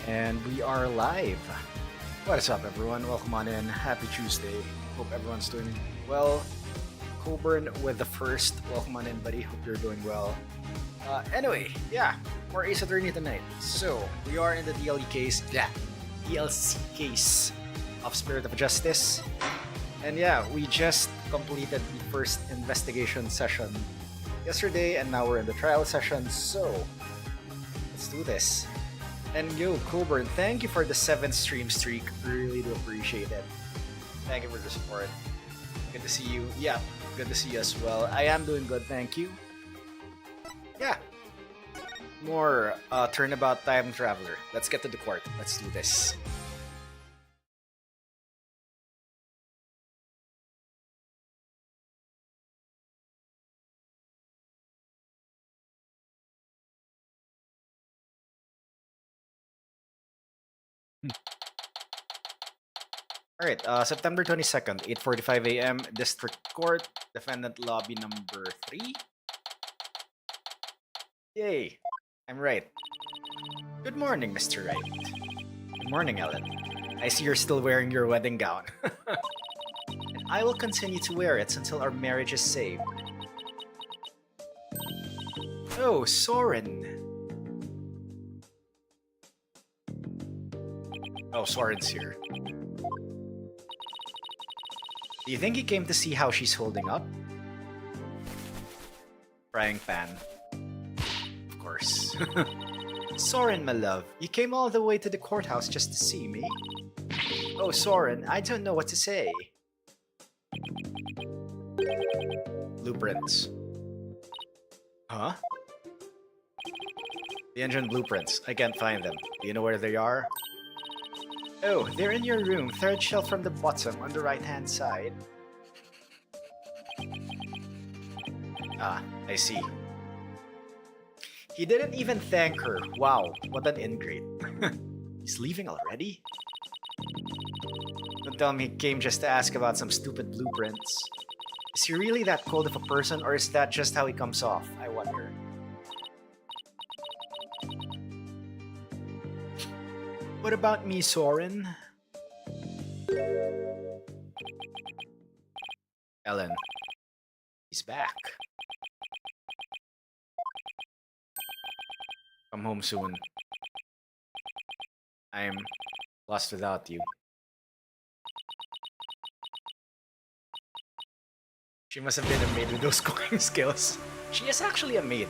And we are live. What is up, everyone? Welcome on in. Happy Tuesday. Hope everyone's doing well. Coburn with the first. Welcome on in, buddy. Hope you're doing well. Anyway, yeah, more Ace Attorney tonight. So, we are in the DLC case of Spirit of Justice. And yeah, we just completed the first investigation session yesterday, and now we're in the trial session. So, let's do this. And yo, Coburn, thank you for the 7th stream streak. Really do appreciate it. Thank you for the support. Good to see you. Yeah, good to see you as well. I am doing good, thank you. Yeah. More turnabout time traveler. Let's get to the court. Let's do this. Alright, September 22nd, 8:45 a.m. District Court, Defendant Lobby number 3. Yay, I'm right. Good morning, Mr. Wright. Good morning, Ellen. I see you're still wearing your wedding gown. And I will continue to wear it until our marriage is saved. Oh, Soren. Oh, Soren's here. Do you think he came to see how she's holding up? Frying pan. Of course. Soren, my love, you came all the way to the courthouse just to see me? Oh, Soren, I don't know what to say. Blueprints. Huh? The engine blueprints. I can't find them. Do you know where they are? Oh, they're in your room, 3rd shelf from the bottom on the right-hand side. Ah, I see. He didn't even thank her. Wow, what an ingrate. He's leaving already? Don't tell me he came just to ask about some stupid blueprints. Is he really that cold of a person, or is that just how he comes off? I wonder. What about me, Soren? Ellen. He's back. Come home soon. I'm lost without you. She must have been a maid with those cooking skills. She is actually a maid.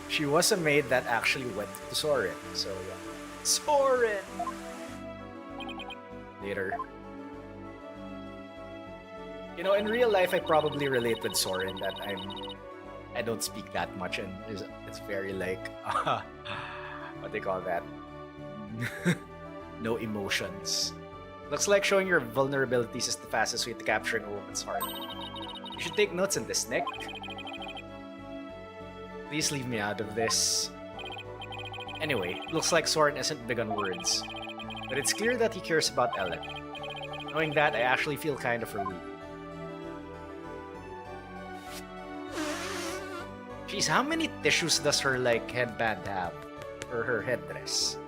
She was a maid that actually went to Soren, so yeah. Soren! Later. You know, in real life, I probably relate with Soren that I don't speak that much, and it's very like what they call that? No emotions. Looks like showing your vulnerabilities is the fastest way to capturing a woman's heart. You should take notes on this, Nick. Please leave me out of this. Anyway, looks like Soren isn't big on words, but it's clear that he cares about Ellen. Knowing that, I actually feel kind of relieved. Jeez, how many tissues does her, like, headband have? Or her headdress?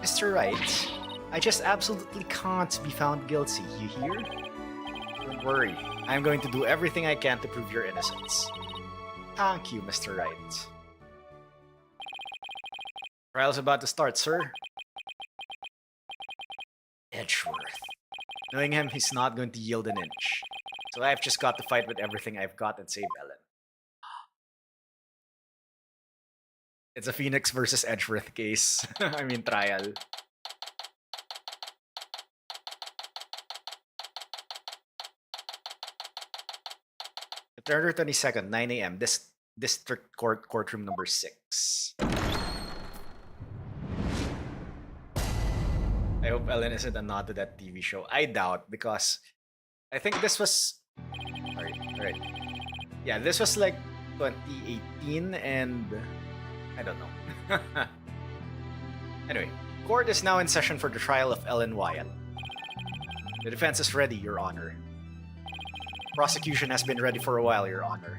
Mr. Wright, I just absolutely can't be found guilty, you hear? Don't worry, I'm going to do everything I can to prove your innocence. Thank you, Mr. Wright. Trial's about to start, sir. Edgeworth. Knowing him, he's not going to yield an inch. So I've just got to fight with everything I've got and save Ellen. It's a Phoenix versus Edgeworth case. I mean, trial. September 22nd, 9 a.m. District Court, courtroom number 6. I hope Ellen isn't a nod to that TV show. I doubt, because I think this was... Alright. Yeah, this was like 2018, and... I don't know. Anyway, court is now in session for the trial of Ellen Wyatt. The defense is ready, Your Honor. Prosecution has been ready for a while, Your Honor.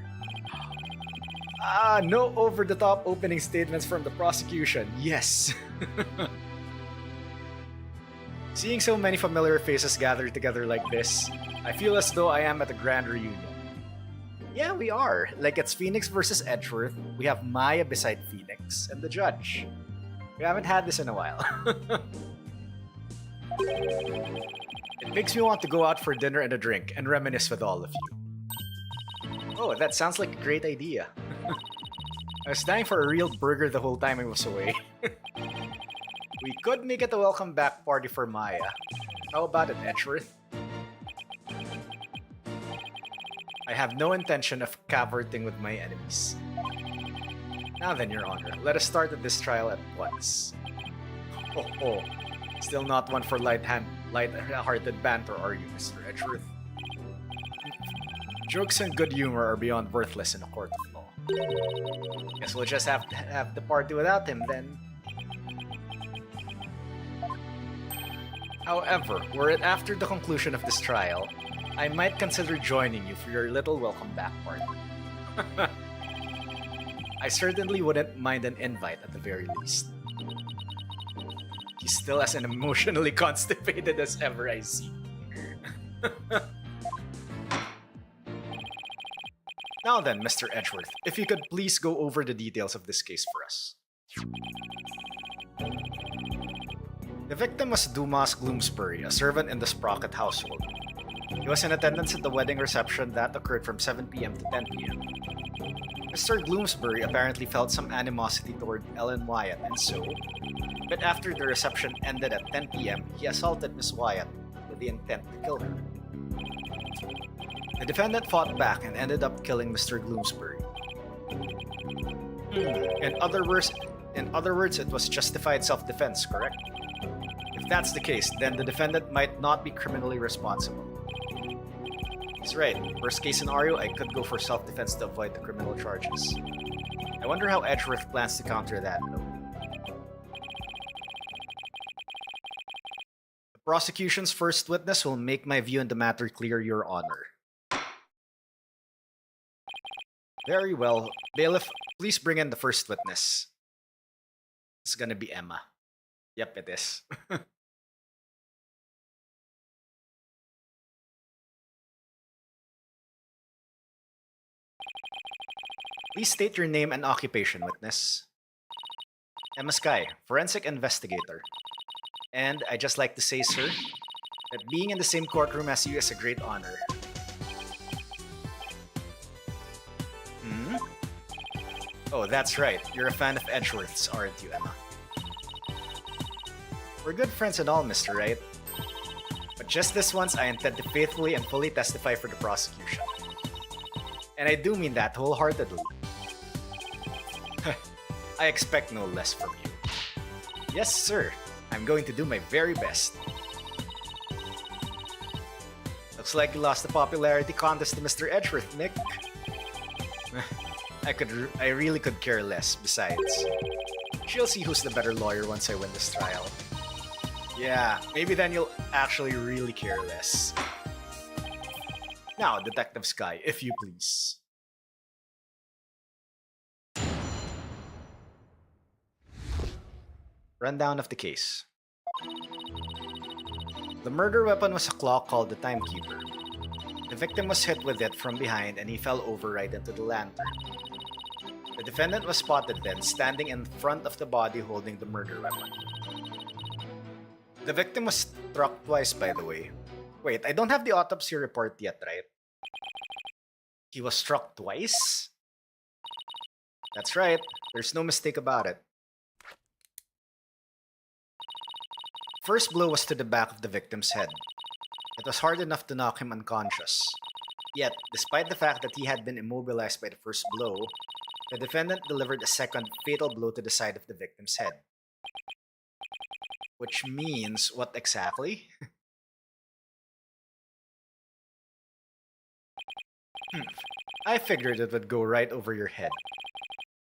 No over-the-top opening statements from the prosecution. Yes. Seeing so many familiar faces gathered together like this, I feel as though I am at a grand reunion. Yeah, we are. Like it's Phoenix versus Edgeworth, we have Maya beside Phoenix, and the judge. We haven't had this in a while. It makes me want to go out for dinner and a drink and reminisce with all of you. Oh, that sounds like a great idea. I was dying for a real burger the whole time I was away. We could make it a welcome back party for Maya. How about it, Edgeworth? I have no intention of cavorting with my enemies. Now then, Your Honor, let us start this trial at once. Oh. Still not one for light-hearted banter, are you, Mr. Edgeworth? Jokes and good humor are beyond worthless in a court of law. Guess we'll just have to have the party without him then. However, were it after the conclusion of this trial, I might consider joining you for your little welcome back party. I certainly wouldn't mind an invite at the very least. He's still as emotionally constipated as ever, I see. Now then, Mr. Edgeworth, if you could please go over the details of this case for us. The victim was Dumas Gloomsbury, a servant in the Sprocket household. He was in attendance at the wedding reception that occurred from 7 p.m. to 10 p.m. Mr. Gloomsbury apparently felt some animosity toward Ellen Wyatt, and so, but after the reception ended at 10 p.m., he assaulted Miss Wyatt with the intent to kill her. The defendant fought back and ended up killing Mr. Gloomsbury. In other words, it was justified self-defense, correct? If that's the case, then the defendant might not be criminally responsible. He's right. Worst case scenario, I could go for self-defense to avoid the criminal charges. I wonder how Edgeworth plans to counter that, though. The prosecution's first witness will make my view on the matter clear, Your Honor. Very well. Bailiff, please bring in the first witness. It's gonna be Emma. Yep, it is. Please state your name and occupation, witness. Emma Sky, forensic investigator. And I'd just like to say, sir, that being in the same courtroom as you is a great honor. Oh, that's right. You're a fan of Edgeworth's, aren't you, Emma? We're good friends and all, Mr. Wright. But just this once, I intend to faithfully and fully testify for the prosecution. And I do mean that wholeheartedly. I expect no less from you. Yes, sir. I'm going to do my very best. Looks like you lost the popularity contest to Mr. Edgeworth, Nick. I really could care less, besides. She'll see who's the better lawyer once I win this trial. Yeah, maybe then you'll actually really care less. Now, Detective Sky, if you please. Rundown of the case. The murder weapon was a clock called the Timekeeper. The victim was hit with it from behind and he fell over right into the lantern. The defendant was spotted then, standing in front of the body holding the murder weapon. The victim was struck twice, by the way. Wait, I don't have the autopsy report yet, right? He was struck twice? That's right, there's no mistake about it. First blow was to the back of the victim's head. It was hard enough to knock him unconscious. Yet, despite the fact that he had been immobilized by the first blow, the defendant delivered a second fatal blow to the side of the victim's head. Which means what exactly? I figured it would go right over your head.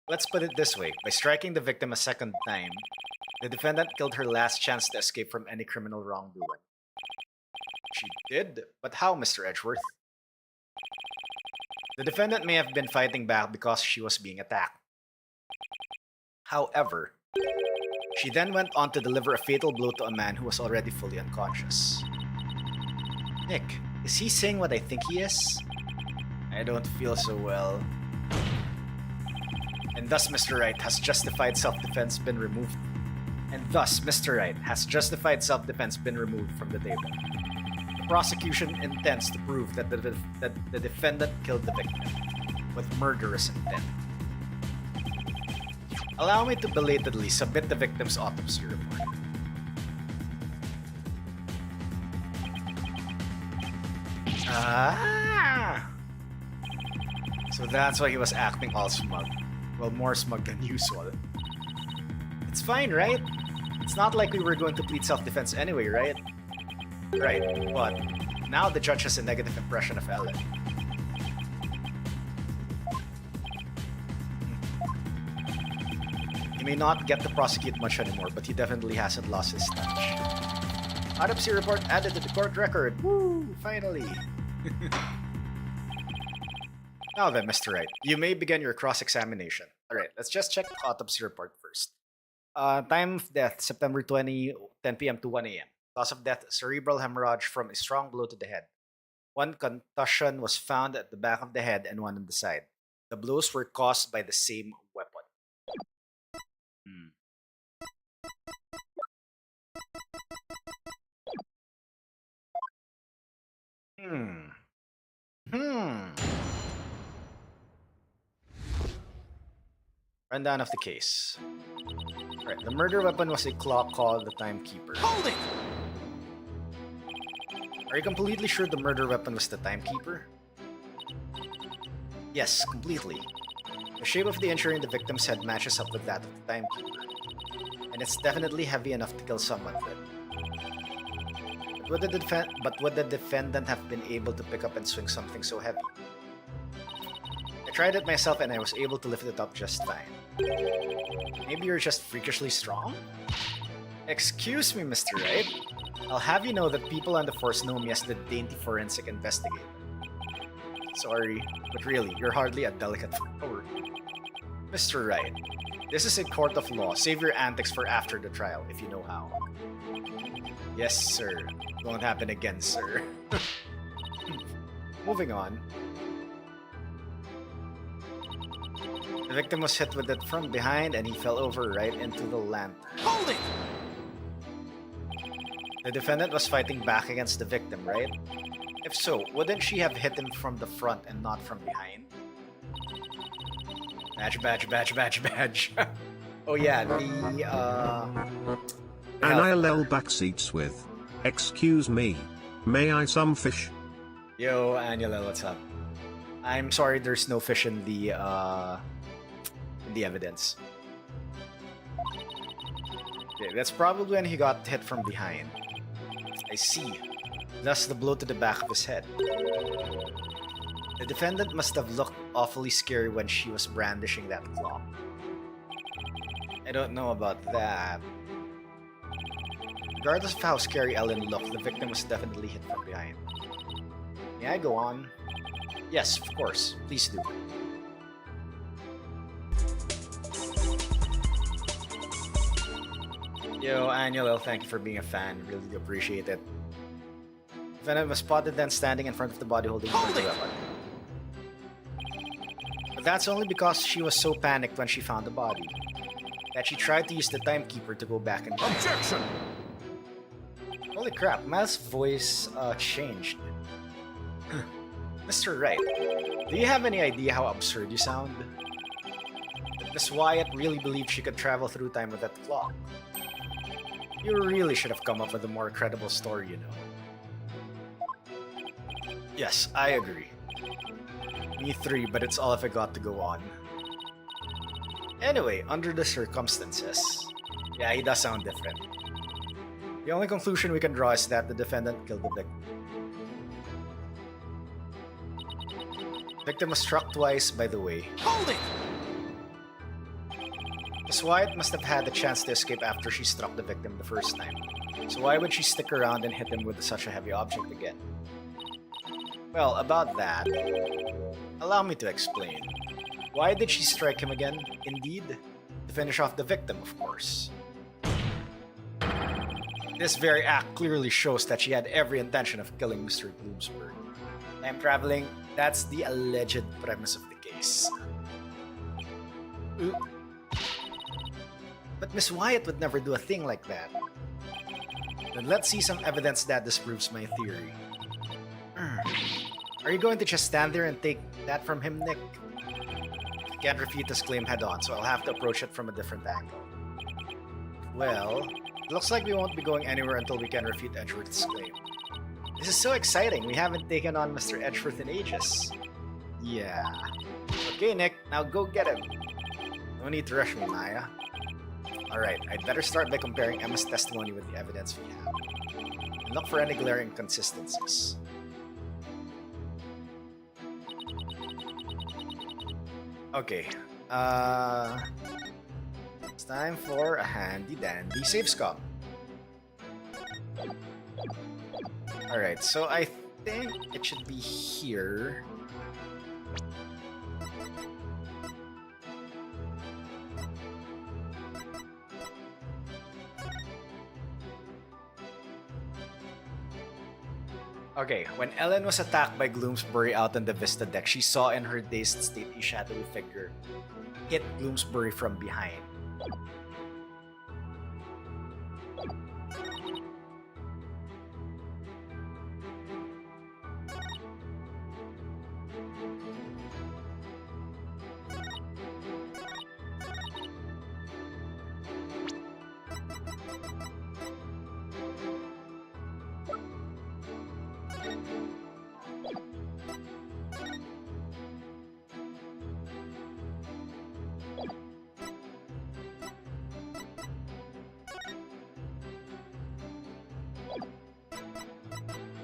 Let's put it this way, by striking the victim a second time, the defendant killed her last chance to escape from any criminal wrongdoing. She did? But how, Mr. Edgeworth? The defendant may have been fighting back because she was being attacked. However, she then went on to deliver a fatal blow to a man who was already fully unconscious. Nick, is he saying what I think he is? I don't feel so well. And thus Mr. Wright has justified self-defense been removed. And thus Mr. Wright has justified self-defense been removed from the table. The prosecution intends to prove that the defendant killed the victim with murderous intent. Allow me to belatedly submit the victim's autopsy report. Ah! So that's why he was acting all smug. Well, more smug than usual. It's fine, right? It's not like we were going to plead self-defense anyway, right? Right, but now the judge has a negative impression of Ellen. He may not get to prosecute much anymore, but he definitely hasn't lost his touch. Autopsy report added to the court record. Woo! Finally! Now then, Mr. Wright, you may begin your cross-examination. Alright, let's just check the autopsy report first. Time of death, September 20, 10 p.m. to 1 a.m. Cause of death, cerebral hemorrhage from a strong blow to the head. One contusion was found at the back of the head and one on the side. The blows were caused by the same weapon. Rundown of the case. Right, the murder weapon was a clock called the Timekeeper. Hold it! Are you completely sure the murder weapon was the Timekeeper? Yes, completely. The shape of the injury in the victim's head matches up with that of the Timekeeper. And it's definitely heavy enough to kill someone with. But would the defendant have been able to pick up and swing something so heavy? I tried it myself and I was able to lift it up just fine. Maybe you're just freakishly strong? Excuse me, Mr. Wright. I'll have you know that people on the force know me as the dainty forensic investigator. Sorry, but really, you're hardly a delicate flower. Mr. Wright, this is a court of law. Save your antics for after the trial, if you know how. Yes, sir. Won't happen again, sir. Moving on. The victim was hit with it from behind and he fell over right into the lantern. Hold it! The defendant was fighting back against the victim, right? If so, wouldn't she have hit him from the front and not from behind? Badge. Oh yeah, An ILL backseats with, excuse me, may I some fish? Yo, Anula, what's up? I'm sorry there's no fish in the evidence. Okay, that's probably when he got hit from behind. I see. Thus the blow to the back of his head. The defendant must have looked awfully scary when she was brandishing that claw. I don't know about that. Regardless of how scary Ellen looked, the victim was definitely hit from behind. May I go on? Yes, of course. Please do. Yo, Annuel, thank you for being a fan. Really do appreciate it. Defendant was spotted then standing in front of the body holding the weapon. But that's only because she was so panicked when she found the body that she tried to use the Timekeeper to go back and Objection! Holy crap, Miles' voice changed. Mr. Wright, do you have any idea how absurd you sound? Miss Wyatt really believed she could travel through time with that clock. You really should have come up with a more credible story, you know. Yes, I agree. Me three, but it's all if I got to go on. Anyway, under the circumstances, yeah, he does sound different. The only conclusion we can draw is that the defendant killed the victim. Victim was struck twice, by the way. Hold it! Miss Wyatt must have had the chance to escape after she struck the victim the first time. So why would she stick around and hit him with such a heavy object again? Well, about that, Allow me to explain. Why did she strike him again? Indeed, to finish off the victim, of course. This very act clearly shows that she had every intention of killing Mr. Bloomsburg. Time traveling, that's the alleged premise of the case. But Miss Wyatt would never do a thing like that. Then let's see some evidence that disproves my theory. Are you going to just stand there and take that from him, Nick? Can't refute this claim head on, so I'll have to approach it from a different angle. Well, it looks like we won't be going anywhere until we can refute Edgeworth's claim. This is so exciting. We haven't taken on Mr. Edgeworth in ages. Yeah. Okay, Nick, now go get him. No need to rush me, Maya. Alright, I'd better start by comparing Emma's testimony with the evidence we have. And look for any glaring inconsistencies. Okay. It's time for a handy-dandy save scum. Alright, so I think it should be here. Okay, when Ellen was attacked by Bloomsbury out on the Vista deck, she saw in her dazed state a shadowy figure hit Bloomsbury from behind.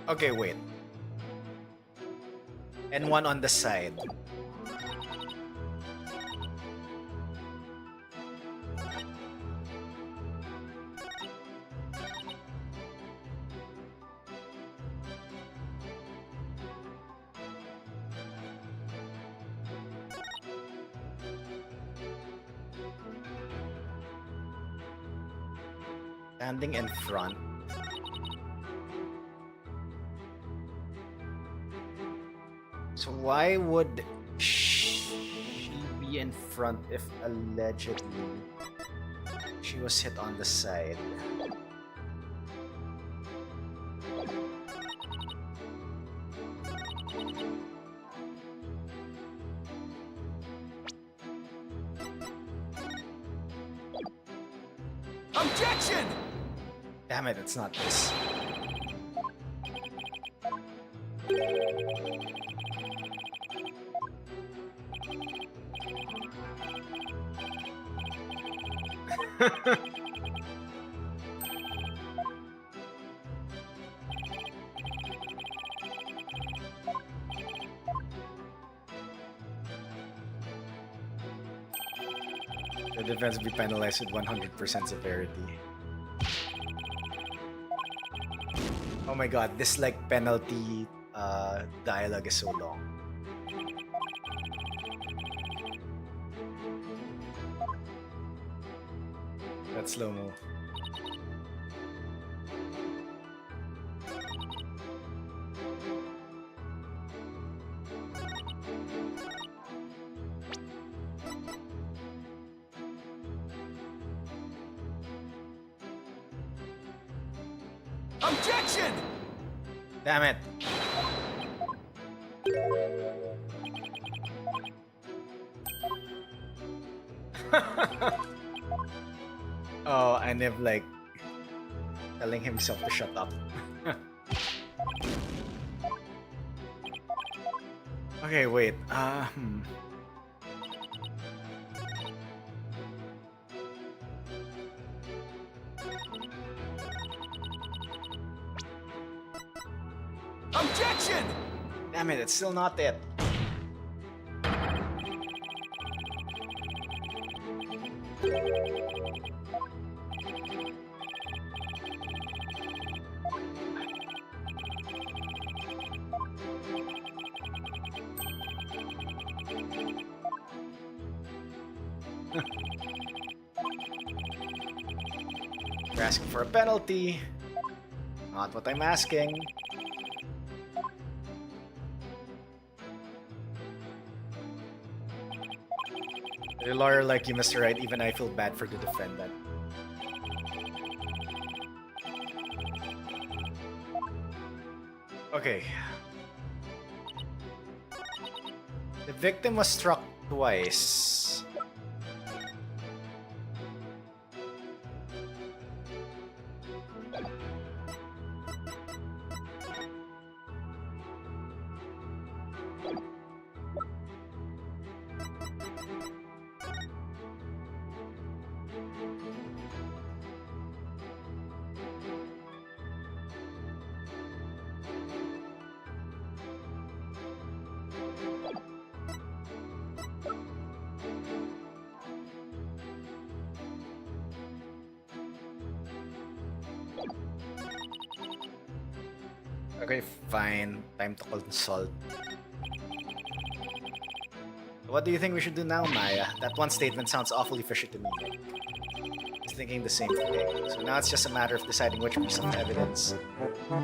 Okay, wait. And one on the side. Standing in front. So why would she be in front if allegedly she was hit on the side? Objection! Damn it, it's not this. The defense will be penalized with 100% severity. Oh my god, this like penalty dialogue is so long. That's slow-mo. Objection! Damn it. Oh, and Niv like telling himself to shut up. Okay, wait. Objection! Damn it, it's still not it. You're asking for a penalty. Not what I'm asking. A lawyer like you, Mr. Wright, even I feel bad for the defendant. Okay. The victim was struck twice. Okay, fine. Time to consult. What do you think we should do now, Maya? That one statement sounds awfully fishy to me. I was thinking the same thing. So now it's just a matter of deciding which piece of evidence.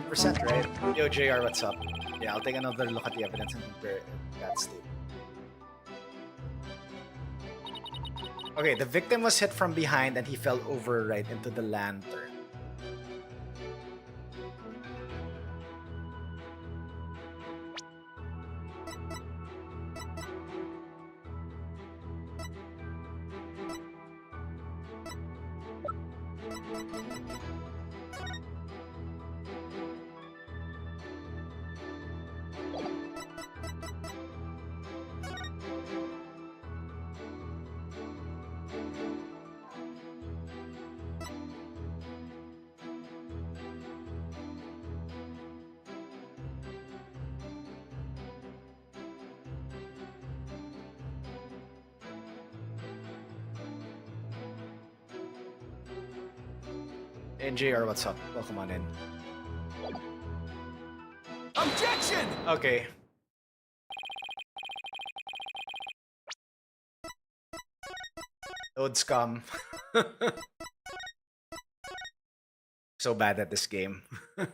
Percent, right? Yo, JR, what's up? Yeah, I'll take another look at the evidence and compare that statement. Okay, the victim was hit from behind and he fell over right into the lantern. NJR, what's up? Welcome on in. Objection! Okay. Load scum. So bad at this game. How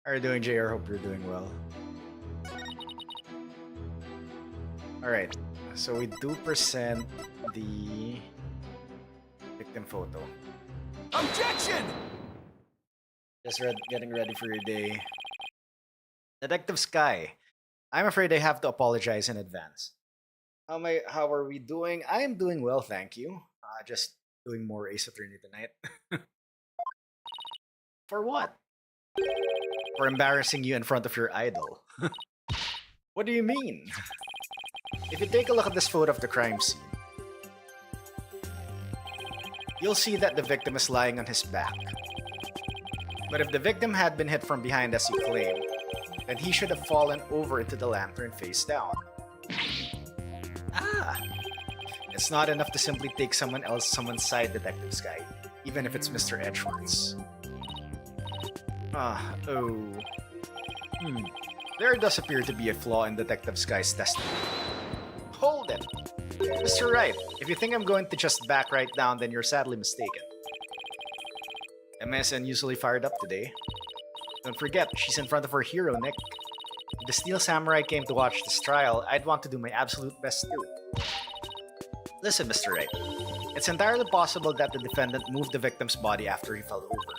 are you doing, JR? Hope you're doing well. Alright, so we do present the victim photo. Objection! Just getting ready for your day. Detective Sky, I'm afraid I have to apologize in advance. How are we doing? I am doing well, thank you. Just doing more Ace Attorney tonight. For what? For embarrassing you in front of your idol. What do you mean? If you take a look at this photo of the crime scene, you'll see that the victim is lying on his back. But if the victim had been hit from behind as you claim, then he should have fallen over into the lantern face down. Ah! It's not enough to simply take someone's side, Detective Sky, even if it's Mr. Edgeworth's. There does appear to be a flaw in Detective Sky's testimony. Hold it! Mr. Wright, if you think I'm going to just back right down, then you're sadly mistaken. MSN usually fired up today. Don't forget, she's in front of her hero, Nick. If the Steel Samurai came to watch this trial, I'd want to do my absolute best too. Listen, Mr. Wright. It's entirely possible that the defendant moved the victim's body after he fell over.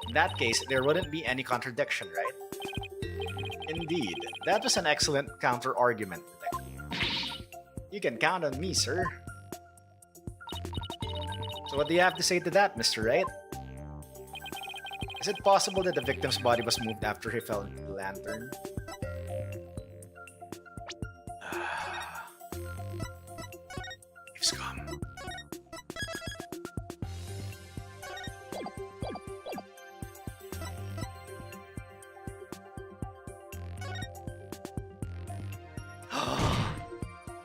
In that case, there wouldn't be any contradiction, right? Indeed. That was an excellent counter-argument, Detective. You can count on me, sir. So what do you have to say to that, Mr. Wright? Is it possible that the victim's body was moved after he fell into the lantern? He's come.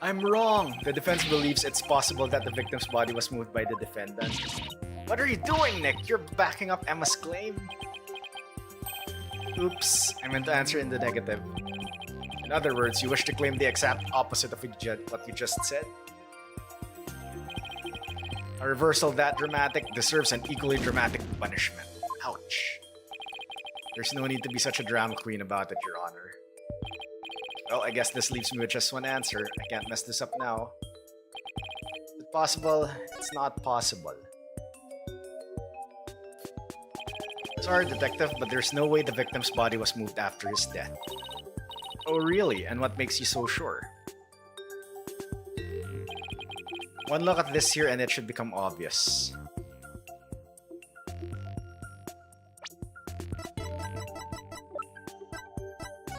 I'm wrong! The defense believes it's possible that the victim's body was moved by the defendant. What are you doing, Nick? You're backing up Emma's claim? Oops, I meant to answer in the negative. In other words, you wish to claim the exact opposite of what you just said? A reversal that dramatic deserves an equally dramatic punishment. Ouch. There's no need to be such a drama queen about it, Your Honor. Well, I guess this leaves me with just one answer. I can't mess this up now. Is it possible? It's not possible. Sorry, Detective, but there's no way the victim's body was moved after his death. Oh, really? And what makes you so sure? One look at this here and it should become obvious.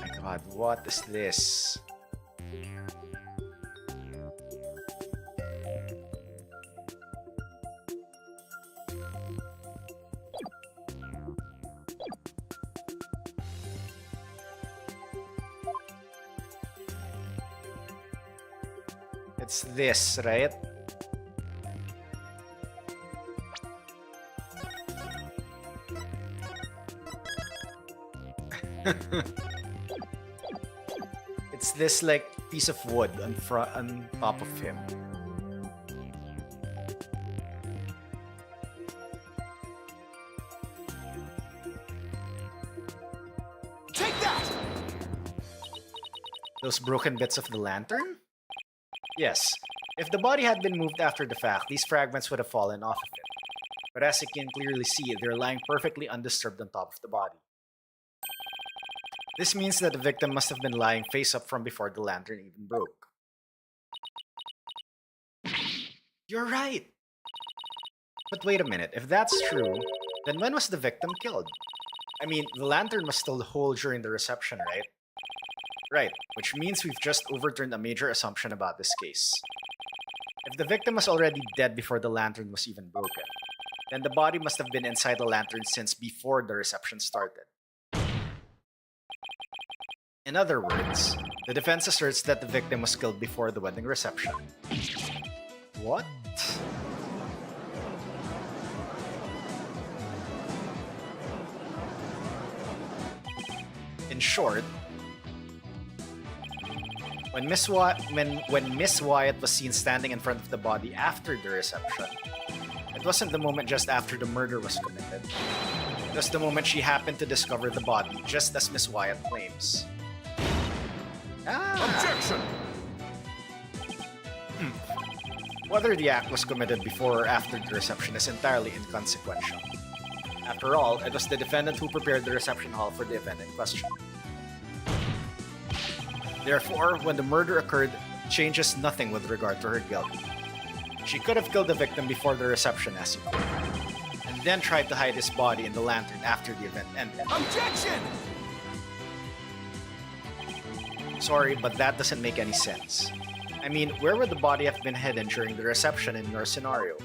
My god, what is this? It's this, right? It's this like piece of wood on top of him. Take that! Those broken bits of the lantern? Yes. If the body had been moved after the fact, these fragments would have fallen off of it. But as you can clearly see, they're lying perfectly undisturbed on top of the body. This means that the victim must have been lying face up from before the lantern even broke. You're right! But wait a minute, if that's true, then when was the victim killed? I mean, the lantern was still whole during the reception, right? Right, which means we've just overturned a major assumption about this case. If the victim was already dead before the lantern was even broken, then the body must have been inside the lantern since before the reception started. In other words, the defense asserts that the victim was killed before the wedding reception. What? In short, when Miss Wyatt was seen standing in front of the body after the reception, it wasn't the moment just after the murder was committed. It was the moment she happened to discover the body, just as Miss Wyatt claims. Objection! Whether the act was committed before or after the reception is entirely inconsequential. After all, it was the defendant who prepared the reception hall for the event in question. Therefore, when the murder occurred, it changes nothing with regard to her guilt. She could have killed the victim before the reception, as you put it, and then tried to hide his body in the lantern after the event ended. Objection! Sorry, but that doesn't make any sense. I mean, where would the body have been hidden during the reception in your scenario?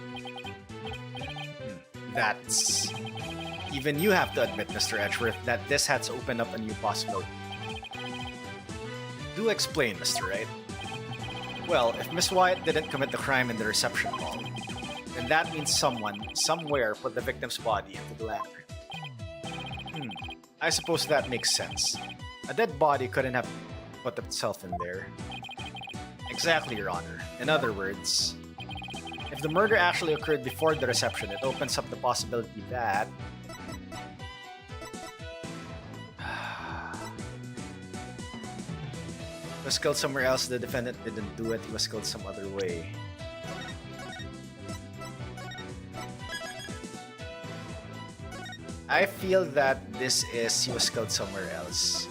That's... Even you have to admit, Mr. Edgeworth, that this has opened up a new possibility. Do explain, Mr. Wright. Well, if Miss Wyatt didn't commit the crime in the reception hall, then that means someone, somewhere, put the victim's body into the lantern. I suppose that makes sense. A dead body couldn't have put itself in there. Exactly, Your Honor. In other words, if the murder actually occurred before the reception, it opens up the possibility that... He was killed somewhere else, the defendant didn't do it, he was killed some other way. I feel that this is he was killed somewhere else.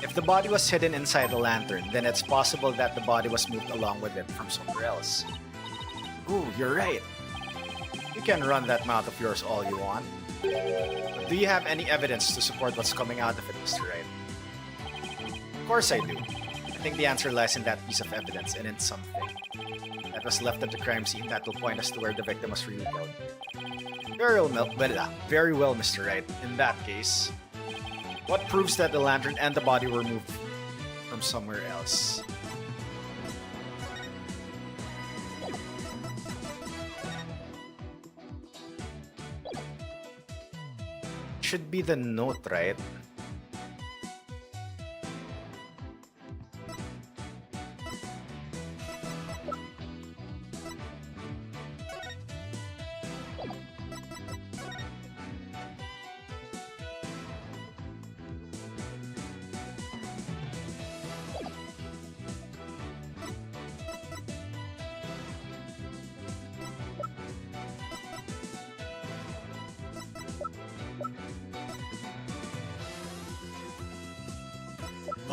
If the body was hidden inside the lantern, then it's possible that the body was moved along with it from somewhere else. Ooh, you're right. You can run that mouth of yours all you want. But do you have any evidence to support what's coming out of it, Mr. Wright? Of course I do. I think the answer lies in that piece of evidence and in something that was left at the crime scene that will point us to where the victim was really killed. Very well, Mr. Wright. In that case, what proves that the lantern and the body were moved from somewhere else? should be the note, right?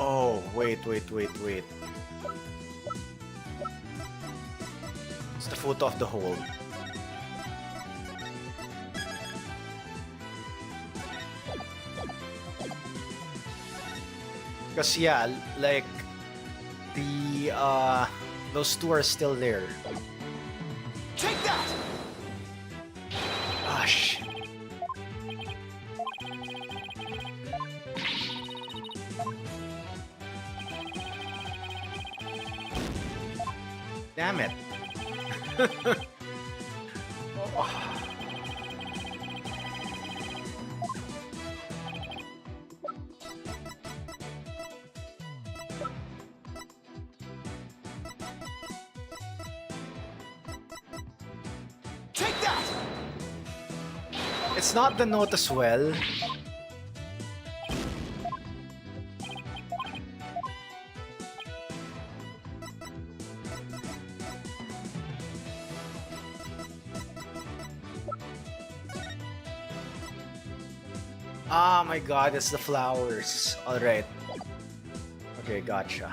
Oh, wait. It's the foot of the hole. Because yeah, like the those two are still there. Take that! Ah, shit. Damn it. Take that! It's not the note as well. Ah, my god, it's the flowers. Alright. Okay, gotcha.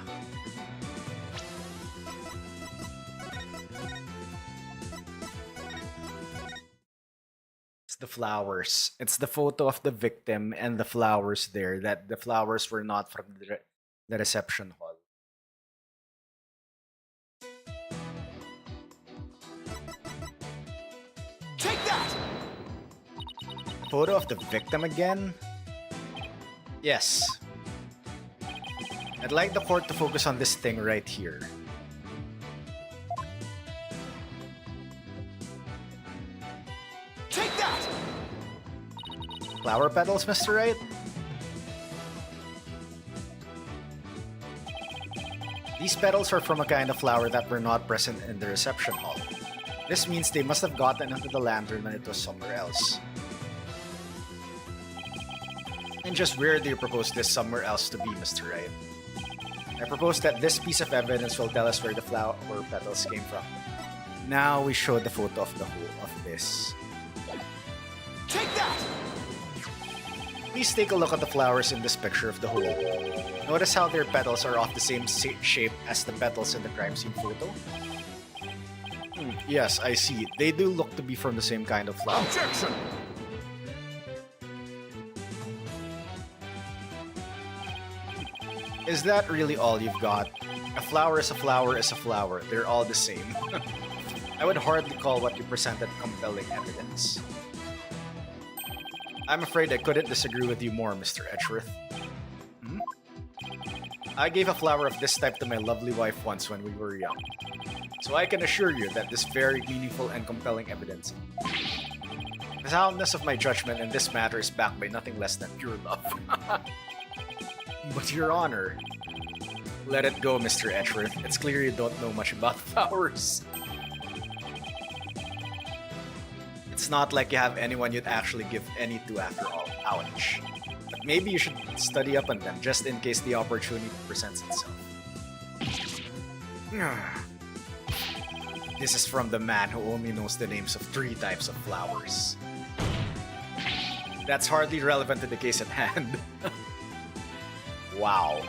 It's the flowers. It's the photo of the victim and the flowers there. That the flowers were not from the reception hall. Take that! Photo of the victim again? Yes. I'd like the court to focus on this thing right here. Take that! Flower petals, Mr. Right? These petals are from a kind of flower that were not present in the reception hall. This means they must have gotten into the lantern when it was somewhere else. And just where do you propose this somewhere else to be, Mr. Right? I propose that this piece of evidence will tell us where the flower petals came from. Now we show the photo of the whole of this. Take that! Please take a look at the flowers in this picture of the hole. Notice how their petals are of the same shape as the petals in the crime scene photo? Yes, I see. They do look to be from the same kind of flower. Objection! Is that really all you've got? A flower is a flower is a flower. They're all the same. I would hardly call what you presented compelling evidence. I'm afraid I couldn't disagree with you more, Mr. Edgeworth. I gave a flower of this type to my lovely wife once when we were young. So I can assure you that this very meaningful and compelling evidence. The soundness of my judgment in this matter is backed by nothing less than pure love. But Your Honor, let it go, Mr. Edgeworth. It's clear you don't know much about flowers. It's not like you have anyone you'd actually give any to after all. Ouch. But maybe you should study up on them just in case the opportunity presents itself. This is from the man who only knows the names of 3 types of flowers. That's hardly relevant to the case at hand. Wow.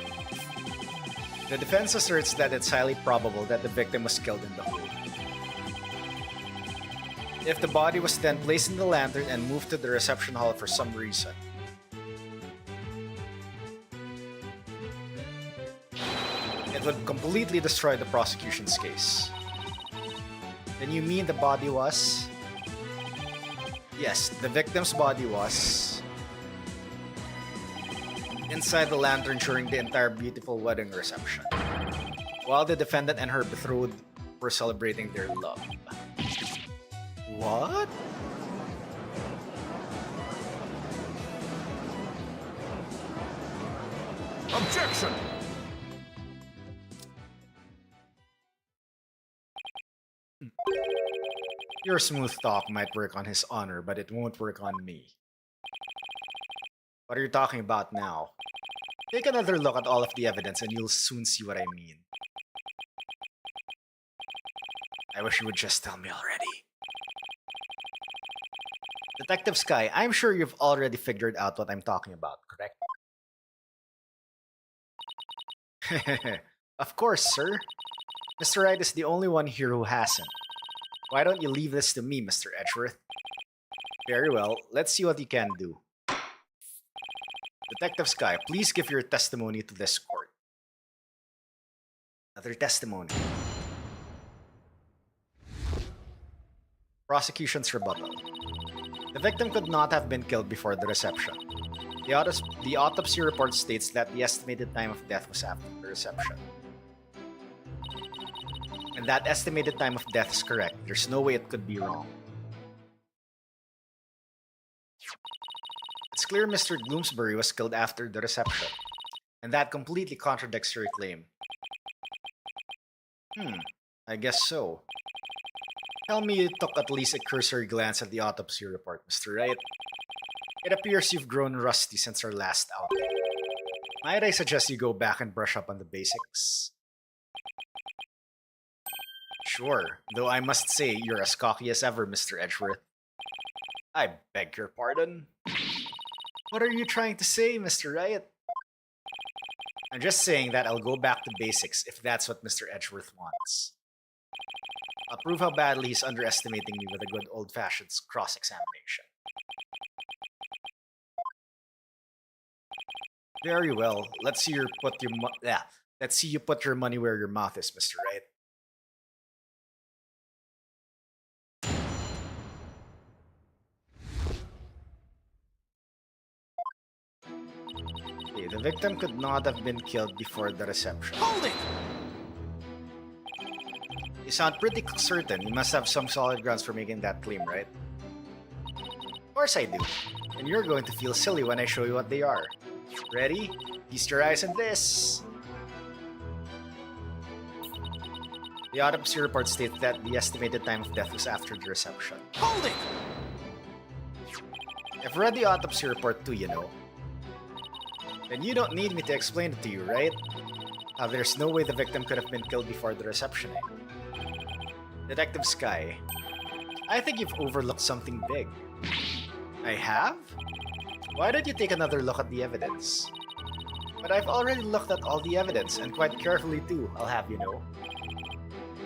The defense asserts that it's highly probable that the victim was killed in the hole. If the body was then placed in the lantern and moved to the reception hall for some reason, it would completely destroy the prosecution's case. Then you mean the body was? Yes, the victim's body was inside the lantern during the entire beautiful wedding reception, while the defendant and her betrothed were celebrating their love. What? Objection! Your smooth talk might work on his honor, but it won't work on me. What are you talking about now? Take another look at all of the evidence and you'll soon see what I mean. I wish you would just tell me already. Detective Sky, I'm sure you've already figured out what I'm talking about, correct? Of course, sir. Mr. Wright is the only one here who hasn't. Why don't you leave this to me, Mr. Edgeworth? Very well, let's see what you can do. Detective Sky, please give your testimony to this court. Another testimony. Prosecution's rebuttal. The victim could not have been killed before the reception. The autopsy report states that the estimated time of death was after the reception. And that estimated time of death is correct. There's no way it could be wrong. It's clear Mr. Bloomsbury was killed after the reception. And that completely contradicts your claim. I guess so. Tell me you took at least a cursory glance at the autopsy report, Mr. Wright. It appears you've grown rusty since our last outing. Might I suggest you go back and brush up on the basics? Sure, though I must say you're as cocky as ever, Mr. Edgeworth. I beg your pardon? What are you trying to say, Mr. Wright? I'm just saying that I'll go back to basics if that's what Mr. Edgeworth wants. I'll prove how badly he's underestimating me with a good old-fashioned cross-examination. Very well. Let's see you put your money where your mouth is, Mr. Wright. Okay, the victim could not have been killed before the reception. Hold it! You sound pretty certain. You must have some solid grounds for making that claim, right? Of course I do. And you're going to feel silly when I show you what they are. Ready? Feast your eyes on this! The autopsy report states that the estimated time of death was after the reception. Hold it! I've read the autopsy report too, you know. Then you don't need me to explain it to you, right? How there's no way the victim could have been killed before the reception. Detective Sky, I think you've overlooked something big. I have? Why don't you take another look at the evidence? But I've already looked at all the evidence, and quite carefully too, I'll have you know.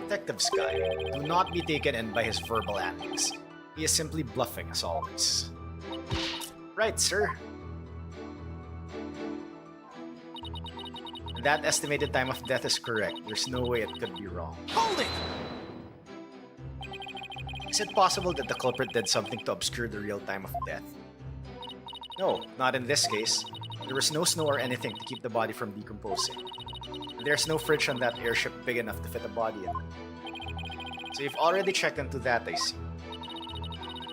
Detective Sky, do not be taken in by his verbal antics. He is simply bluffing as always. Right, sir. And that estimated time of death is correct. There's no way it could be wrong. Hold it! Is it possible that the culprit did something to obscure the real time of death? No, not in this case. There was no snow or anything to keep the body from decomposing. And there's no fridge on that airship big enough to fit a body in it. So you've already checked into that, I see.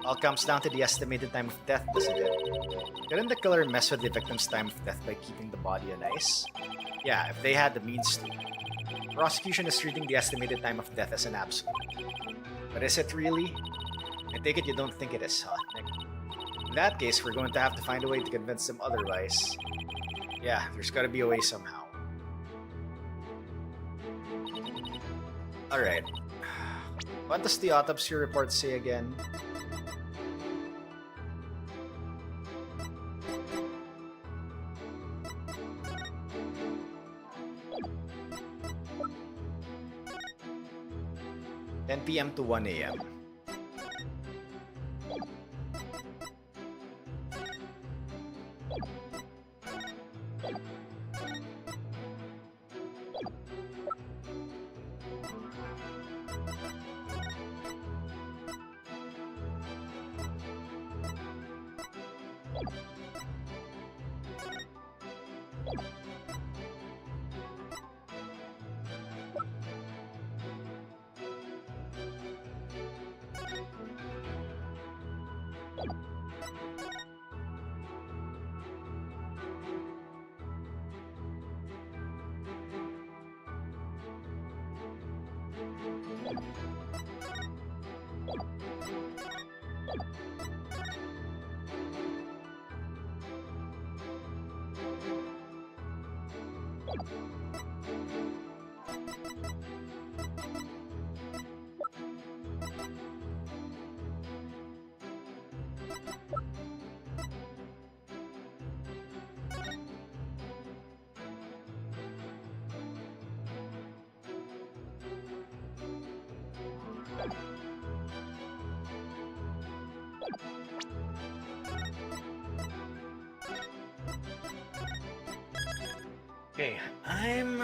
All comes down to the estimated time of death, doesn't it? Couldn't the killer mess with the victim's time of death by keeping the body on ice? Yeah, if they had the means to. Prosecution is treating the estimated time of death as an absolute. But is it really? I take it you don't think it is, huh, Nick? In that case, we're going to have to find a way to convince them otherwise. Yeah, there's gotta be a way somehow. Alright. What does the autopsy report say again? "10 p.m. to 1 a.m. Okay, I'm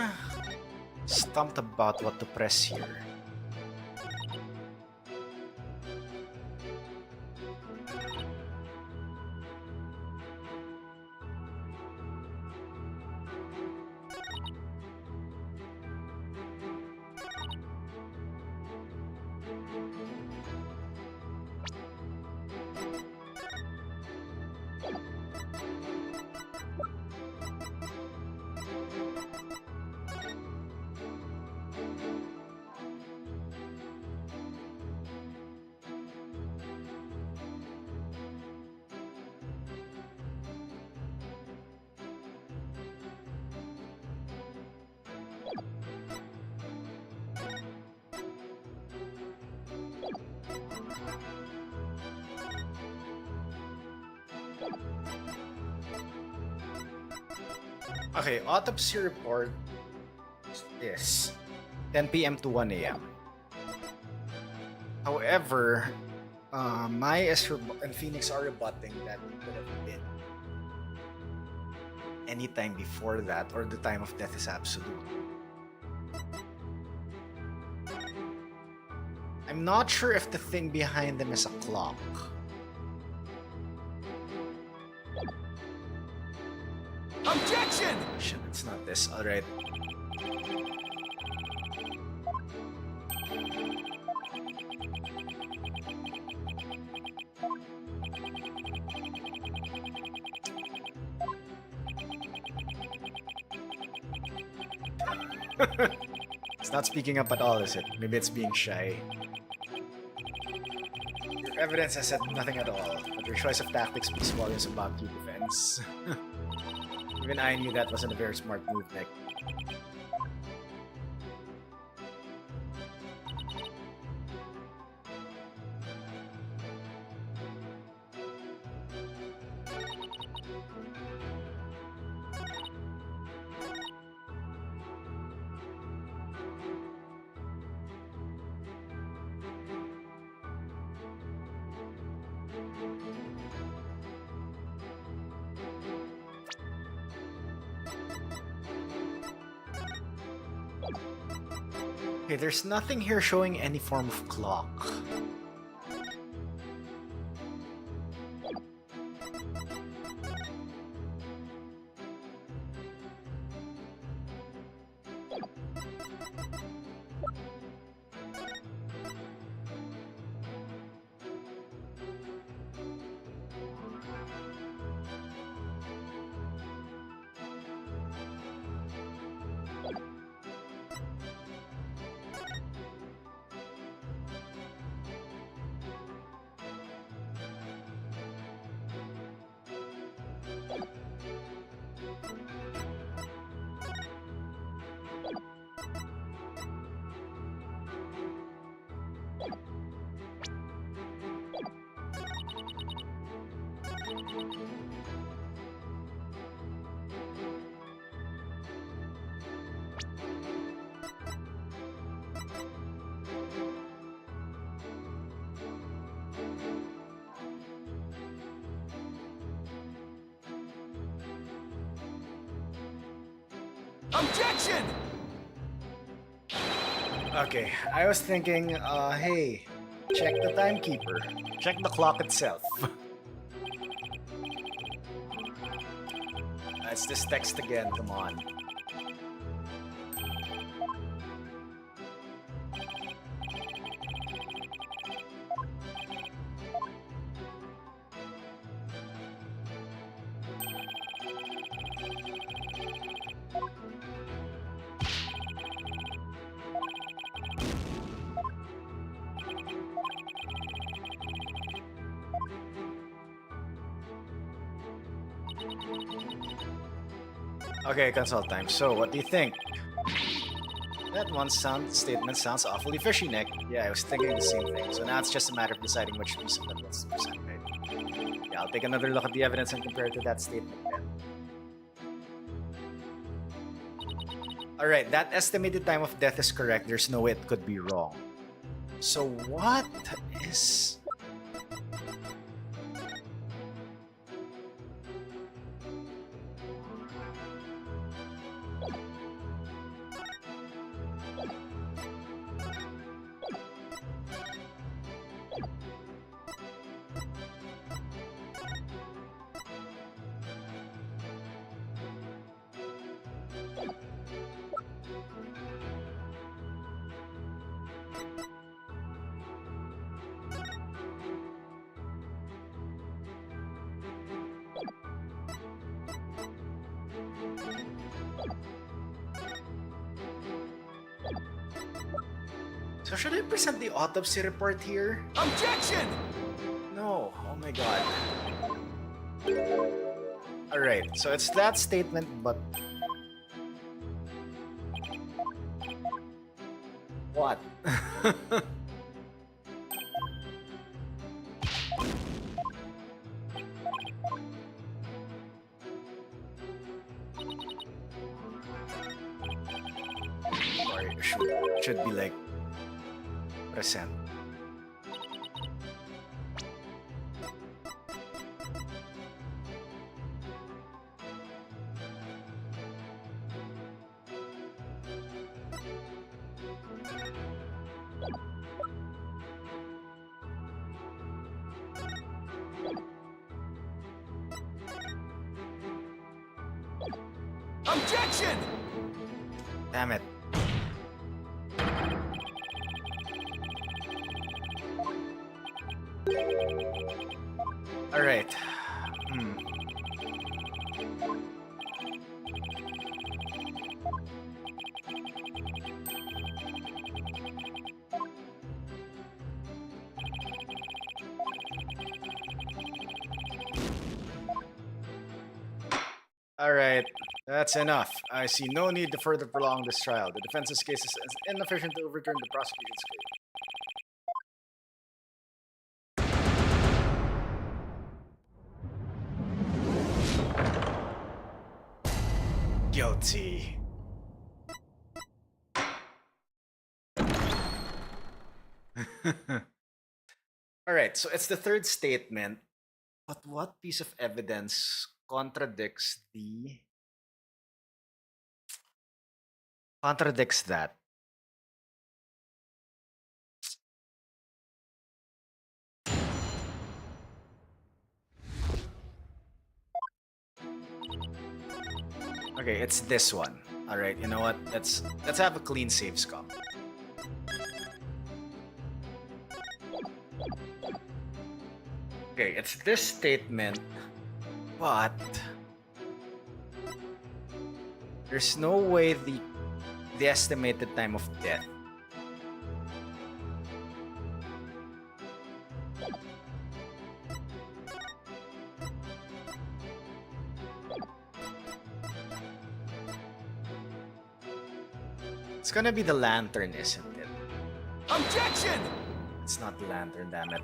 stumped about what to press here. Okay, autopsy report is 10 p.m. to 1 a.m. However, Mai and Phoenix are rebutting that it could have been any time before that, or the time of death is absolute. I'm not sure if the thing behind them is a clock. Objection! Shit, it's not this. Alright. It's not speaking up at all, is it? Maybe it's being shy. Your evidence has said nothing at all, but your choice of tactics speaks volumes about your defense. Even I knew that wasn't a very smart move, Nick. Okay, there's nothing here showing any form of clock. Objection! Okay, I was thinking, hey, check the timekeeper. Check the clock itself. It's this text again, come on. Okay, consult time. So, what do you think? That one statement sounds awfully fishy, Nick. Yeah, I was thinking the same thing. So now it's just a matter of deciding which piece of evidence to present, right? Yeah, I'll take another look at the evidence and compare it to that statement then. Alright, that estimated time of death is correct. There's no way it could be wrong. So what is... So should I present the autopsy report here? Objection! No. Oh my god. Alright, so it's that statement, but... What? Or should be like... Present. Objection! Damn it. Alright. Alright, that's enough. I see no need to further prolong this trial. The defense's case is inefficient to overturn the prosecution's case. Guilty. Alright, so it's the third statement. But what piece of evidence contradicts that? Okay, it's this one. All right, you know what? Let's have a clean save scum. Okay, it's this statement, but there's no way the estimated time of death. It's gonna be the lantern, isn't it? Objection! It's not the lantern, damn it.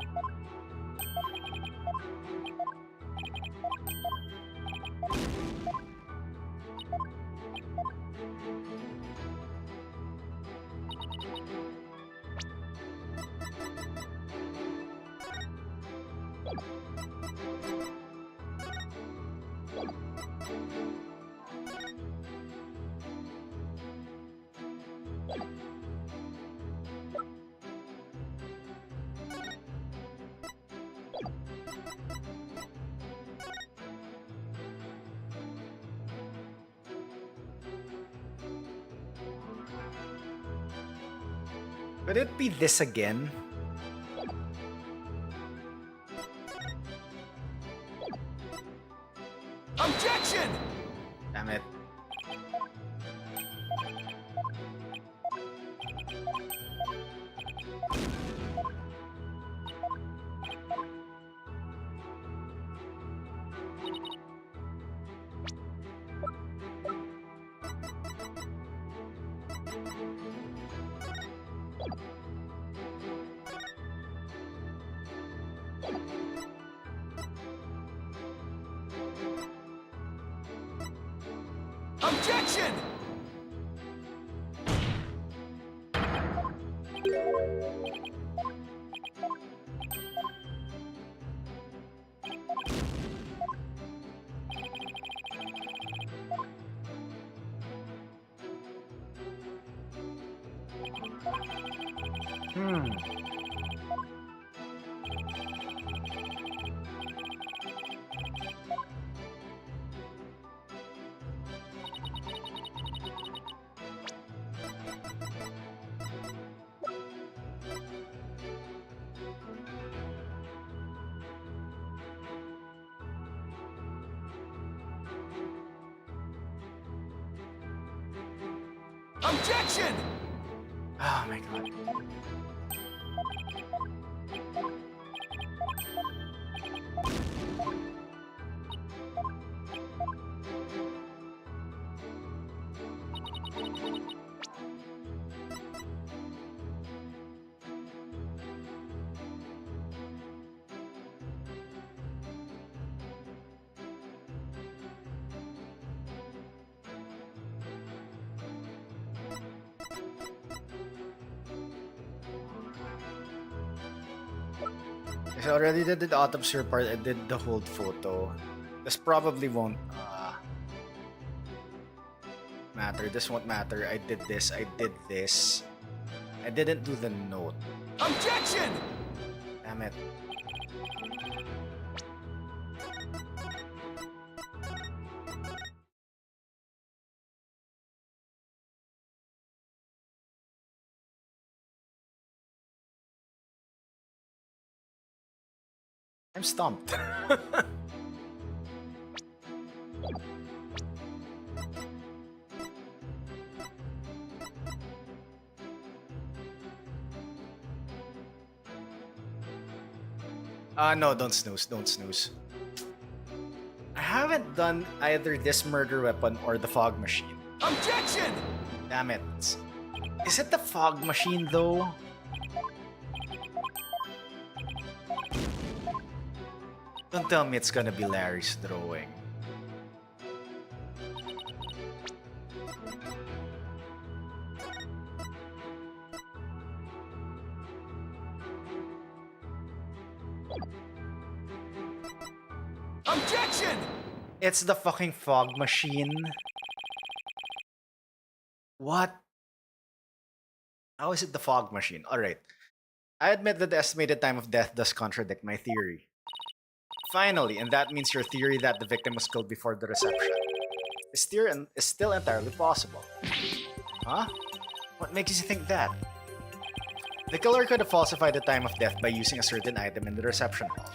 Could it be this again? Objection! Damn it. Objection! Hmm. Objection! Oh my god. I already did the autopsy part. I did the hold photo. This probably won't matter. This won't matter. I did this. I did this. I didn't do the note. Objection! Damn it. I'm stumped. No, don't snooze, don't snooze. I haven't done either this murder weapon or the fog machine. Objection! Damn it. Is it the fog machine though? Don't tell me it's gonna be Larry's drawing. Objection! It's the fucking fog machine. What? How is it the fog machine? Alright. I admit that the estimated time of death does contradict my theory. Finally, and that means your theory that the victim was killed before the reception is still entirely possible. Huh? What makes you think that? The killer could have falsified the time of death by using a certain item in the reception hall.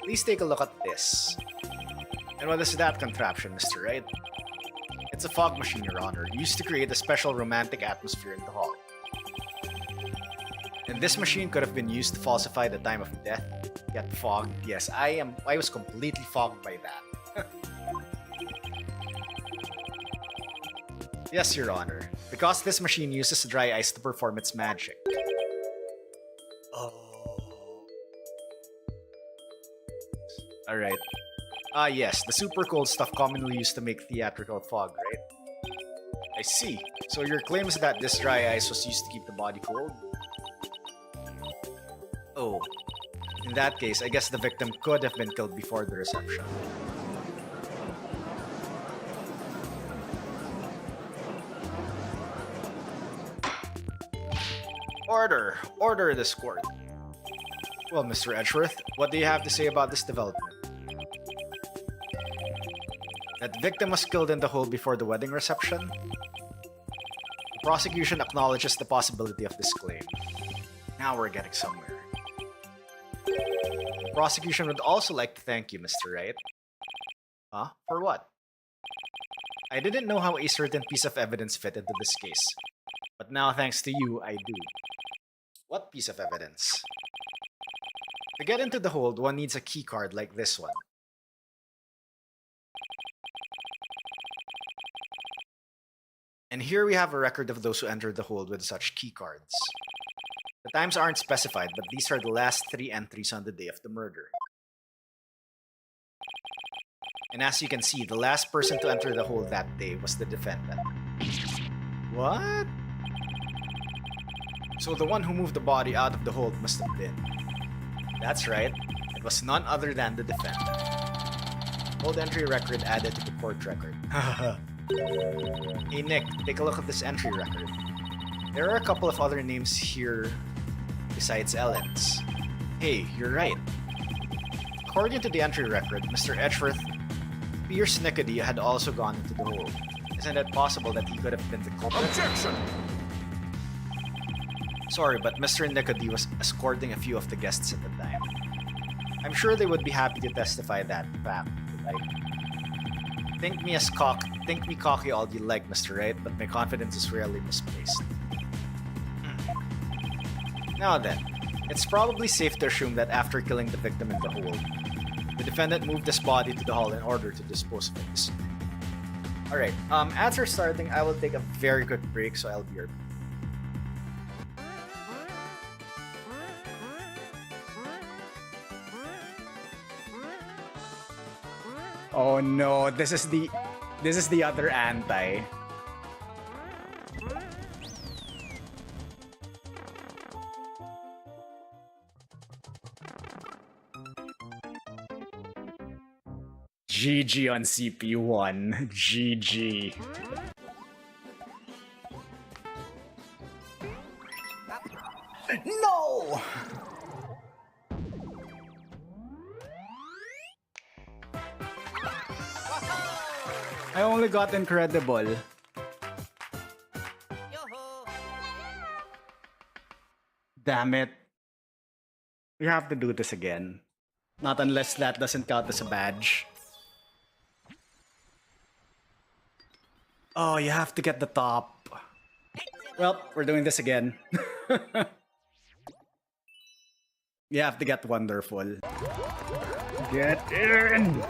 Please take a look at this. And what is that contraption, Mr. Wright? It's a fog machine, Your Honor, used to create a special romantic atmosphere in the hall. And this machine could have been used to falsify the time of death. Get fogged. Yes, I was completely fogged by that. Yes, Your Honor. Because this machine uses dry ice to perform its magic. Oh. Alright. Yes, the super cold stuff commonly used to make theatrical fog, right? I see. So your claim is that this dry ice was used to keep the body cold? Oh. In that case, I guess the victim could have been killed before the reception. Order! Order this court. Well, Mr. Edgeworth, what do you have to say about this development? That the victim was killed in the hole before the wedding reception? The prosecution acknowledges the possibility of this claim. Now we're getting somewhere. The prosecution would also like to thank you, Mr. Wright. Huh? For what? I didn't know how a certain piece of evidence fit into this case. But now, thanks to you, I do. What piece of evidence? To get into the hold, one needs a key card like this one. And here we have a record of those who entered the hold with such key cards. The times aren't specified, but these are the last 3 entries on the day of the murder. And as you can see, the last person to enter the hold that day was the defendant. What? So the one who moved the body out of the hold must have been. That's right, it was none other than the defendant. Hold entry record added to the court record. Hey Nick, take a look at this entry record. There are a couple of other names here besides Ellen's. Hey, you're right. According to the entry record, Mr. Edgeworth, Pierce Nickady had also gone into the hole. Isn't it possible that he could have been the culprit? Objection! Sorry, but Mr. Nickady was escorting a few of the guests at the time. I'm sure they would be happy to testify that fact. Like, think me cocky all you like, Mr. Right, but my confidence is really misplaced. Now then, it's probably safe to assume that after killing the victim in the hole, the defendant moved his body to the hall in order to dispose of it. Alright, as we're starting, I will take a very quick break, so I'll be right back. Oh no, this is the other anti. GG on CP1. GG. No! I only got incredible. Damn it. We have to do this again. Not unless that doesn't count as a badge. Oh, you have to get the top. Well, we're doing this again. You have to get wonderful. Get in!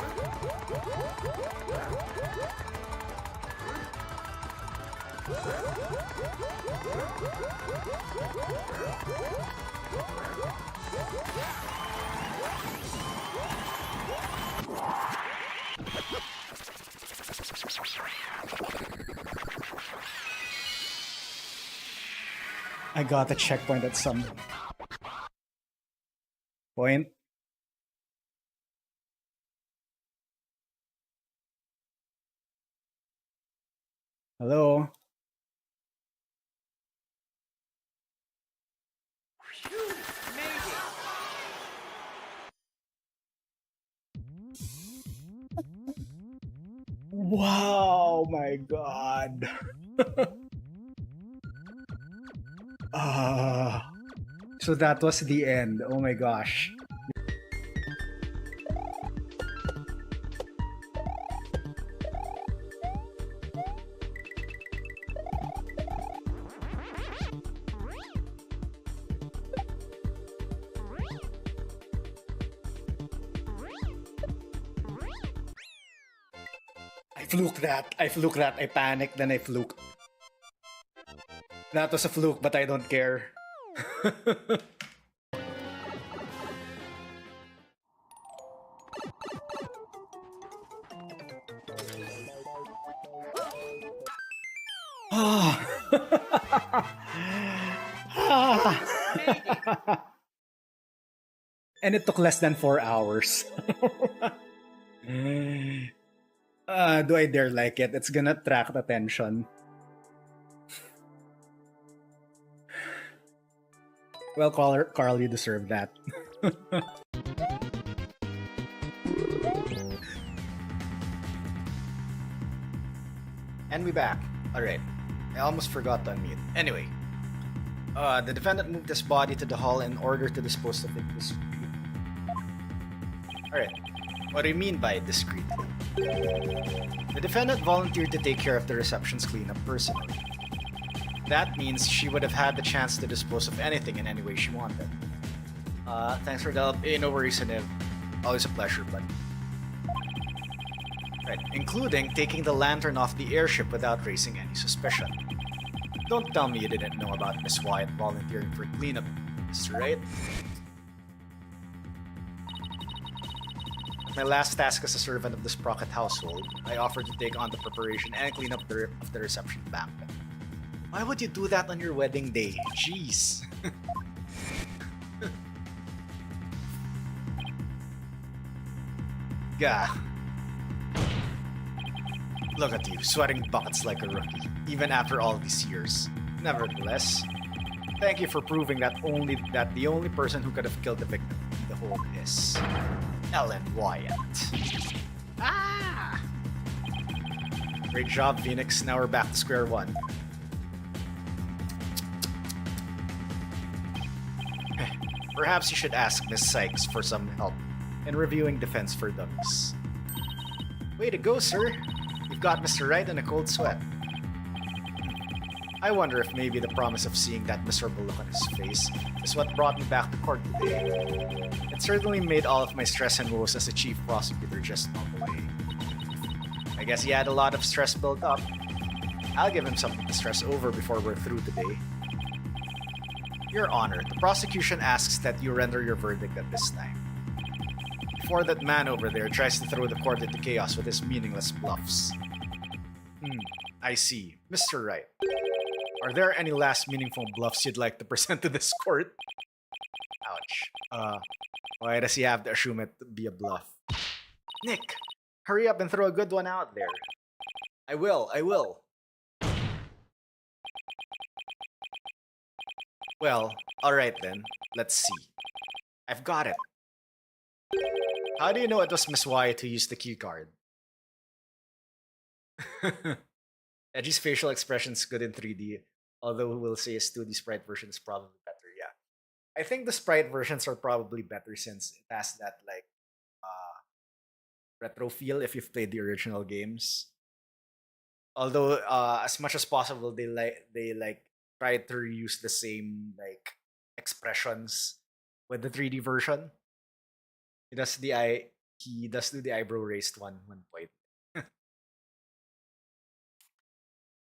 I got a checkpoint at some point. Hello? Wow, my god. So that was the end. Oh my gosh. I fluked that. I panicked, then I fluked. That was a fluke, but I don't care. And it took less than 4 hours. Do I dare like it? It's gonna attract attention. Well, Carl, you deserve that. And we back. Alright. I almost forgot to unmute. Anyway. The defendant moved his body to the hall in order to dispose of it discreetly. Alright. What do you mean by discreetly? The defendant volunteered to take care of the reception's cleanup personally. That means she would have had the chance to dispose of anything in any way she wanted. Thanks for the help. No worries, Niv. Always a pleasure, buddy. Right, including taking the lantern off the airship without raising any suspicion. Don't tell me you didn't know about Miss Wyatt volunteering for cleanup, right? My last task as a servant of the Sprocket household, I offered to take on the preparation and cleanup of the reception banquet. Why would you do that on your wedding day? Jeez. Gah. Look at you, sweating buckets like a rookie, even after all these years. Nevertheless, thank you for proving that the only person who could have killed the victim in the hole is Ellen Wyatt. Ah! Great job, Phoenix. Now we're back to square one. Perhaps you should ask Miss Sykes for some help in reviewing Defense for Dummies. Way to go, sir! You've got Mr. Wright in a cold sweat. I wonder if maybe the promise of seeing that miserable look on his face is what brought me back to court today. It certainly made all of my stress and woes as a chief prosecutor just melt away. I guess he had a lot of stress built up. I'll give him something to stress over before we're through today. Your Honor, the prosecution asks that you render your verdict at this time. Before that man over there tries to throw the court into chaos with his meaningless bluffs. I see. Mr. Wright, are there any last meaningful bluffs you'd like to present to this court? Ouch. Why does he have to assume it to be a bluff? Nick, hurry up and throw a good one out there. I will. Well, alright then. Let's see. I've got it. How do you know it was Miss Wyatt who used the key card? Edgy's facial expression's good in 3D, although we'll say his 2D sprite version is probably better, yeah. I think the sprite versions are probably better since it has that, like, retro feel if you've played the original games. Although, as much as possible, they try to reuse the same, like, expressions with the 3D version. He does do the eyebrow raised one point.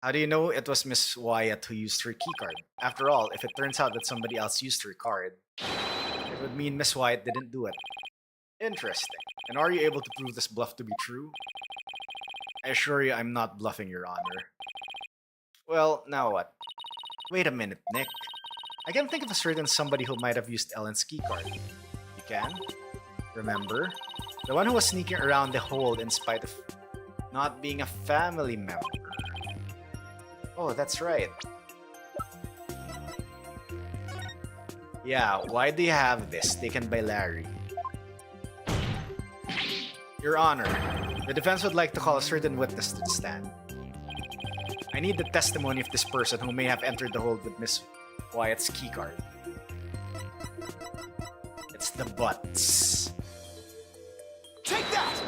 How do you know it was Miss Wyatt who used her keycard? After all, if it turns out that somebody else used her card, it would mean Miss Wyatt didn't do it. Interesting. And are you able to prove this bluff to be true? I assure you I'm not bluffing, Your Honor. Well, now what? Wait a minute, Nick. I can think of a certain somebody who might have used Ellen's keycard. You can? Remember? The one who was sneaking around the hole in spite of not being a family member. Oh, that's right. Yeah, why do you have this? Taken by Larry. Your Honor, the defense would like to call a certain witness to the stand. I need the testimony of this person who may have entered the hole with Miss Wyatt's keycard. It's the Butts. Take that!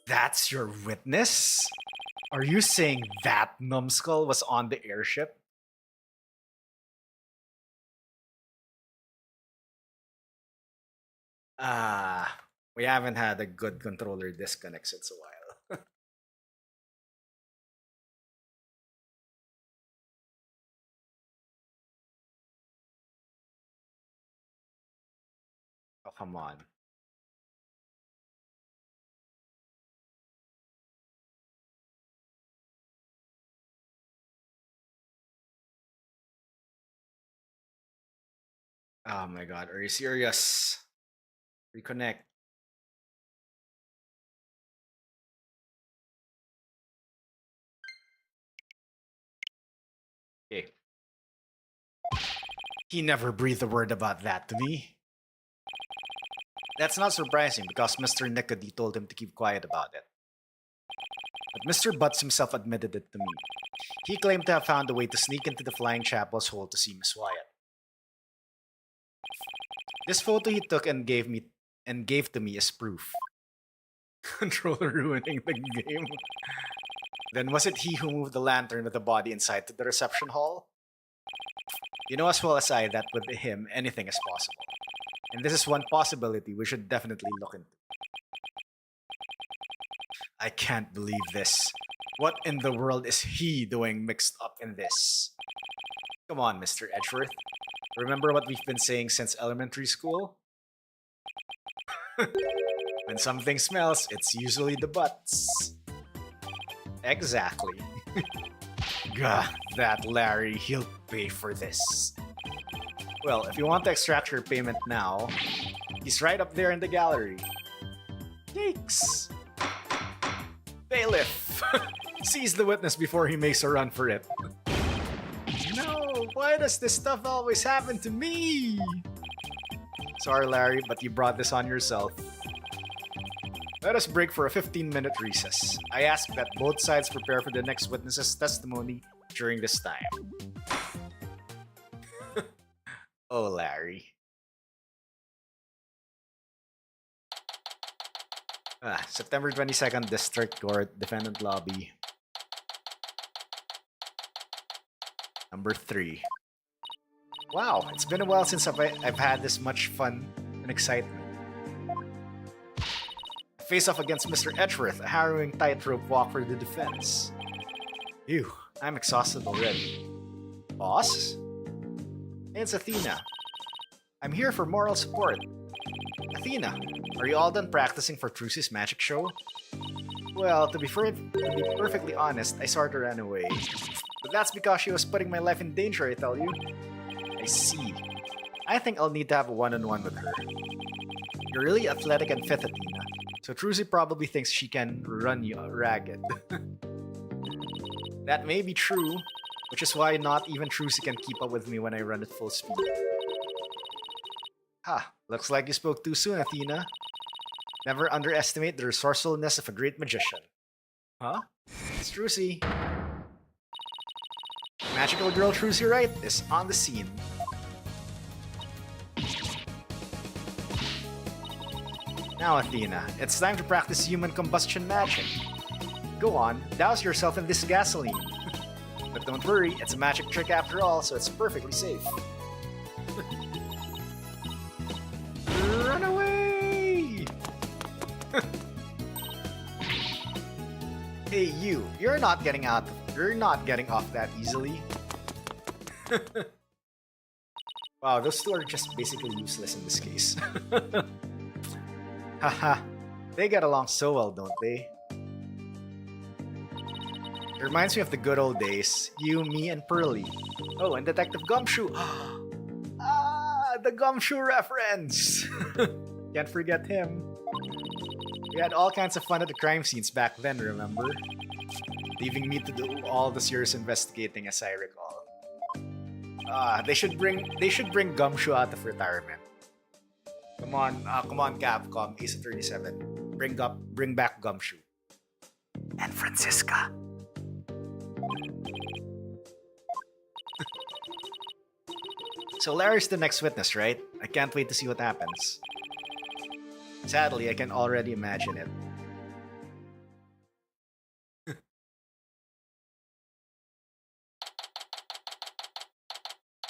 That's your witness? Are you saying that numbskull was on the airship? We haven't had a good controller disconnect since a while. Oh, come on. Oh my god, are you serious? Reconnect. Okay. He never breathed a word about that to me. That's not surprising because Mr. Nickody told him to keep quiet about it. But Mr. Butts himself admitted it to me. He claimed to have found a way to sneak into the Flying Chapel's hole to see Miss Wyatt. This photo he took and gave to me as proof. Controller ruining the game. Then was it he who moved the lantern with the body inside to the reception hall? You know as well as I that with him, anything is possible. And this is one possibility we should definitely look into. I can't believe this. What in the world is he doing mixed up in this? Come on, Mr. Edgeworth. Remember what we've been saying since elementary school? When something smells, it's usually the Butts. Exactly. Gah, that Larry, he'll pay for this. Well, if you want to extract your payment now, he's right up there in the gallery. Yikes! Bailiff! Seize the witness before he makes a run for it. No, why does this stuff always happen to me? Sorry, Larry, but you brought this on yourself. Let us break for a 15-minute recess. I ask that both sides prepare for the next witness's testimony during this time. Oh, Larry. September 22nd, District Court, Defendant Lobby. Number 3. Wow, it's been a while since I've had this much fun and excitement. Face off against Mr. Edgeworth, a harrowing tightrope walk for the defense. Ew, I'm exhausted already. Boss? Hey, it's Athena. I'm here for moral support. Athena, are you all done practicing for Trucy's magic show? Well, to be perfectly honest, I sort of ran away. But that's because she was putting my life in danger, I tell you. I see. I think I'll need to have a one-on-one with her. You're really athletic and fit, Athena. So Trucy probably thinks she can run you ragged. That may be true, which is why not even Trucy can keep up with me when I run at full speed. Ha, looks like you spoke too soon, Athena. Never underestimate the resourcefulness of a great magician. Huh? It's Trucy. Magical girl Trucy Wright is on the scene. Now, Athena, it's time to practice human combustion magic. Go on, douse yourself in this gasoline. But don't worry, it's a magic trick after all, so it's perfectly safe. Run away! Hey, you're not getting off that easily. Wow, those two are just basically useless in this case. Haha, they get along so well, don't they? It reminds me of the good old days. You, me, and Pearly. Oh, and Detective Gumshoe. The Gumshoe reference! Can't forget him. We had all kinds of fun at the crime scenes back then, remember? Leaving me to do all the serious investigating, as I recall. They should bring Gumshoe out of retirement. Come on, Capcom, Ace Attorney 7. Bring back Gumshoe. And Franziska. So Larry's the next witness, right? I can't wait to see what happens. Sadly, I can already imagine it.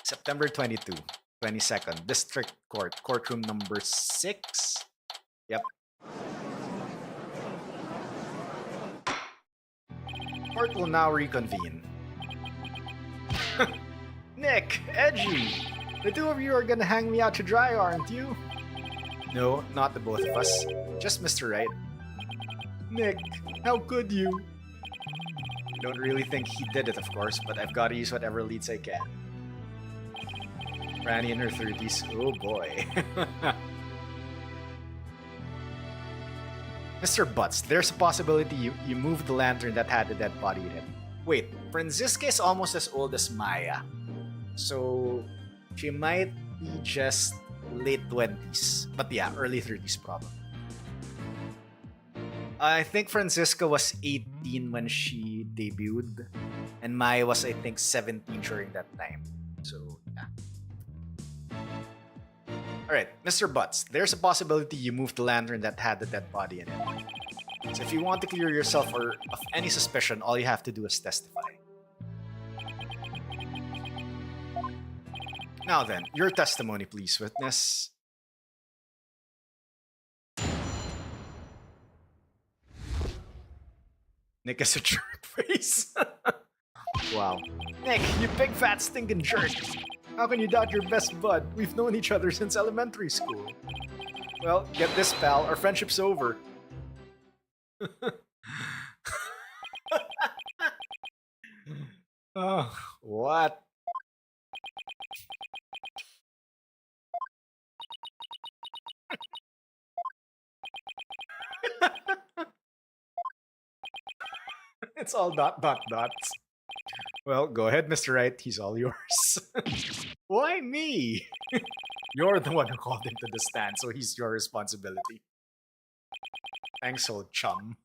September 22nd, District Court, courtroom number 6. Yep. Court will now reconvene. Nick, Edgy, the two of you are gonna hang me out to dry, aren't you? No, not the both of us. Just Mr. Wright. Nick, how could you? I don't really think he did it, of course, but I've got to use whatever leads I can. Franny in her 30s. Oh boy. Mr. Butts, there's a possibility you moved the lantern that had the dead body in it. Wait, Franziska is almost as old as Maya. So, she might be just late 20s. But yeah, early 30s probably. I think Franziska was 18 when she debuted. And Maya was, I think, 17 during that time. So, yeah. Alright, Mr. Butts, there's a possibility you moved the lantern that had the dead body in it. So if you want to clear yourself of any suspicion, all you have to do is testify. Now then, your testimony, please, witness. Nick is a jerk face. Wow. Nick, you big fat stinking jerk. How can you doubt your best bud? We've known each other since elementary school. Well, get this, pal. Our friendship's over. Oh, what? It's all dot dot dots. Well, go ahead, Mr. Right. He's all yours. Why me? You're the one who called him to the stand, so he's your responsibility. Thanks, old chum.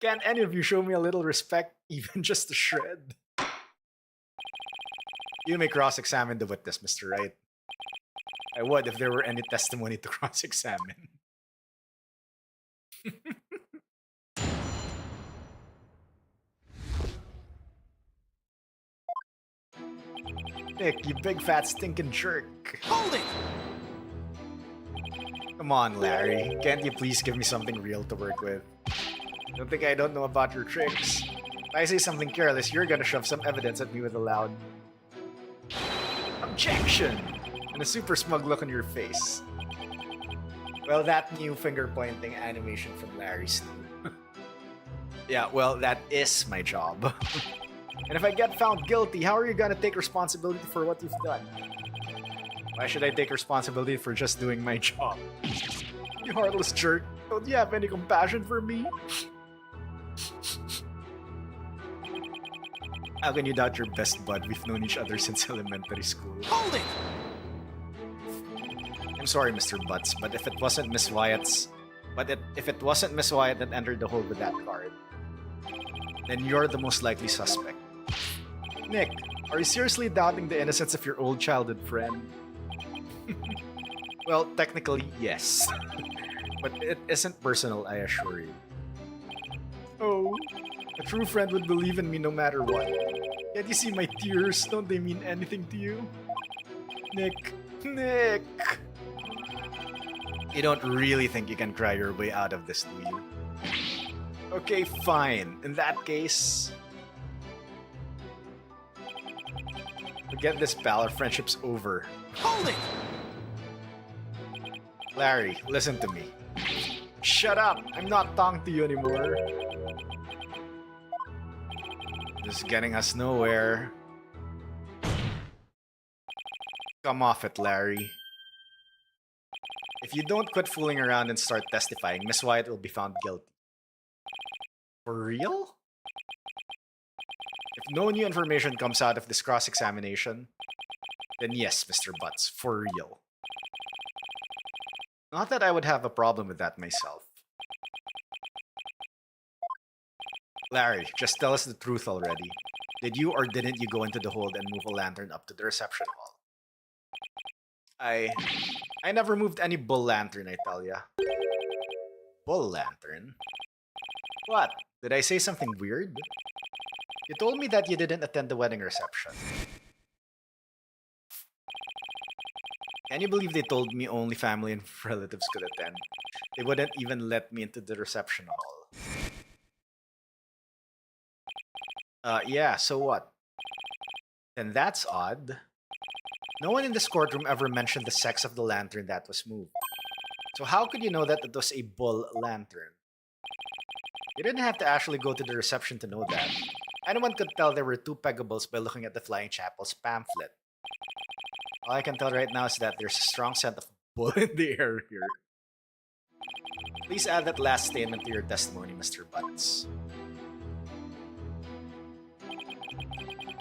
Can't any of you show me a little respect, even just a shred? You may cross-examine the witness, Mr. Right. I would if there were any testimony to cross-examine. Nick, you big fat stinking jerk. Hold it! Come on, Larry. Can't you please give me something real to work with? Don't think I don't know about your tricks. If I say something careless, you're gonna shove some evidence at me with a loud objection and a super smug look on your face. Well, that new finger-pointing animation from Larry's new. Yeah, well, that is my job. And if I get found guilty, how are you gonna take responsibility for what you've done? Why should I take responsibility for just doing my job? You heartless jerk. Don't you have any compassion for me? How can you doubt your best bud? We've known each other since elementary school. Hold it! I'm sorry, Mr. Butts, but if it wasn't Miss Wyatt's... if it wasn't Miss Wyatt that entered the hole with that card, then you're the most likely suspect. Nick, are you seriously doubting the innocence of your old childhood friend? Well, technically, yes. But it isn't personal, I assure you. Oh, a true friend would believe in me no matter what. Can't you see my tears? Don't they mean anything to you? Nick. Nick! You don't really think you can cry your way out of this, do you? Okay, fine. In that case... forget this pal, our friendship's over. Hold it! Larry, listen to me. Shut up! I'm not talking to you anymore. This is getting us nowhere. Come off it, Larry. If you don't quit fooling around and start testifying, Miss Wyatt will be found guilty. For real? If no new information comes out of this cross-examination, then yes, Mr. Butts, for real. Not that I would have a problem with that myself. Larry, just tell us the truth already. Did you or didn't you go into the hold and move a lantern up to the reception hall? I never moved any bull lantern, I tell ya. Bull lantern? What? Did I say something weird? You told me that you didn't attend the wedding reception. Can you believe they told me only family and relatives could attend? They wouldn't even let me into the reception hall. Yeah, so what? Then that's odd. No one in this courtroom ever mentioned the sex of the lantern that was moved. So how could you know that it was a bull lantern? You didn't have to actually go to the reception to know that. Anyone could tell there were two Pegabulls by looking at the Flying Chapel's pamphlet. All I can tell right now is that there's a strong scent of bull in the air here. Please add that last statement to your testimony, Mr. Butts.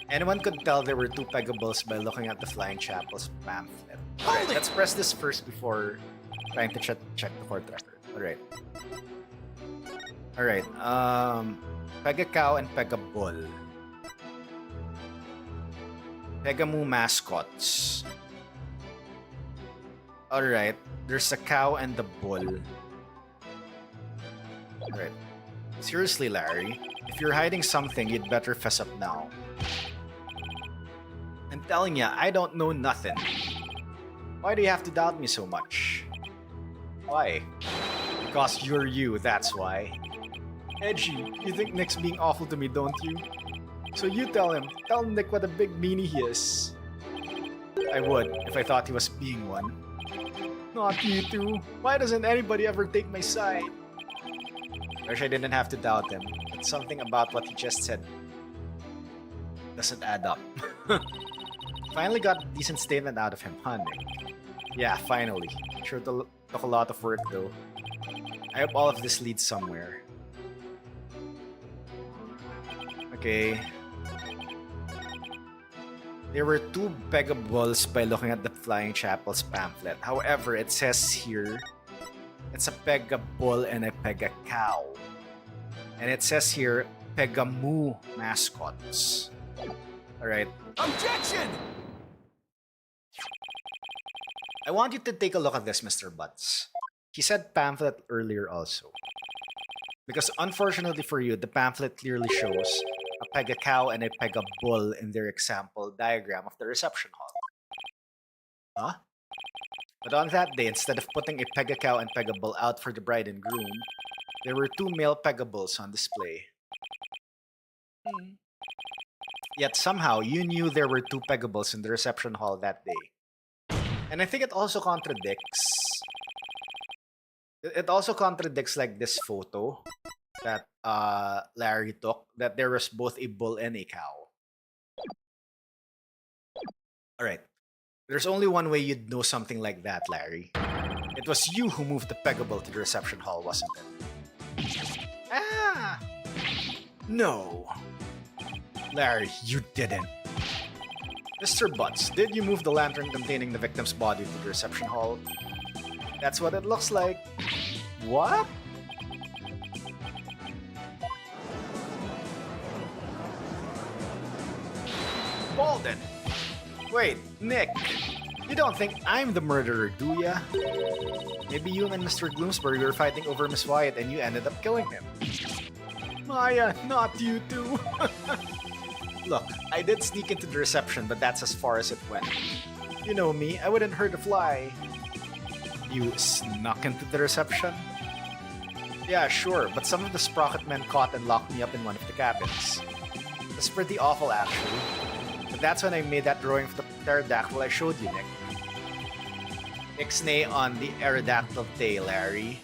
Anyone could tell there were two Pegabulls by looking at the Flying Chapel's pamphlet. Alright, let's press this first before trying to check the court record. Alright, Pega Cow and Pega Bull. Pegamoo mascots. Alright, there's a cow and a bull. Alright. Seriously, Larry, if you're hiding something, you'd better fess up now. I'm telling ya, I don't know nothing. Why do you have to doubt me so much? Why? Because you're you, that's why. Edgy, you think Nick's being awful to me, don't you? So you tell him. Tell Nick what a big meanie he is. I would, if I thought he was being one. Not you two. Why doesn't anybody ever take my side? Wish I didn't have to doubt him, but something about what he just said doesn't add up. Finally got a decent statement out of him, huh, Nick? Yeah, finally. Sure took a lot of work, though. I hope all of this leads somewhere. Okay. There were two Pegaballs by looking at the Flying Chapel's pamphlet. However, it says here it's a Pegaball and a Pegacow. And it says here Pegamoo mascots. Alright. Objection! I want you to take a look at this, Mr. Butts. He said pamphlet earlier also. Because unfortunately for you, the pamphlet clearly shows a Pegacow and a Pegabull in their example diagram of the reception hall. Huh? But on that day, instead of putting a Pegacow and Pegabull out for the bride and groom, there were two male Pegabulls on display. Yet somehow, you knew there were two Pegabulls in the reception hall that day. And I think it also contradicts... It also contradicts like this photo that Larry took, that there was both a bull and a cow. Alright. There's only one way you'd know something like that, Larry. It was you who moved the Pegabull to the reception hall, wasn't it? Ah! No. Larry, you didn't. Mr. Butts, did you move the lantern containing the victim's body to the reception hall? That's what it looks like. What? Walden! Wait, Nick! You don't think I'm the murderer, do ya? Maybe you and Mr. Gloomsbury were fighting over Miss Wyatt and you ended up killing him. Maya, not you two! Look, I did sneak into the reception, but that's as far as it went. You know me, I wouldn't hurt a fly. You snuck into the reception? Yeah, sure, but some of the Sprocket men caught and locked me up in one of the cabins. It's pretty awful, actually. But that's when I made that drawing of the pterodactyl I showed you, Nick. Ixnay on the aerodactyl tail, Larry.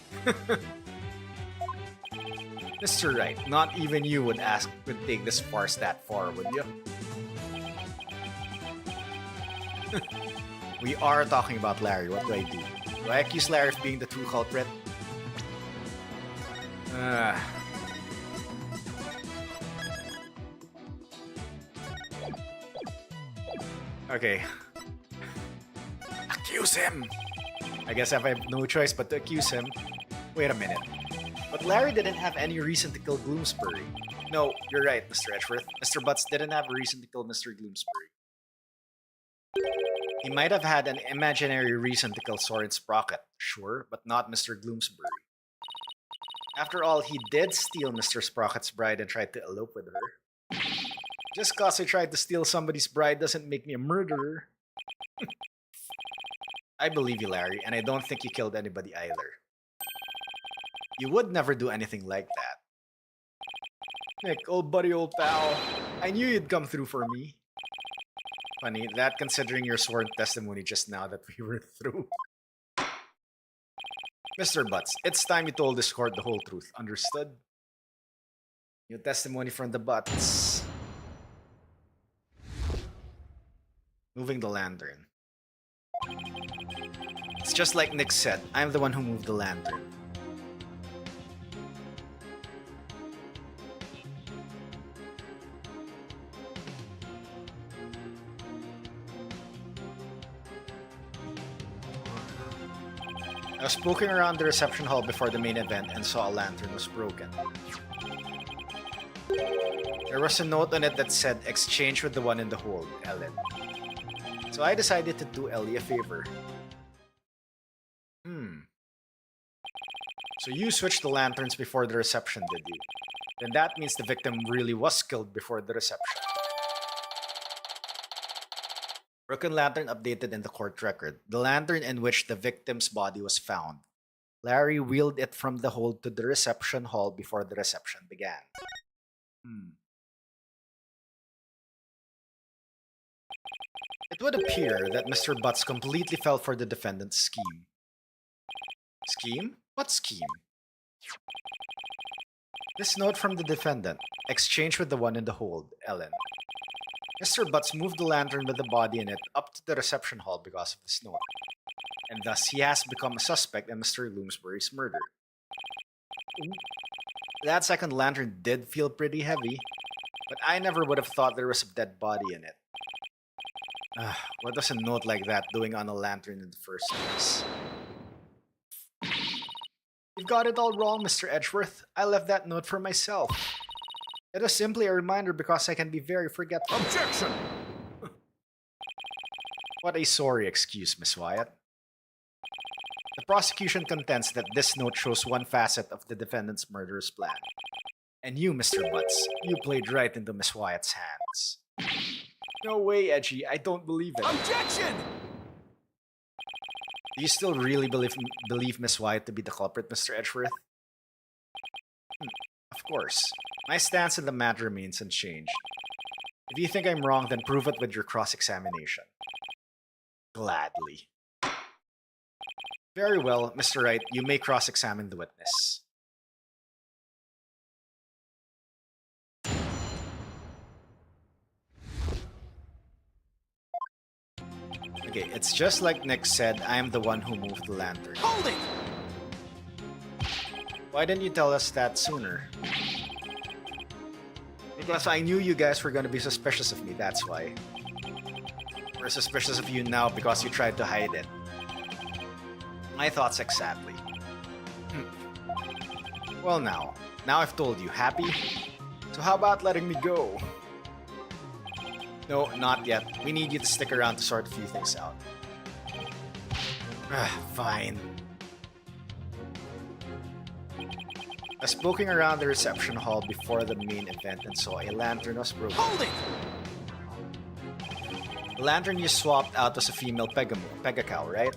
Mr. Wright, not even you would take this farce that far, would you? We are talking about Larry, what do I do? Do I accuse Larry of being the true culprit? Okay. Accuse him! I guess I have no choice but to accuse him. Wait a minute. But Larry didn't have any reason to kill Gloomsbury. No, you're right, Mr. Edgeworth. Mr. Butts didn't have a reason to kill Mr. Gloomsbury. He might have had an imaginary reason to kill Soren Sprocket, sure, but not Mr. Gloomsbury. After all, he did steal Mr. Sprocket's bride and tried to elope with her. Just cause I tried to steal somebody's bride doesn't make me a murderer. I believe you, Larry, and I don't think you killed anybody either. You would never do anything like that. Nick, old buddy, old pal, I knew you'd come through for me. Funny, that considering your sworn testimony just now that we were through. Mr. Butts, it's time you told this court the whole truth, understood? New testimony from the Butts. Moving the lantern. It's just like Nick said, I'm the one who moved the lantern. I was poking around the reception hall before the main event and saw a lantern was broken. There was a note on it that said, exchange with the one in the hold, Ellen. So I decided to do Ellie a favor. So you switched the lanterns before the reception, did you? Then that means the victim really was killed before the reception. Broken lantern updated in the court record. The lantern in which the victim's body was found. Larry wheeled it from the hold to the reception hall before the reception began. It would appear that Mr. Butts completely fell for the defendant's scheme. Scheme? What scheme? This note from the defendant. Exchange with the one in the hold, Ellen. Mr. Butts moved the lantern with the body in it up to the reception hall because of this note. And thus he has become a suspect in Mr. Gloomsbury's murder. That second lantern did feel pretty heavy. But I never would have thought there was a dead body in it. What does a note like that doing on a lantern in the first place? You've got it all wrong, Mr. Edgeworth. I left that note for myself. It was simply a reminder because I can be very forgetful. Objection! What a sorry excuse, Miss Wyatt. The prosecution contends that this note shows one facet of the defendant's murderous plan. And you, Mr. Butts, you played right into Miss Wyatt's hands. No way, Edgy, I don't believe it. Objection! Do you still really believe Miss Wyatt to be the culprit, Mr. Edgeworth? Of course. My stance in the matter remains unchanged. If you think I'm wrong, then prove it with your cross-examination. Gladly. Very well, Mr. Wright, you may cross-examine the witness. Okay, it's just like Nick said, I am the one who moved the lantern. Hold it! Why didn't you tell us that sooner? Because I knew you guys were gonna be suspicious of me, that's why. We're suspicious of you now because you tried to hide it. My thoughts exactly. Well now I've told you, happy? So how about letting me go? No, not yet. We need you to stick around to sort a few things out. Fine. I was poking around the reception hall before the main event and saw a lantern was broken. Hold it! The lantern you swapped out was a female Pegacow, right?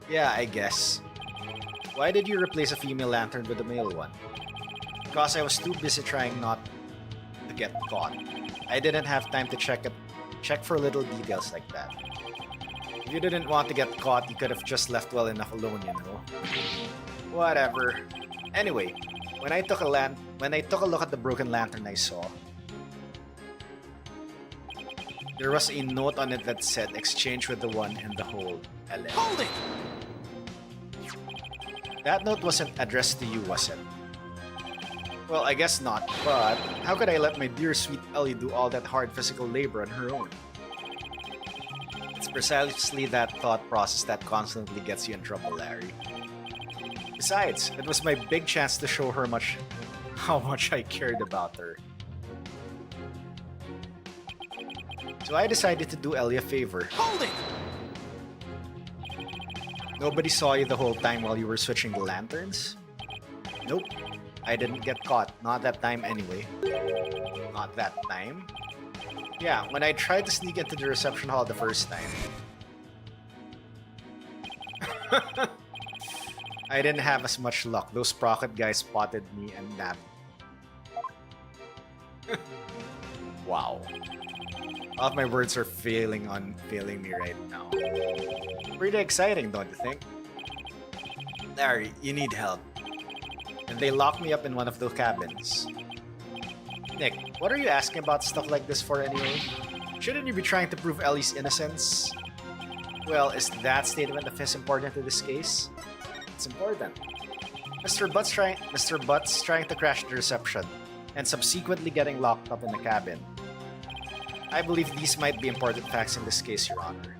Yeah, I guess. Why did you replace a female lantern with a male one? Because I was too busy trying not to get caught. I didn't have time to check for little details like that. If you didn't want to get caught, you could have just left well enough alone, you know. Whatever. Anyway, when I took a look at the broken lantern I saw, there was a note on it that said exchange with the one in the hole, Ellen. Hold it! That note wasn't addressed to you, was it? Well, I guess not, but how could I let my dear sweet Ellie do all that hard physical labor on her own? It's precisely that thought process that constantly gets you in trouble, Larry. Besides, it was my big chance to show her how much I cared about her. So I decided to do Ellie a favor. Hold it! Nobody saw you the whole time while you were switching the lanterns? Nope. I didn't get caught. Not that time anyway. Not that time? Yeah, when I tried to sneak into the reception hall the first time. I didn't have as much luck. Those Sprocket guys spotted me and nabbed me. Wow. All of my words are failing me right now. Pretty exciting, don't you think? Larry, you need help. And they locked me up in one of the cabins. Nick, what are you asking about stuff like this for anyway? Shouldn't you be trying to prove Ellie's innocence? Well, is that statement of his important to this case? It's important. Mr. Butts trying to crash the reception and subsequently getting locked up in the cabin. I believe these might be important facts in this case, Your Honor.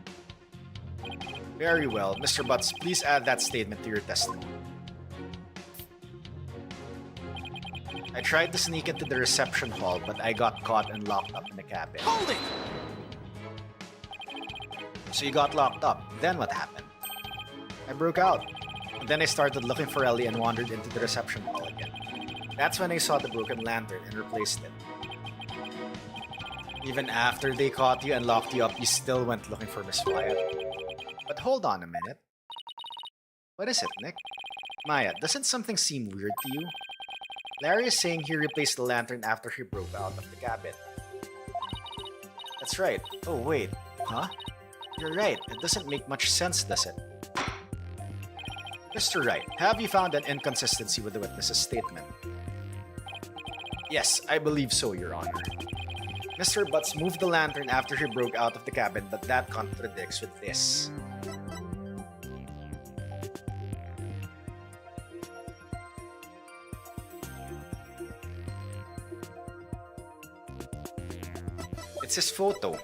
Very well. Mr. Butts, please add that statement to your testimony. I tried to sneak into the reception hall, but I got caught and locked up in the cabin. Hold it! So you got locked up. Then what happened? I broke out. And then I started looking for Ellie and wandered into the reception hall again. That's when I saw the broken lantern and replaced it. Even after they caught you and locked you up, you still went looking for Miss Wyatt. But hold on a minute. What is it, Nick? Maya, doesn't something seem weird to you? Larry is saying he replaced the lantern after he broke out of the cabin. That's right. Oh, wait. Huh? You're right. It doesn't make much sense, does it? Mr. Wright, have you found an inconsistency with the witness's statement? Yes, I believe so, Your Honor. Mr. Butts moved the lantern after he broke out of the cabin, but that contradicts with this. It's his photo.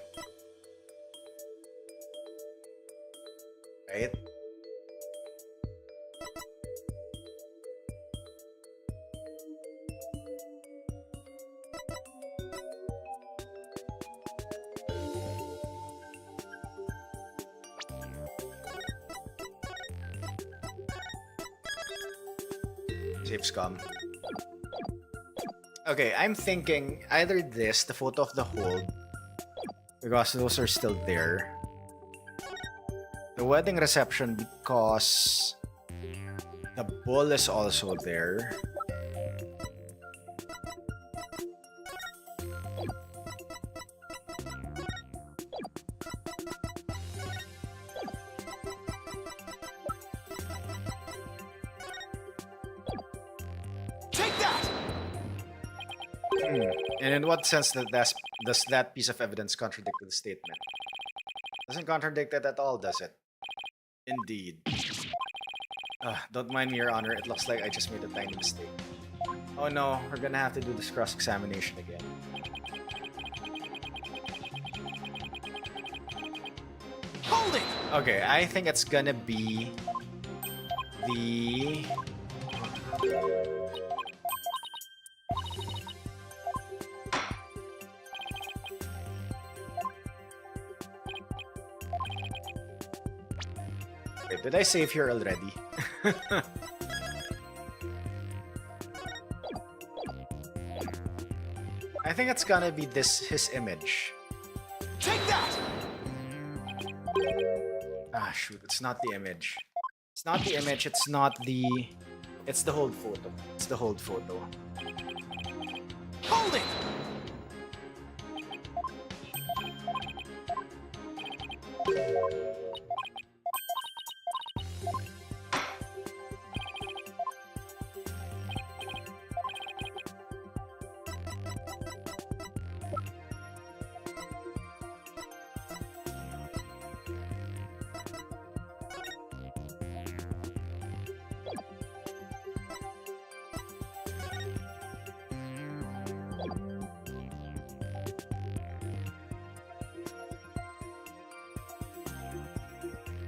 Right? Save scum. Okay, I'm thinking either this, the photo of the hold, because those are still there. The wedding reception, because the bull is also there. Take that! And in what sense does that piece of evidence contradict the statement? Doesn't contradict it at all, does it? Indeed. Don't mind me, Your Honor. It looks like I just made a tiny mistake. Oh no, we're gonna have to do this cross-examination again. Hold it! Okay, I think it's gonna be the... Wait, did I save here already? I think it's gonna be his image. Take that! Ah, shoot, it's not the image. It's not the image, it's not the... It's the hold photo. It's the hold photo. Hold it!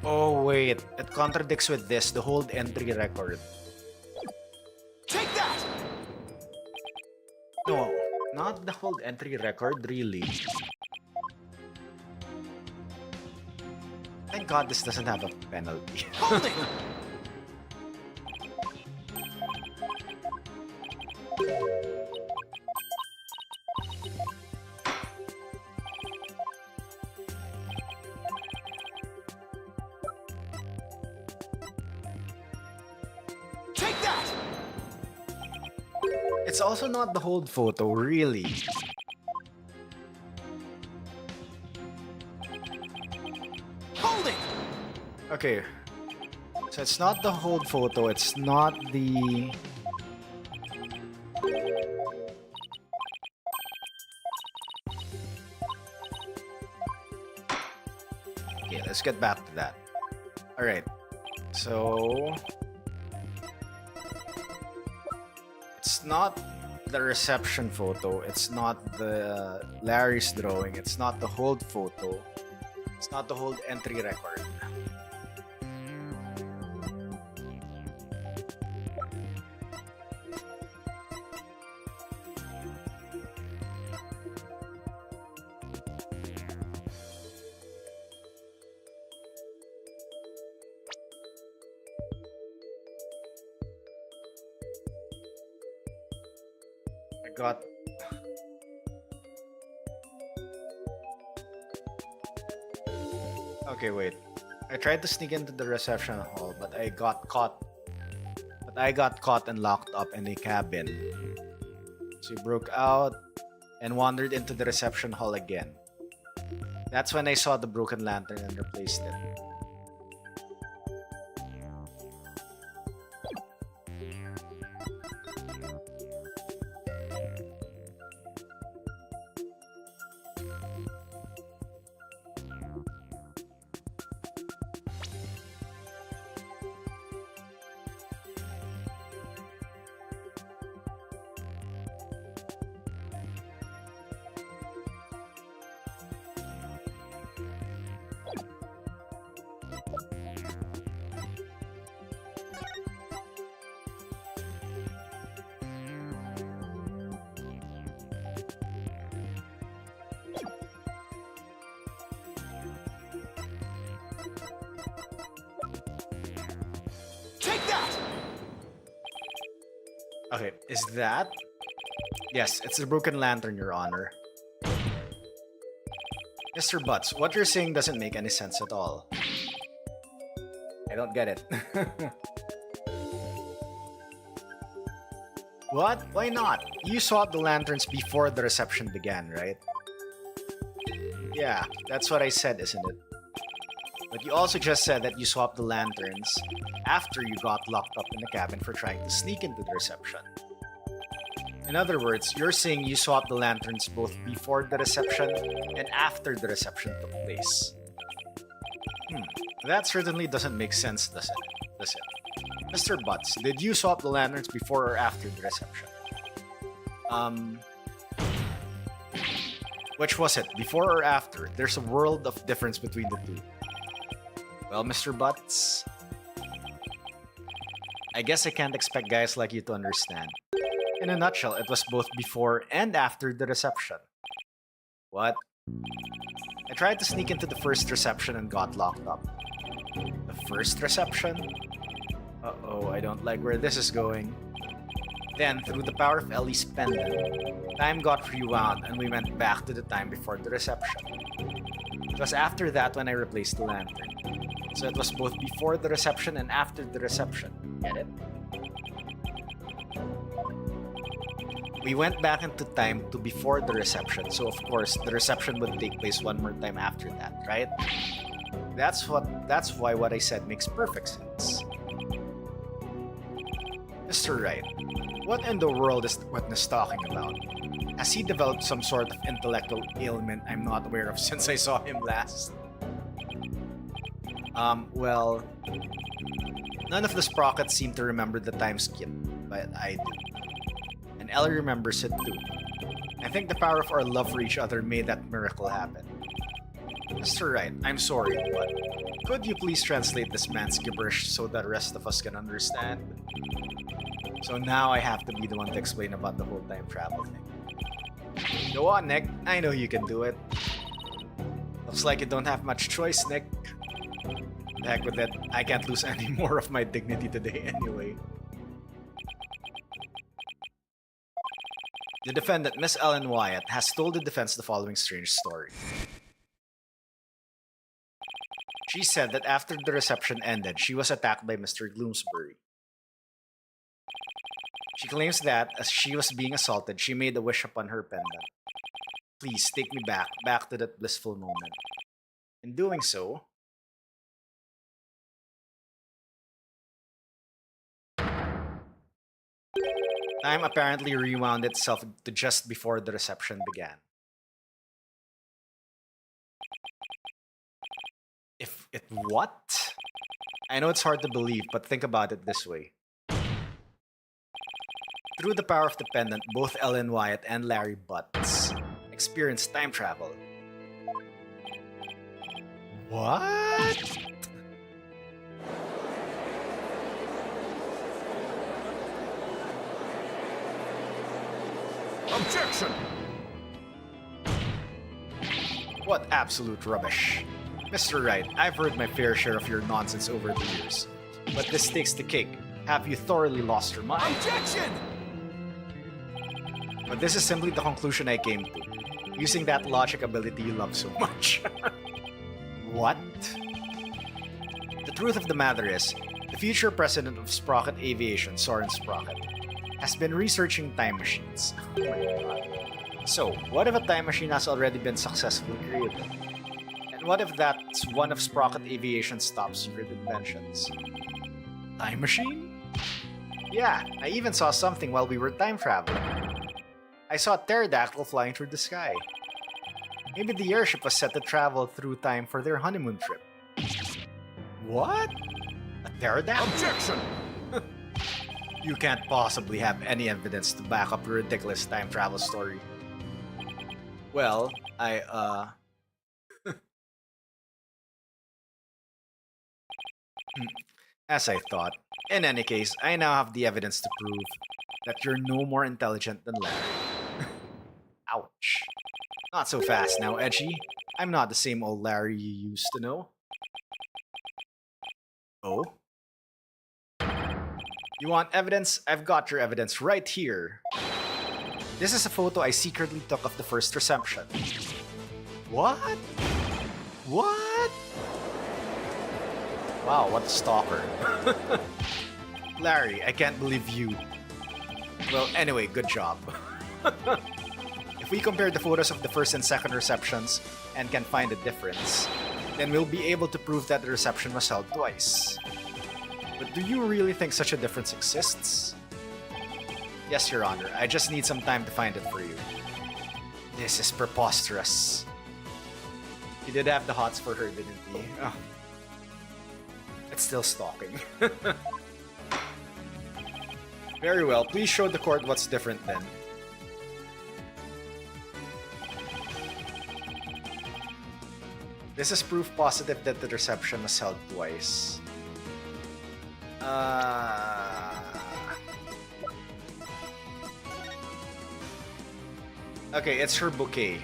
Oh, wait. It contradicts with this, the hold entry record. Take that! No, not the hold entry record, really. Thank God this doesn't have a penalty. Hold it! Take that! It's also not the hold photo, really. Hold it! Okay. So it's not the hold photo, it's not the... Okay, let's get back to that. Alright. So... It's not the reception photo, it's not the Larry's drawing, it's not the hold photo, it's not the hold entry record. I got... Okay, wait. I tried to sneak into the reception hall, but I got caught. But I got caught and locked up in a cabin. So he broke out and wandered into the reception hall again. That's when I saw the broken lantern and replaced it. Okay, is that? Yes, it's the broken lantern, Your Honor. Mr. Butts, what you're saying doesn't make any sense at all. I don't get it. What? Why not? You swapped the lanterns before the reception began, right? Yeah, that's what I said, isn't it? But you also just said that you swapped the lanterns after you got locked up in the cabin for trying to sneak into the reception. In other words, you're saying you swapped the lanterns both before the reception and after the reception took place. That certainly doesn't make sense, does it? Does it? Mr. Butts, did you swap the lanterns before or after the reception? Which was it, before or after? There's a world of difference between the two. Well, Mr. Butts, I guess I can't expect guys like you to understand. In a nutshell, it was both before and after the reception. What? I tried to sneak into the first reception and got locked up. The first reception? Uh-oh, I don't like where this is going. Then, through the power of Ellie's pendant, time got rewound and we went back to the time before the reception. It was after that when I replaced the lantern. So it was both before the reception and after the reception. Get it? We went back into time to before the reception, so of course the reception would take place one more time after that, right? That's why what I said makes perfect sense. Mr. Wright, what in the world is Witness talking about? Has he developed some sort of intellectual ailment I'm not aware of since I saw him last? Well, none of the sprockets seem to remember the time skip, but I do. And Ellie remembers it too. I think the power of our love for each other made that miracle happen. Mr. Wright, I'm sorry, but could you please translate this man's gibberish so that the rest of us can understand? So now I have to be the one to explain about the whole time travel thing. Go on, Nick. I know you can do it. Looks like you don't have much choice, Nick. The heck with it. I can't lose any more of my dignity today anyway. The defendant, Miss Ellen Wyatt, has told the defense the following strange story. She said that after the reception ended, she was attacked by Mr. Gloomsbury. She claims that, as she was being assaulted, she made a wish upon her pendant. Please take me back to that blissful moment. In doing so, time apparently rewound itself to just before the reception began. If it what? I know it's hard to believe, but think about it this way. Through the power of the pendant, both Ellen Wyatt and Larry Butts experienced time travel. What? Objection! What absolute rubbish. Mr. Wright, I've heard my fair share of your nonsense over the years. But this takes the cake. Have you thoroughly lost your mind? Objection! But this is simply the conclusion I came to, using that logic ability you love so much. What? The truth of the matter is, the future president of Sprocket Aviation, Soren Sprocket, has been researching time machines. Oh my god. So, what if a time machine has already been successfully created? And what if that's one of Sprocket Aviation's top secret inventions? Time machine? Yeah, I even saw something while we were time traveling. I saw a pterodactyl flying through the sky. Maybe the airship was set to travel through time for their honeymoon trip. What? A pterodactyl? Objection! You can't possibly have any evidence to back up your ridiculous time travel story. Well, as I thought. In any case, I now have the evidence to prove that you're no more intelligent than Larry. Ouch. Not so fast now, Edgy. I'm not the same old Larry you used to know. Oh? You want evidence? I've got your evidence right here. This is a photo I secretly took of the first reception. What? What? Wow, what a stalker. Larry, I can't believe you. Well, anyway, good job. If we compare the photos of the first and second receptions and can find a difference, then we'll be able to prove that the reception was held twice. But do you really think such a difference exists? Yes, Your Honor. I just need some time to find it for you. This is preposterous. He did have the hots for her, didn't he? Oh. It's still stalking. Very well. Please show the court what's different then. This is proof positive that the reception was held twice. Okay, it's her bouquet.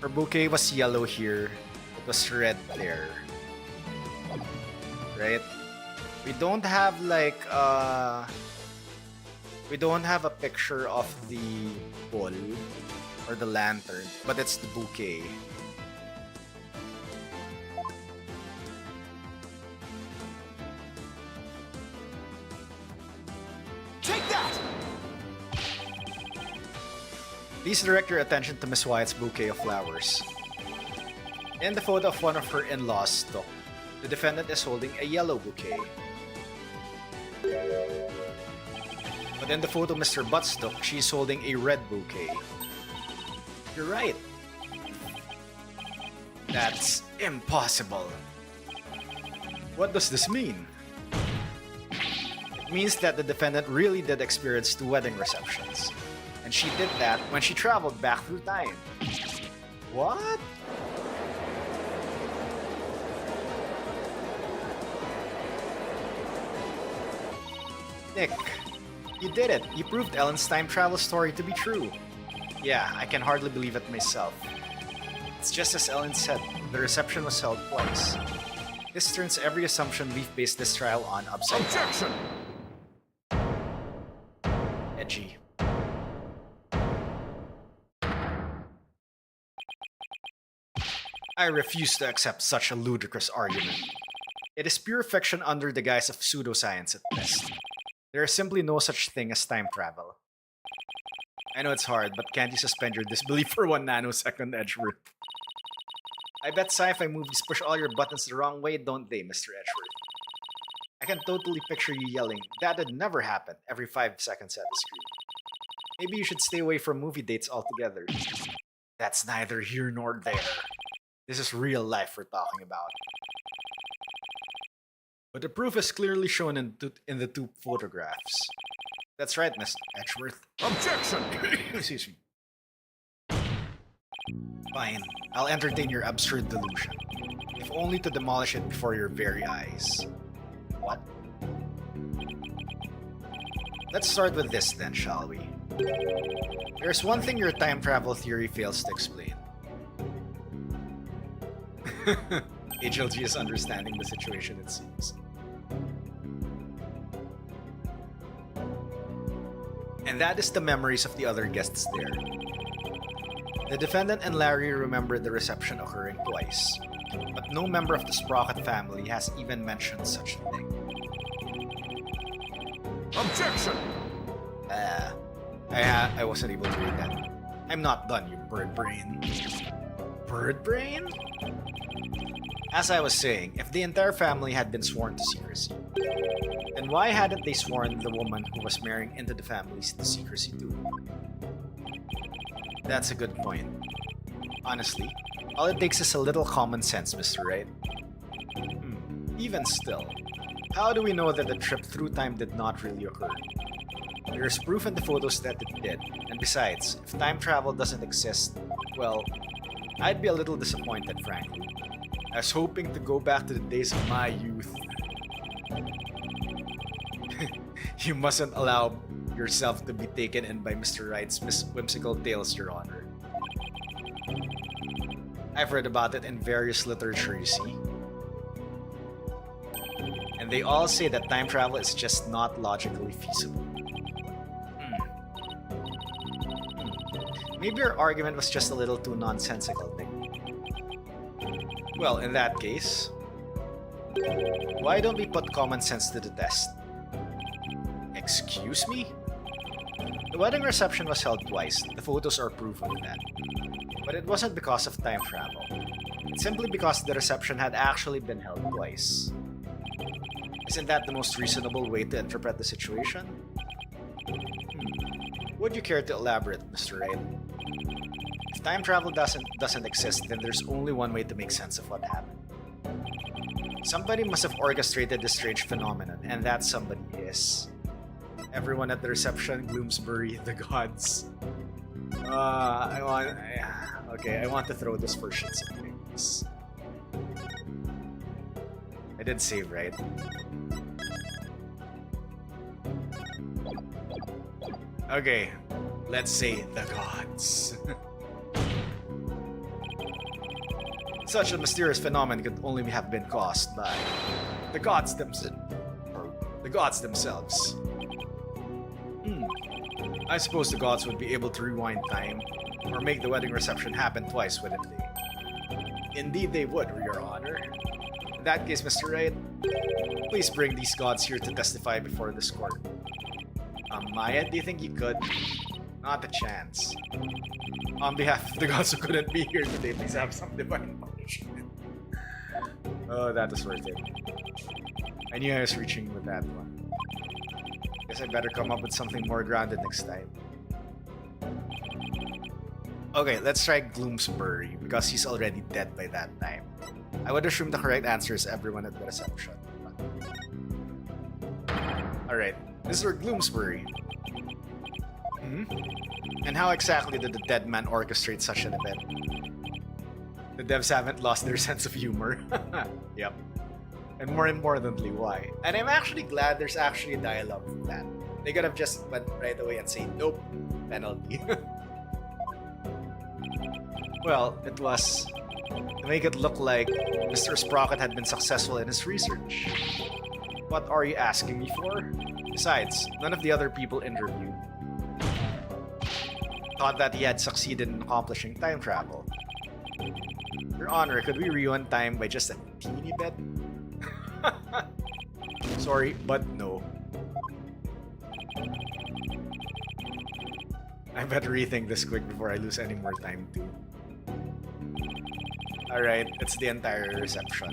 Her bouquet was yellow here. It was red there. Right? We don't have like we don't have a picture of the bowl or the lantern, but it's the bouquet. Take that! Please direct your attention to Miss Wyatt's bouquet of flowers. In the photo of one of her in-laws took, the defendant is holding a yellow bouquet. But in the photo Mr. Butts took, she's holding a red bouquet. You're right. That's impossible. What does this mean? It means that the defendant really did experience 2 wedding receptions. And she did that when she traveled back through time. What? Nick, you did it. You proved Ellen's time travel story to be true. Yeah, I can hardly believe it myself. It's just as Ellen said, the reception was held twice. This turns every assumption we've based this trial on upside down. Objection! Edgy. I refuse to accept such a ludicrous argument. It is pure fiction under the guise of pseudoscience at best. There is simply no such thing as time travel. I know it's hard, but can't you suspend your disbelief for 1 nanosecond, Edgeworth? I bet sci-fi movies push all your buttons the wrong way, don't they, Mr. Edgeworth? I can totally picture you yelling, "That'd never happen," every 5 seconds at the screen. Maybe you should stay away from movie dates altogether. That's neither here nor there. This is real life we're talking about. But the proof is clearly shown in the 2 photographs. That's right, Mr. Edgeworth. Objection! Excuse me. Fine, I'll entertain your absurd delusion. If only to demolish it before your very eyes. What? Let's start with this then, shall we? There's one thing your time travel theory fails to explain. HLG is understanding the situation, it seems. And that is the memories of the other guests there. The defendant and Larry remember the reception occurring twice, but no member of the Sprocket family has even mentioned such a thing. Objection! I wasn't able to read that. I'm not done, you bird brain. Bird brain? As I was saying, if the entire family had been sworn to secrecy, then why hadn't they sworn the woman who was marrying into the families to secrecy too? That's a good point. Honestly, all it takes is a little common sense, Mr. Wright. Even still, how do we know that the trip through time did not really occur? There is proof in the photos that it did, and besides, if time travel doesn't exist, well, I'd be a little disappointed, frankly. I was hoping to go back to the days of my youth. You mustn't allow yourself to be taken in by Mr. Wright's whimsical tales, Your Honor. I've read about it in various literature, you see. And they all say that time travel is just not logically feasible. Maybe your argument was just a little too nonsensical, Nick. Well, in that case, why don't we put common sense to the test? Excuse me? The wedding reception was held twice. The photos are proof of that. But it wasn't because of time travel. It's simply because the reception had actually been held twice. Isn't that the most reasonable way to interpret the situation? Would you care to elaborate, Mr. Wright? If time travel doesn't exist, then there's only one way to make sense of what happened. Somebody must have orchestrated this strange phenomenon, and that somebody is everyone at the reception, Gloomsbury, the gods. I want to throw this for shits and gigs. I did save, right? Okay, let's say the gods. Such a mysterious phenomenon could only have been caused by the gods themselves. I suppose the gods would be able to rewind time or make the wedding reception happen twice, wouldn't they? Indeed they would, Your Honor. In that case, Mr. Wright, please bring these gods here to testify before this court. Maya, do you think you could? Not a chance. On behalf of the gods who couldn't be here today, please have some divine punishment. Oh, that was worth it. I knew I was reaching with that one. Guess I better come up with something more grounded next time. Okay, let's try Gloomsbury, because he's already dead by that time. I would assume the correct answer is everyone at the reception. Alright, Mr. Gloomsbury. And how exactly did the dead man orchestrate such an event? The devs haven't lost their sense of humor. Yep. And more importantly, why? And I'm actually glad there's actually a dialogue for that. They could have just went right away and say, nope, penalty. Well, it was to make it look like Mr. Sprocket had been successful in his research. What are you asking me for? Besides, none of the other people interviewed thought that he had succeeded in accomplishing time travel. Your Honor, could we rewind time by just a teeny bit? Sorry, but no. I better rethink this quick before I lose any more time too. Alright, it's the entire reception.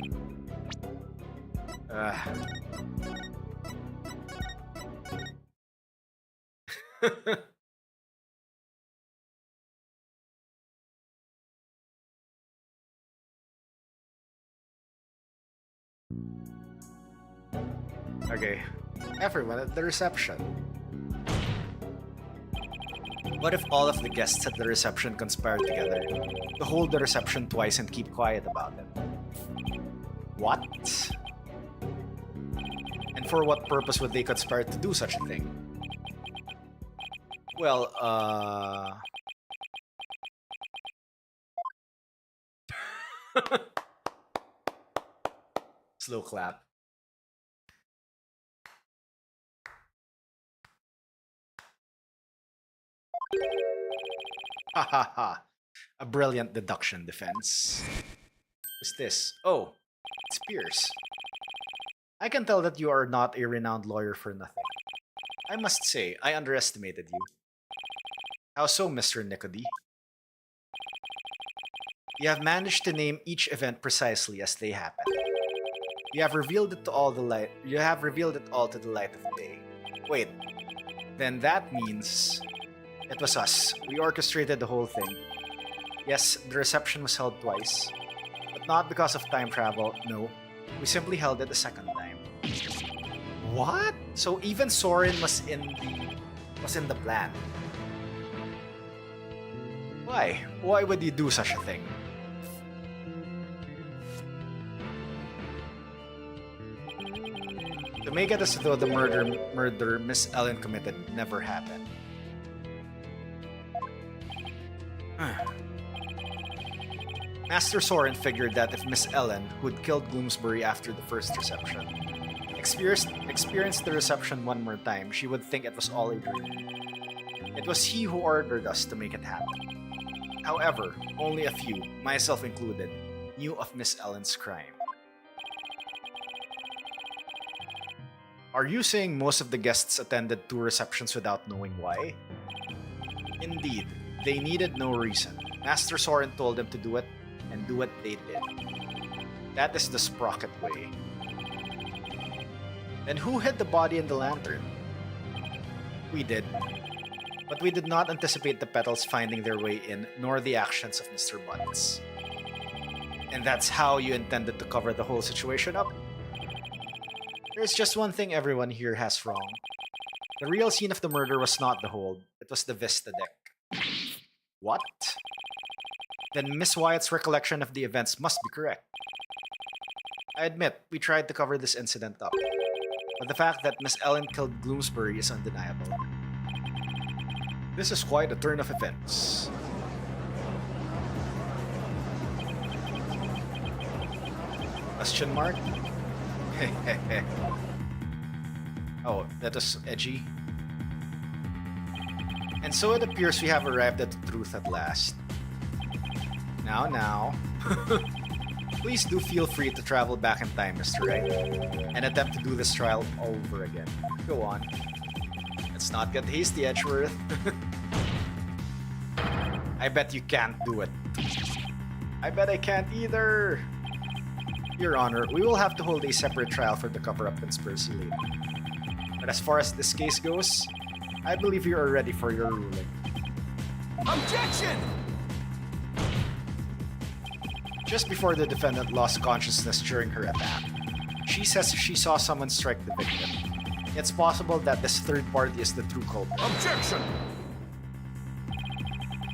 Okay, everyone at the reception. What if all of the guests at the reception conspired together to hold the reception twice and keep quiet about it? What? And for what purpose would they conspire to do such a thing? Well, slow clap. Ha ha ha. A brilliant deduction defense. Who's this? Oh, it's Pierce. I can tell that you are not a renowned lawyer for nothing. I must say, I underestimated you. How so, Mr. Nicody? You have managed to name each event precisely as they happen. You have revealed it to all to the light of day. Wait, then that means it was us. We orchestrated the whole thing. Yes, the reception was held twice, but not because of time travel. No, we simply held it a second time. What? So even Soren was in the plan. Why? Why would you do such a thing? To make it as though the murder Miss Ellen committed never happened. Master Soren figured that if Miss Ellen, who'd killed Gloomsbury after the first reception, experienced the reception one more time, she would think it was all a dream. It was he who ordered us to make it happen. However, only a few, myself included, knew of Miss Ellen's crime. Are you saying most of the guests attended 2 receptions without knowing why? Indeed, they needed no reason. Master Soren told them to do it, and do what they did. That is the Sprocket way. Then who hid the body in the lantern? We did. But we did not anticipate the petals finding their way in, nor the actions of Mr. Buttons. And that's how you intended to cover the whole situation up? There's just one thing everyone here has wrong. The real scene of the murder was not the hold, it was the Vista deck. What? Then Miss Wyatt's recollection of the events must be correct. I admit, we tried to cover this incident up, but the fact that Miss Ellen killed Bloomsbury is undeniable. This is quite a turn of events. Question mark? Oh, that is edgy. And so it appears we have arrived at the truth at last. Now. Please do feel free to travel back in time, Mr. Wright, and attempt to do this trial all over again. Go on. Let's not get hasty, Edgeworth. I bet you can't do it. I bet I can't either. Your Honor, we will have to hold a separate trial for the cover-up conspiracy later. But as far as this case goes, I believe you are ready for your ruling. Objection! Just before the defendant lost consciousness during her attack, she says she saw someone strike the victim. It's possible that this third party is the true culprit. Objection!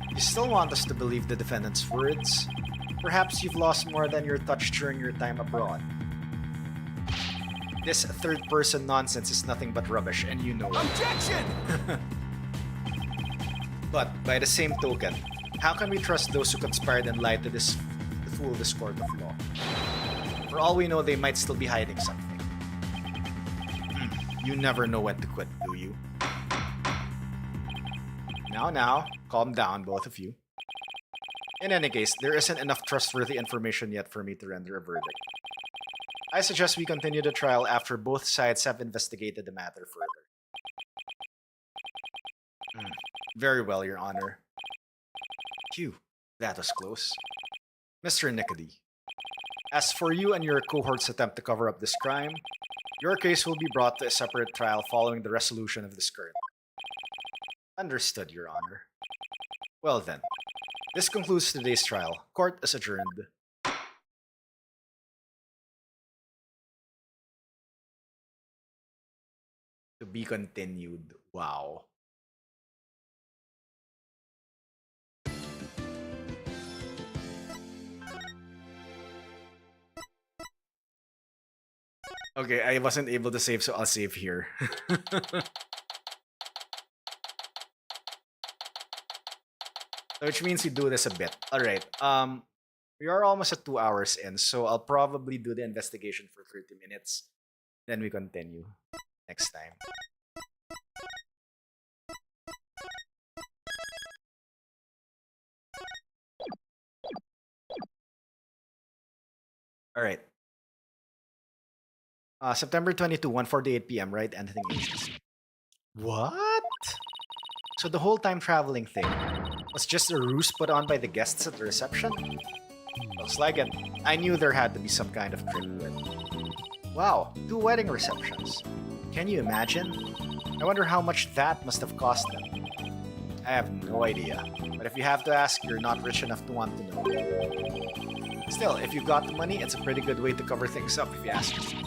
You still want us to believe the defendant's words? Perhaps you've lost more than your touch during your time abroad. This third-person nonsense is nothing but rubbish, and you know it. Objection! But, by the same token, how can we trust those who conspired and lied to fool this court of law? For all we know, they might still be hiding something. You never know when to quit, do you? Now, calm down, both of you. In any case, there isn't enough trustworthy information yet for me to render a verdict. I suggest we continue the trial after both sides have investigated the matter further. Very well, Your Honor. Phew, that was close. Mr. Nickedy, as for you and your cohort's attempt to cover up this crime, your case will be brought to a separate trial following the resolution of this current. Understood, Your Honor. Well then, this concludes today's trial. Court is adjourned. To be continued. Wow. Okay, I wasn't able to save, so I'll save here. Which means we do this a bit. Alright, we are almost at 2 hours in, so I'll probably do the investigation for 30 minutes. Then we continue next time. Alright. September 22, 1:48 p.m., right? Anything else? What? So the whole time traveling thing was just a ruse put on by the guests at the reception? Looks like it. I knew there had to be some kind of trick to it. Wow, 2 wedding receptions. Can you imagine? I wonder how much that must have cost them. I have no idea. But if you have to ask, you're not rich enough to want to know. Still, if you've got the money, it's a pretty good way to cover things up if you ask me.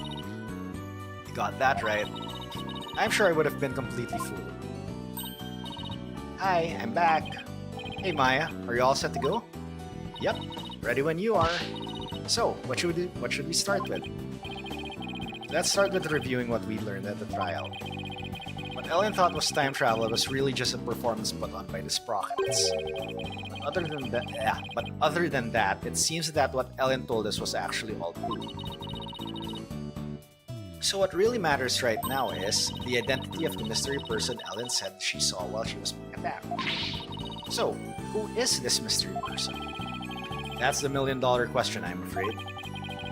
You got that right. I'm sure I would have been completely fooled. Hi, I'm back. Hey Maya, are you all set to go? Yep, ready when you are. So, what should we start with? Let's start with reviewing what we learned at the trial. What Ellen thought was time travel was really just a performance put on by the Sprockets. But other than that, it seems that what Ellen told us was actually all true. So what really matters right now is the identity of the mystery person Ellen said she saw while she was being attacked. So, who is this mystery person? That's the million-dollar question, I'm afraid.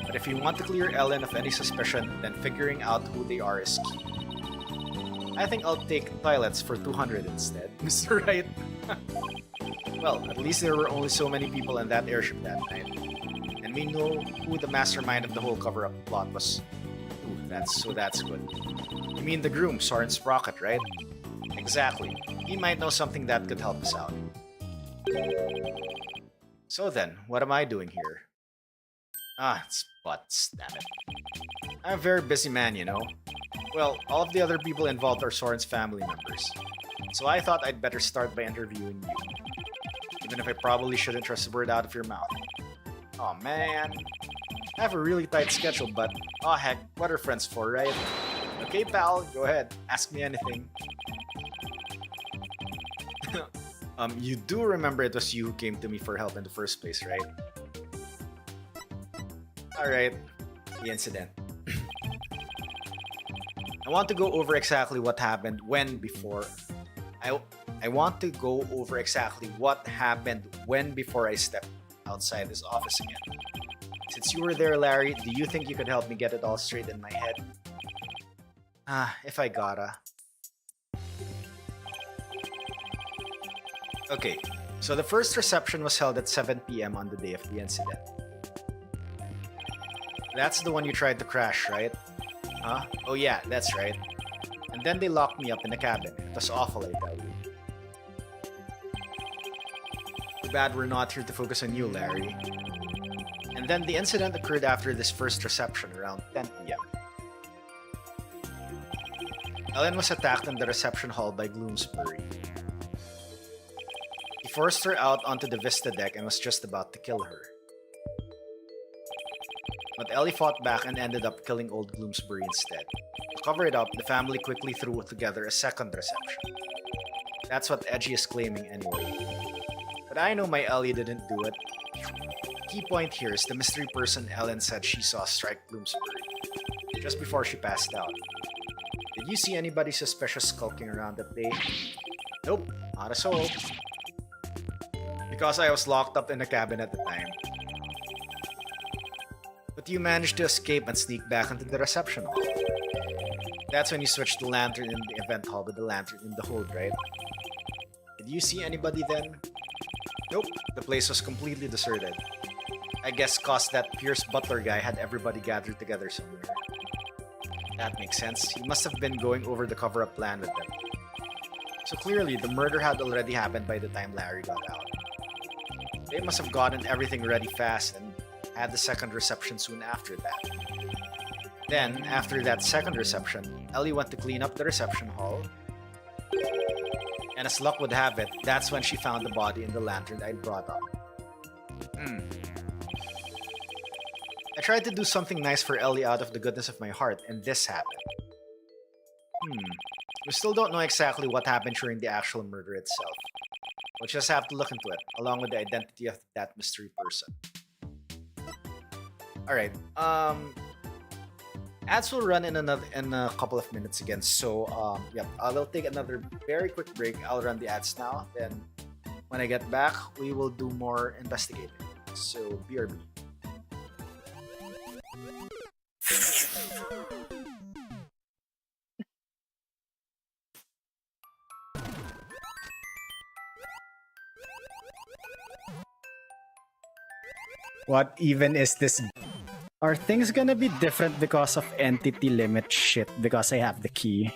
But if you want to clear Ellen of any suspicion, then figuring out who they are is key. I think I'll take toilets for 200 instead, Mr. Right. Well, at least there were only so many people in that airship that night. And we know who the mastermind of the whole cover-up plot was. Ooh, that's good. You mean the groom, Soren Sprocket, right? Exactly. He might know something that could help us out. So then, what am I doing here? Ah, it's butts, damn it. I'm a very busy man, you know. Well, all of the other people involved are Soren's family members. So I thought I'd better start by interviewing you. Even if I probably shouldn't trust a word out of your mouth. Oh man. I have a really tight schedule, but oh heck, what are friends for, right? Okay pal, go ahead, ask me anything. You do remember it was you who came to me for help in the first place, right? Alright, the incident. I want to go over exactly what happened before I stepped outside this office again. Since you were there, Larry, do you think you could help me get it all straight in my head? If I gotta. Okay, so the first reception was held at 7 PM on the day of the incident. That's the one you tried to crash, right? Huh? Oh yeah, that's right. And then they locked me up in the cabin. It was awful, I tell you. Too bad we're not here to focus on you, Larry. And then the incident occurred after this first reception around 10 PM. Ellen was attacked in the reception hall by Gloomsbury. He forced her out onto the Vista deck and was just about to kill her. But Ellie fought back and ended up killing old Gloomsbury instead. To cover it up, the family quickly threw together a second reception. That's what Edgy is claiming anyway. But I know my Ellie didn't do it. Key point here is the mystery person Ellen said she saw strike Bloomsbury just before she passed out. Did you see anybody suspicious skulking around that day? Nope, not a soul. Because I was locked up in the cabin at the time. But you managed to escape and sneak back into the reception hall. That's when you switched the lantern in the event hall with the lantern in the hold, right? Did you see anybody then? Nope, the place was completely deserted. I guess cause that Pierce Butler guy had everybody gathered together somewhere. That makes sense. He must have been going over the cover-up plan with them. So clearly, the murder had already happened by the time Larry got out. They must have gotten everything ready fast and had the second reception soon after that. Then, after that second reception, Ellie went to clean up the reception hall. And as luck would have it, that's when she found the body in the lantern I brought up. I tried to do something nice for Ellie out of the goodness of my heart, and this happened. We still don't know exactly what happened during the actual murder itself. We'll just have to look into it, along with the identity of that mystery person. Alright, ads will run in a couple of minutes again, so yep, I will take another very quick break. I'll run the ads now, then when I get back, we will do more investigating. So, BRB. What even is this? Are things gonna be different because of entity limit shit because I have the key?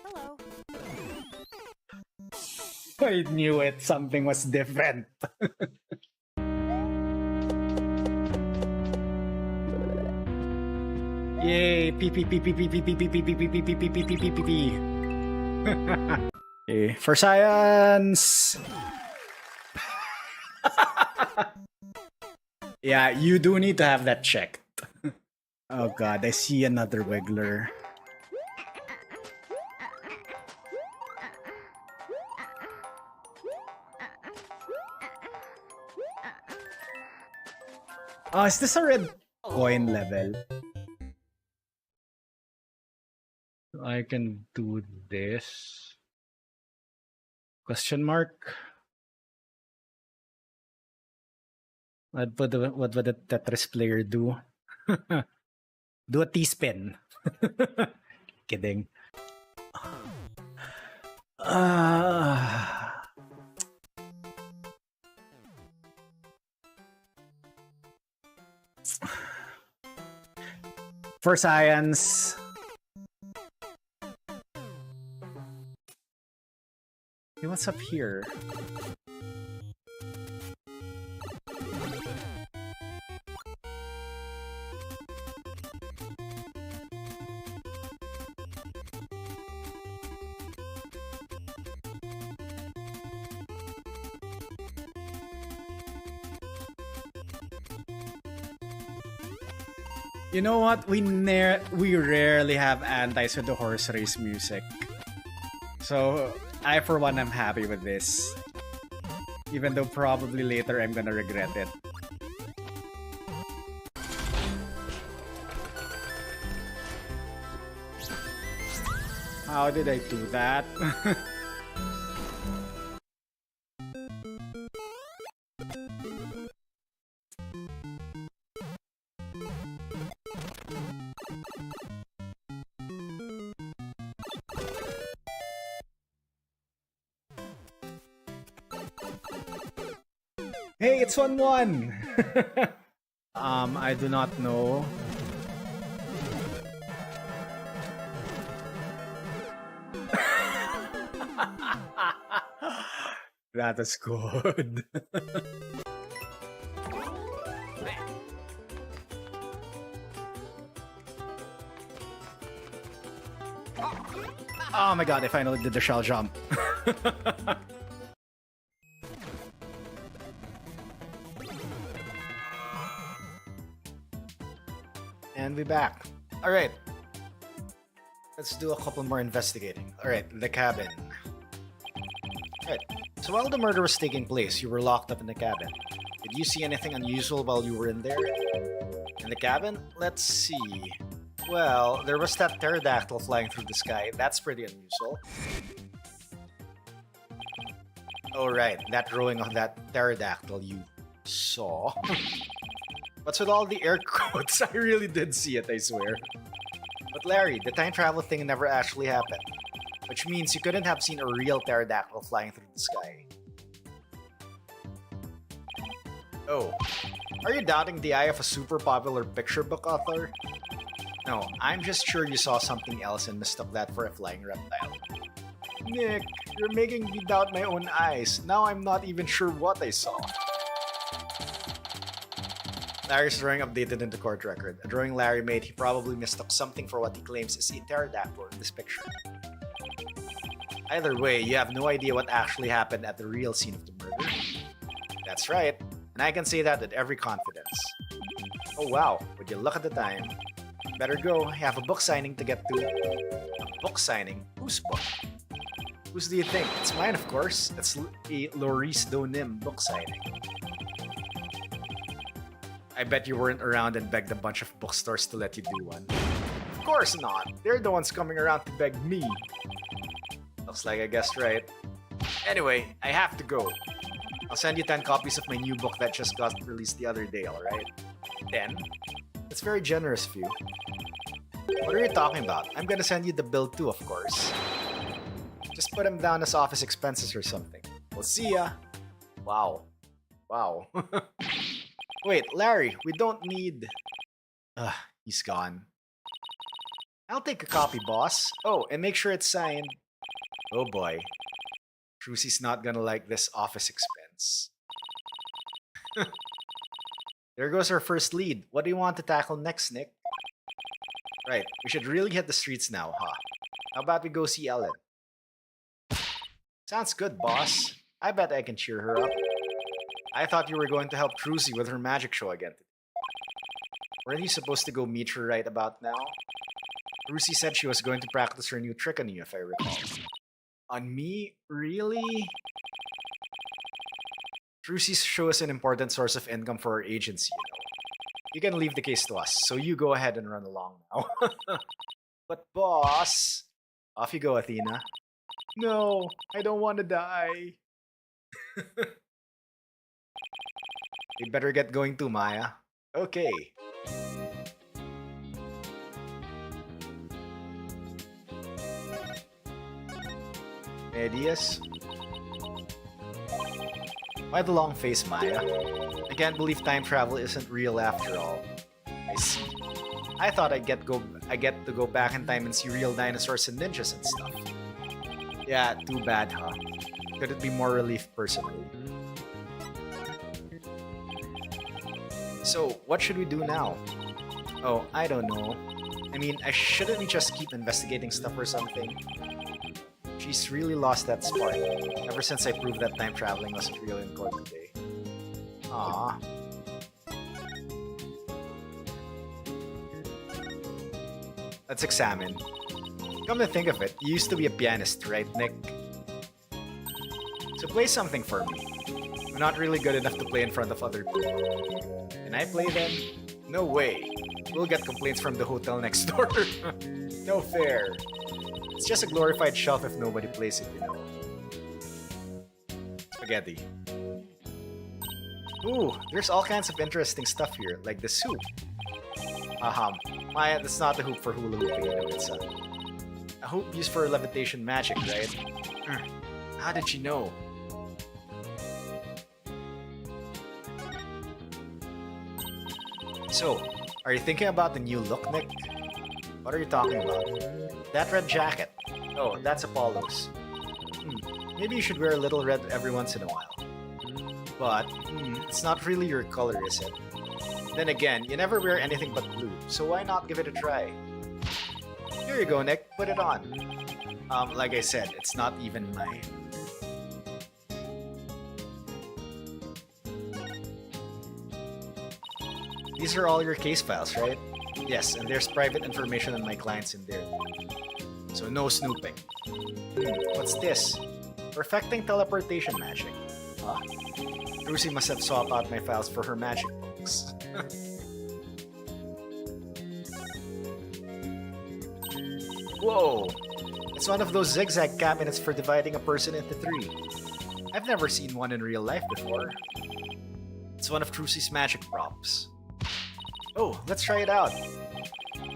Hello. I knew it. Something was different. Yay! Pee pee pee pee pee pee pee pee pee pee pee pee pee pee pee pee pee pee. Okay, for science. Yeah, you do need to have that checked. Oh god, I see another wiggler. Oh, is this a red coin level? I can do this. Question mark. What would the Tetris player do? Do a T-spin. Kidding. For science. Hey, what's up here? You know what? We rarely have antis with the horse race music. So I for one am happy with this. Even though probably later I'm gonna regret it. How did I do that? Hey, it's 1-1! I do not know. That is good. Oh my god, I finally did the shell jump. And we're back. Alright. Let's do a couple more investigating. Alright, the cabin. Alright, so while the murder was taking place, you were locked up in the cabin. Did you see anything unusual while you were in there? In the cabin? Let's see. Well, there was that pterodactyl flying through the sky. That's pretty unusual. Oh right, that drawing of that pterodactyl you saw. What's with all the air quotes? I really did see it, I swear. But Larry, the time travel thing never actually happened. Which means you couldn't have seen a real pterodactyl flying through the sky. Oh. Are you doubting the eye of a super popular picture book author? No, I'm just sure you saw something else and mistook that for a flying reptile. Nick, you're making me doubt my own eyes. Now I'm not even sure what I saw. Larry's drawing updated in the court record. A drawing Larry made, he probably mistook something for what he claims is a pterodactyl in this picture. Either way, you have no idea what actually happened at the real scene of the murder. That's right, and I can say that with every confidence. Oh wow, would you look at the time? Better go, I have a book signing to get to. A book signing? Whose book? Whose do you think? It's mine, of course. It's a Loris Donim book signing. I bet you weren't around and begged a bunch of bookstores to let you do one. Of course not. They're the ones coming around to beg me. Looks like I guessed right. Anyway, I have to go. I'll send you 10 copies of my new book that just got released the other day, alright? 10? That's very generous of you. What are you talking about? I'm gonna send you the bill too, of course. Just put them down as office expenses or something. We'll see ya. Wow. Wow. Wait, Larry, we don't need... he's gone. I'll take a copy, boss. Oh, and make sure it's signed. Oh boy. Trucy's not gonna like this office expense. There goes our first lead. What do you want to tackle next, Nick? Right, we should really hit the streets now, huh? How about we go see Ellen? Sounds good, boss. I bet I can cheer her up. I thought you were going to help Trucy with her magic show again today. Weren't you supposed to go meet her right about now? Trucy said she was going to practice her new trick on you, if I recall. On me? Really? Trucy's show is an important source of income for our agency, you know. you can leave the case to us, so you go ahead and run along now. But boss, off you go, Athena. No, I don't want to die. We better get going too, Maya. Okay. Ideas? Why the long face, Maya? I can't believe time travel isn't real after all. I see. I thought I get to go back in time and see real dinosaurs and ninjas and stuff. Yeah, too bad, huh? Could it be more relief personally? So, what should we do now? Oh, I don't know. I mean, shouldn't we just keep investigating stuff or something? She's really lost that spark, ever since I proved that time traveling wasn't real in court today. Aww. Let's examine. Come to think of it, you used to be a pianist, right, Nick? So play something for me. I'm not really good enough to play in front of other people. Can I play then? No way. We'll get complaints from the hotel next door. No fair. It's just a glorified shelf if nobody plays it, you know. Spaghetti. Ooh, there's all kinds of interesting stuff here, like this hoop. Maya, that's not a hoop for hula hooping, you know, it's a hoop used for levitation magic, right? How did you know? So, are you thinking about the new look, Nick? What are you talking about? That red jacket. Oh, that's Apollo's. Maybe you should wear a little red every once in a while. But, it's not really your color, is it? Then again, you never wear anything but blue, so why not give it a try? Here you go, Nick. Put it on. Like I said, it's not even mine. These are all your case files, right? Yes, and there's private information on my clients in there. So no snooping. What's this? Perfecting teleportation magic. Lucy must have swapped out my files for her magic books. Whoa! It's one of those zigzag cabinets for dividing a person into three. I've never seen one in real life before. It's one of Trucy's magic props. Oh, let's try it out.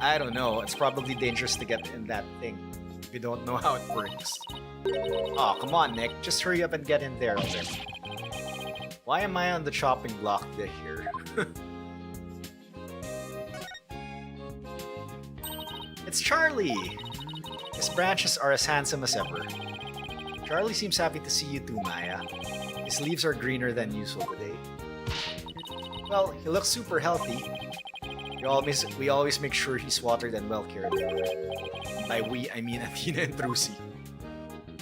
I don't know, it's probably dangerous to get in that thing if you don't know how it works. Oh, come on, Nick, just hurry up and get in there already. Why am I on the chopping block here? It's Charlie! His branches are as handsome as ever. Charlie seems happy to see you too, Maya. His leaves are greener than usual today. Well, he looks super healthy. We always make sure he's watered and well cared for. By we, I mean Athena and Trucy.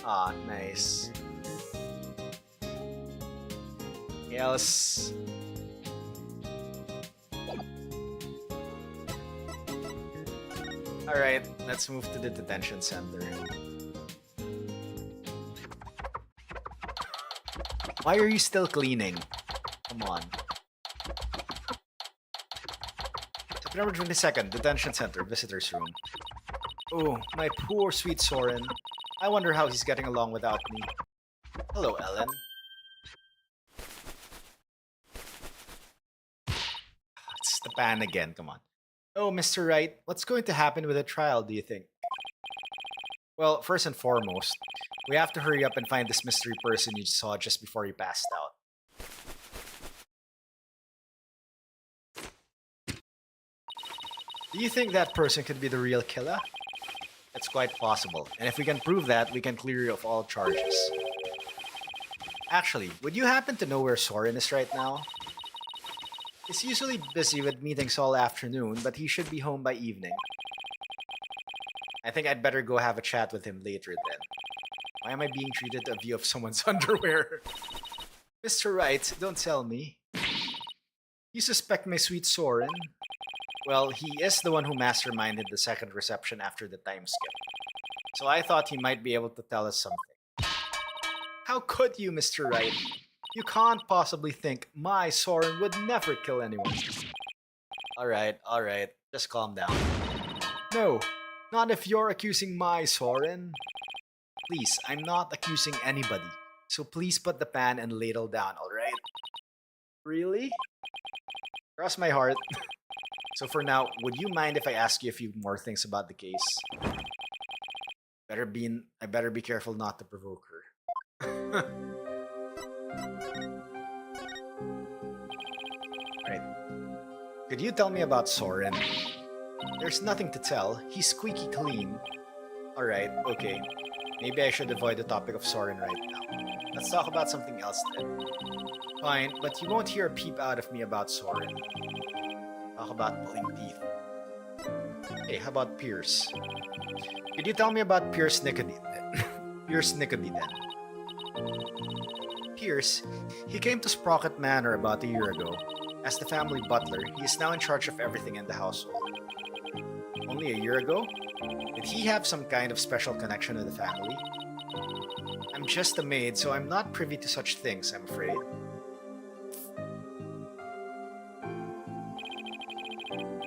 Ah, nice. Else. Alright, let's move to the detention center. Why are you still cleaning? Come on. September 22nd, detention center, visitor's room. Oh, my poor sweet Soren. I wonder how he's getting along without me. Hello, Ellen. It's the pan again, come on. Oh, Mr. Wright, what's going to happen with the trial, do you think? Well, first and foremost, we have to hurry up and find this mystery person you saw just before he passed out. Do you think that person could be the real killer? It's quite possible, and if we can prove that, we can clear you of all charges. Actually, would you happen to know where Soren is right now? He's usually busy with meetings all afternoon, but he should be home by evening. I think I'd better go have a chat with him later then. Why am I being treated a view of someone's underwear? Mr. Wright, don't tell me. You suspect my sweet Soren? Well, he is the one who masterminded the second reception after the time skip. So I thought he might be able to tell us something. How could you, Mr. Wright? You can't possibly think my Soren would never kill anyone. Alright. Just calm down. No, not if you're accusing my Soren. Please, I'm not accusing anybody. So please put the pan and ladle down, alright? Really? Cross my heart. So for now, would you mind if I ask you a few more things about the case? I better be careful not to provoke her. Right. Could you tell me about Soren? There's nothing to tell. He's squeaky clean. Alright, okay. Maybe I should avoid the topic of Soren right now. Let's talk about something else then. Fine, but you won't hear a peep out of me about Soren. Talk about pulling teeth. Hey, how about Pierce? Could you tell me about Pierce Nicody? Pierce Nicody then? Pierce, he came to Sprocket Manor about a year ago. As the family butler, he is now in charge of everything in the household. Only a year ago? Did he have some kind of special connection with the family? I'm just a maid, so I'm not privy to such things, I'm afraid.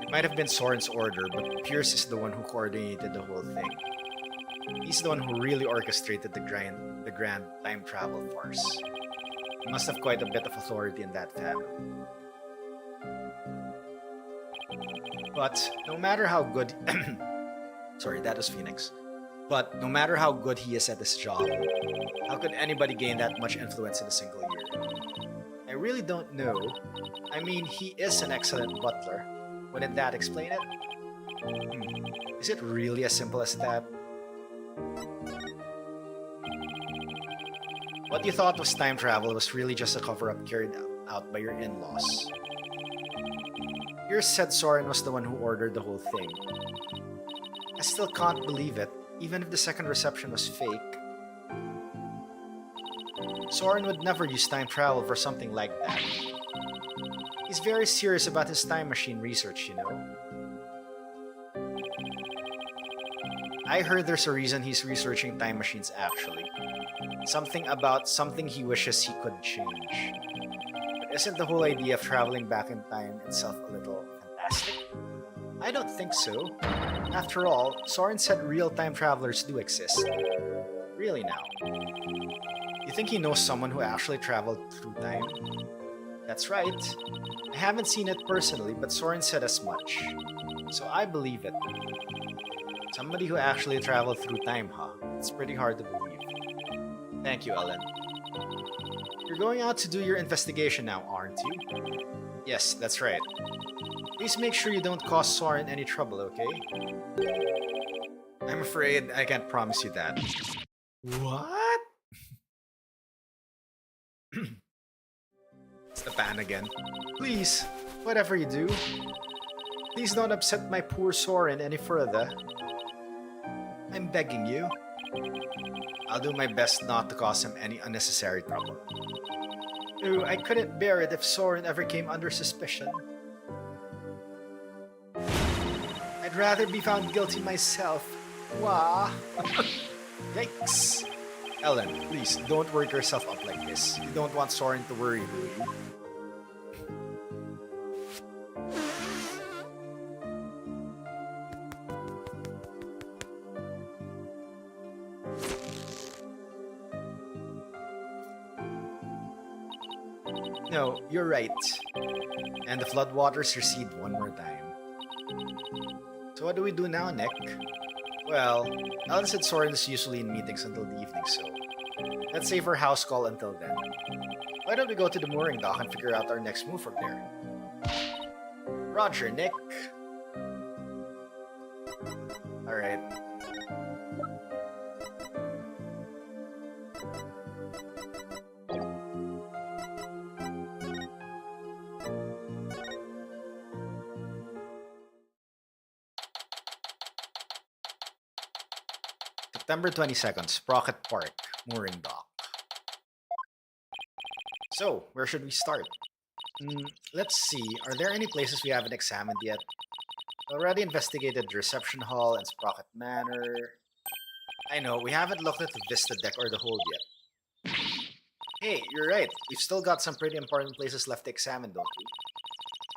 It might have been Soren's order, but Pierce is the one who coordinated the whole thing. He's the one who really orchestrated the grand time travel farce. He must have quite a bit of authority in that family. But no matter how good... Sorry, that was Phoenix. But no matter how good he is at his job, how could anybody gain that much influence in a single year? I really don't know. I mean, he is an excellent butler. Wouldn't that explain it? Is it really as simple as that? What you thought was time travel was really just a cover-up carried out by your in-laws. Pierce said Soren was the one who ordered the whole thing. I still can't believe it, even if the second reception was fake. Soren would never use time travel for something like that. He's very serious about his time machine research, you know. I heard there's a reason he's researching time machines actually. Something about something he wishes he could change. But isn't the whole idea of traveling back in time itself a little fantastic? I don't think so. After all, Soren said real time travelers do exist. Really now. You think he knows someone who actually traveled through time? That's right. I haven't seen it personally, but Soren said as much. So I believe it. Somebody who actually traveled through time, huh? It's pretty hard to believe. Thank you, Ellen. You're going out to do your investigation now, aren't you? Yes, that's right. Please make sure you don't cause Soren any trouble, okay? I'm afraid I can't promise you that. What? It's the pan again. Please, whatever you do, please don't upset my poor Soren any further. I'm begging you. I'll do my best not to cause him any unnecessary trouble. Oh, I couldn't bear it if Soren ever came under suspicion. I'd rather be found guilty myself. Wah! Yikes! Ellen, please, don't work yourself up like this. You don't want Soren to worry, do you? No, you're right. And the floodwaters recede one more time. So what do we do now, Nick? Well, Ellen said Soren is usually in meetings until the evening, so let's save our house call until then. Why don't we go to the mooring dock and figure out our next move from there? Roger, Nick. Alright. September 22nd, Sprocket Park, Mooring Dock. So, where should we start? Let's see, are there any places we haven't examined yet? Already investigated the reception hall and Sprocket Manor. I know, we haven't looked at the Vista deck or the hold yet. Hey, you're right, we've still got some pretty important places left to examine, don't we?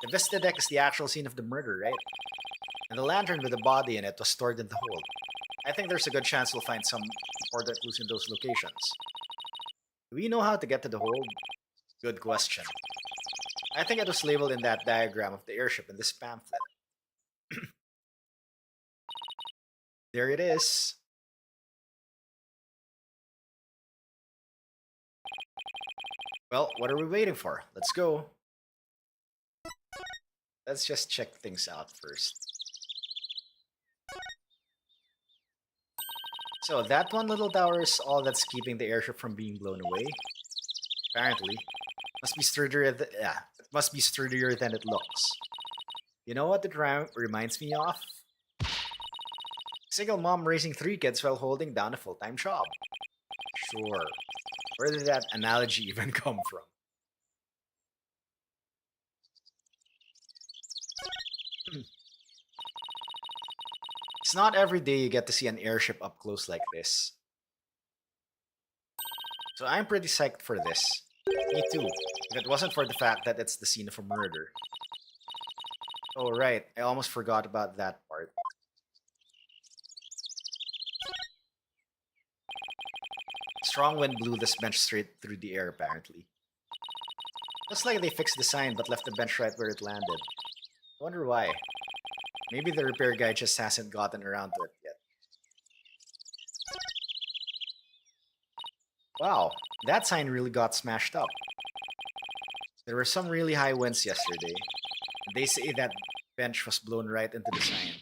The Vista deck is the actual scene of the murder, right? And the lantern with the body in it was stored in the hold. I think there's a good chance we'll find some important clues in those locations. Do we know how to get to the hold? Good question. I think it was labeled in that diagram of the airship in this pamphlet. There it is. Well, what are we waiting for? Let's go. Let's just check things out first. So that one little tower is all that's keeping the airship from being blown away. Apparently. Must be sturdier it must be sturdier than it looks. You know what it reminds me of? Single mom raising 3 kids while holding down a full-time job. Sure. Where did that analogy even come from? It's not every day you get to see an airship up close like this. So I'm pretty psyched for this. Me too, if it wasn't for the fact that it's the scene of a murder. Oh right, I almost forgot about that part. Strong wind blew this bench straight through the air apparently. Looks like they fixed the sign but left the bench right where it landed. I wonder why. Maybe the repair guy just hasn't gotten around to it yet. Wow, that sign really got smashed up. There were some really high winds yesterday. And they say that bench was blown right into the sign.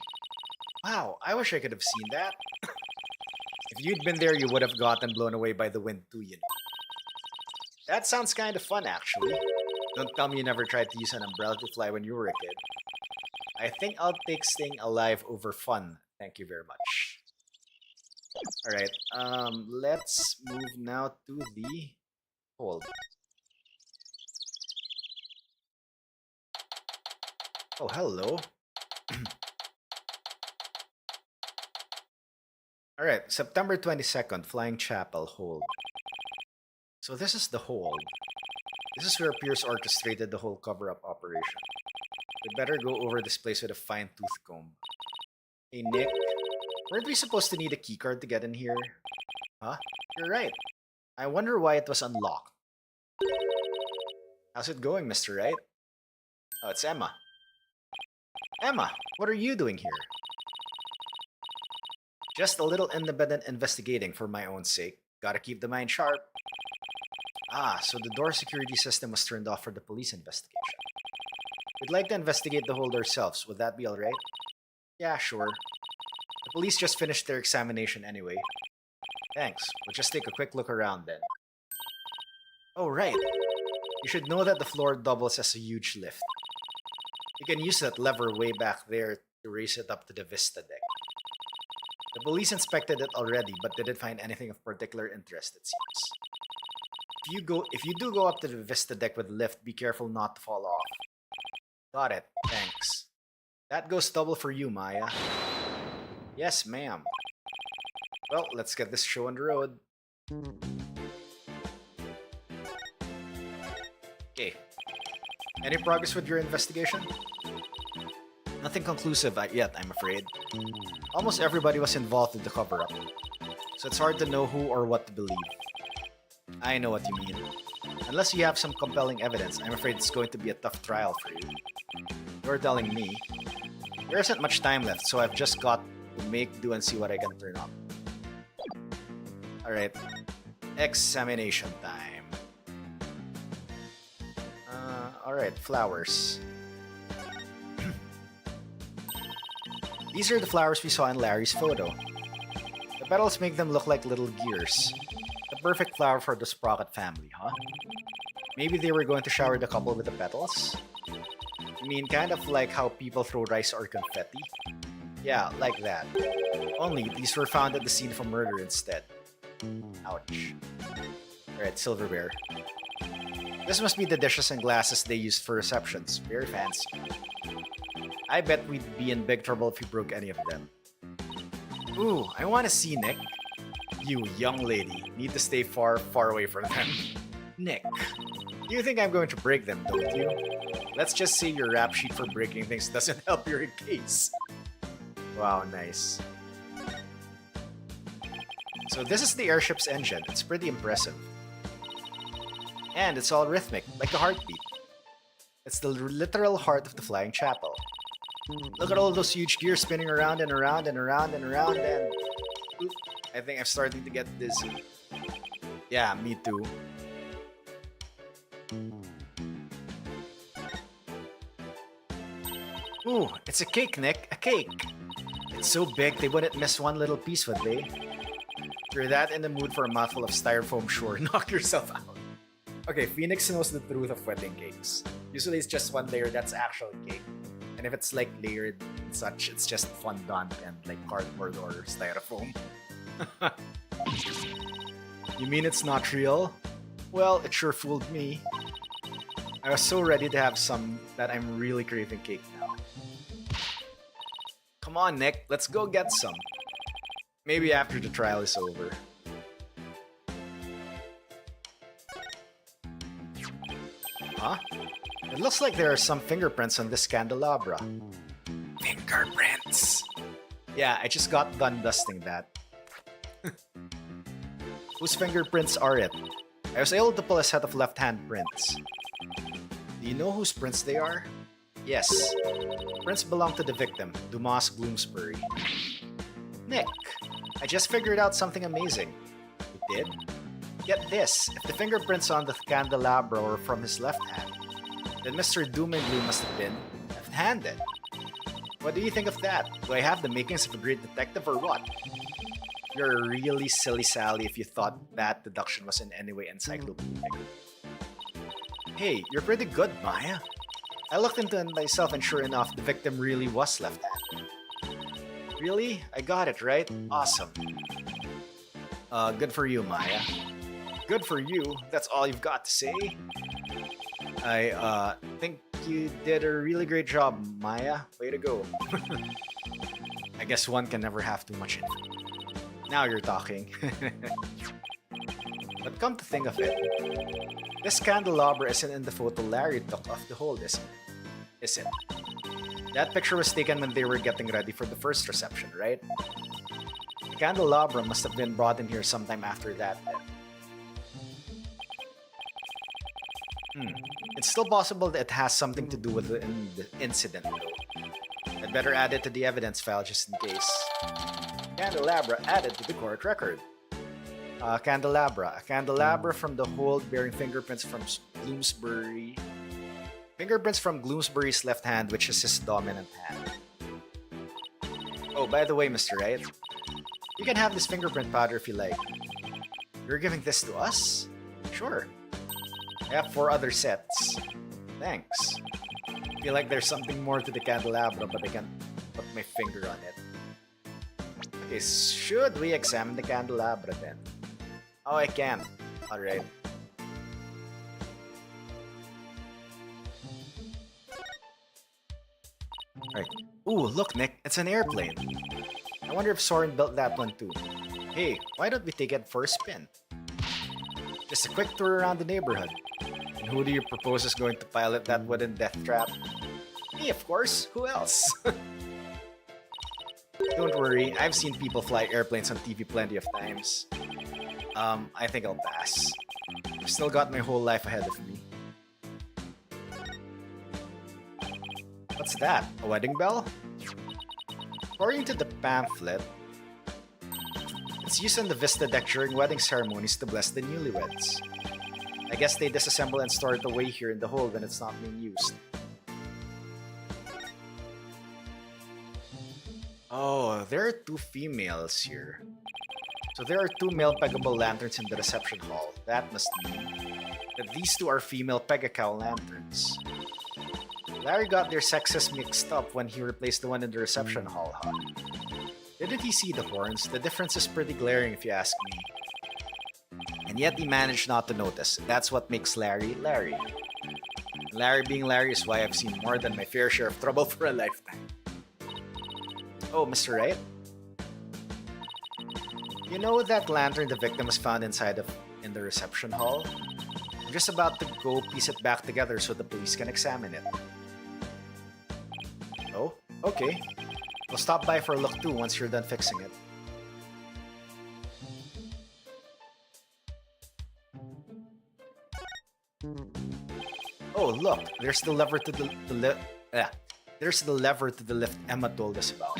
Wow, I wish I could have seen that. If you'd been there, you would have gotten blown away by the wind too, you know. That sounds kind of fun, actually. Don't tell me you never tried to use an umbrella to fly when you were a kid. I think I'll take staying alive over fun. Thank you very much. Alright, let's move now to the hold. Oh, hello. Alright, September 22nd, Flying Chapel, hold. So this is the hold. This is where Pierce orchestrated the whole cover-up operation. We better go over this place with a fine-tooth comb. Hey, Nick. Weren't we supposed to need a keycard to get in here? Huh? You're right. I wonder why it was unlocked. How's it going, Mr. Wright? Oh, it's Emma. Emma, what are you doing here? Just a little independent investigating for my own sake. Gotta keep the mind sharp. Ah, so the door security system was turned off for the police investigation. We'd like to investigate the hold ourselves. Would that be alright? Yeah, sure. The police just finished their examination anyway. Thanks. We'll just take a quick look around then. Oh, right. You should know that the floor doubles as a huge lift. You can use that lever way back there to raise it up to the Vista deck. The police inspected it already, but didn't find anything of particular interest, it seems. If you do go up to the Vista deck with the lift, be careful not to fall off. Got it. Thanks. That goes double for you, Maya. Yes, ma'am. Well, let's get this show on the road. Okay. Any progress with your investigation? Nothing conclusive yet, I'm afraid. Almost everybody was involved in the cover-up, so it's hard to know who or what to believe. I know what you mean. Unless you have some compelling evidence, I'm afraid it's going to be a tough trial for you. You're telling me. There isn't much time left, so I've just got to make do and see what I can turn up. Alright. Examination time. Alright, flowers. These are the flowers we saw in Larry's photo. The petals make them look like little gears. The perfect flower for the Sprocket family, huh? Maybe they were going to shower the couple with the petals? You mean kind of like how people throw rice or confetti? Yeah, like that. Only these were found at the scene of a murder instead. Ouch. Alright, silverware. This must be the dishes and glasses they used for receptions. Very fancy. I bet we'd be in big trouble if we broke any of them. Ooh, I want to see Nick. You, young lady, need to stay far, far away from them. Nick, you think I'm going to break them, don't you? Let's just say your rap sheet for breaking things doesn't help your case. Wow, nice. So this is the airship's engine. It's pretty impressive. And it's all rhythmic, like a heartbeat. It's the literal heart of the Flying Chapel. Look at all those huge gears spinning around and around and around and around and... Oop, I think I'm starting to get dizzy. Yeah, me too. Ooh, it's a cake, Nick. A cake. It's so big they wouldn't miss one little piece, would they? If you're that in the mood for a mouthful of styrofoam, sure, knock yourself out. Okay, Phoenix knows the truth of wedding cakes. Usually it's just one layer that's actual cake. And if it's like layered and such, it's just fondant and like cardboard or styrofoam. You mean it's not real? Well, it sure fooled me. I was so ready to have some that I'm really craving cake now. Come on, Nick, let's go get some. Maybe after the trial is over. Huh? It looks like there are some fingerprints on this candelabra. Fingerprints! Yeah, I just got done dusting that. Whose fingerprints are it? I was able to pull a set of left-hand prints. Do you know whose prints they are? Yes. Prints belong to the victim, Dumas Bloomsbury. Nick, I just figured out something amazing. You did? Get this, if the fingerprints on the candelabra were from his left hand, then Mr. Doomingly must have been left-handed. What do you think of that? Do I have the makings of a great detective or what? You're a really silly Sally if you thought that deduction was in any way encyclopedic. Hey, you're pretty good, Maya. I looked into it myself and sure enough, the victim really was left-handed. Really? I got it, right? Awesome. Good for you, Maya. Good for you? That's all you've got to say? I think you did a really great job, Maya. Way to go. I guess one can never have too much info. Now you're talking. But come to think of it, this candelabra isn't in the photo Larry took of the hold, is it? Is it? That picture was taken when they were getting ready for the first reception, right? The candelabra must have been brought in here sometime after that then. It's still possible that it has something to do with the incident though. I'd better add it to the evidence file just in case. Candelabra added to the court record. Candelabra. A candelabra from the hold bearing fingerprints from Bloomsbury. Fingerprints from Bloomsbury's left hand, which is his dominant hand. Oh, by the way, Mr. Wright, you can have this fingerprint powder if you like. You're giving this to us? Sure. I have 4 other sets. Thanks. I feel like there's something more to the candelabra, but I can't put my finger on it. Okay, should we examine the candelabra then? Oh, I can. Alright. Alright. Ooh, look, Nick. It's an airplane. I wonder if Soren built that one too. Hey, why don't we take it for a spin? Just a quick tour around the neighborhood. And who do you propose is going to pilot that wooden death trap? Me, of course. Who else? Don't worry, I've seen people fly airplanes on TV plenty of times. I think I'll pass. I've still got my whole life ahead of me. What's that? A wedding bell? According to the pamphlet, it's used on the Vista deck during wedding ceremonies to bless the newlyweds. I guess they disassemble and store it away here in the hold when it's not being used. Oh, there are 2 females here. So there are 2 male peggable lanterns in the reception hall. That must mean that these 2 are female Pegacow lanterns. Larry got their sexes mixed up when he replaced the one in the reception hall, huh? Didn't he see the horns? The difference is pretty glaring if you ask me. And yet he managed not to notice. That's what makes Larry, Larry. Larry being Larry is why I've seen more than my fair share of trouble for a lifetime. Oh, Mr. Wright? You know that lantern the victim was found inside in the reception hall? I'm just about to go piece it back together so the police can examine it. Oh, okay. We'll stop by for a look too once you're done fixing it. Oh, look, there's the lever to there's the lever to the lift Emma told us about.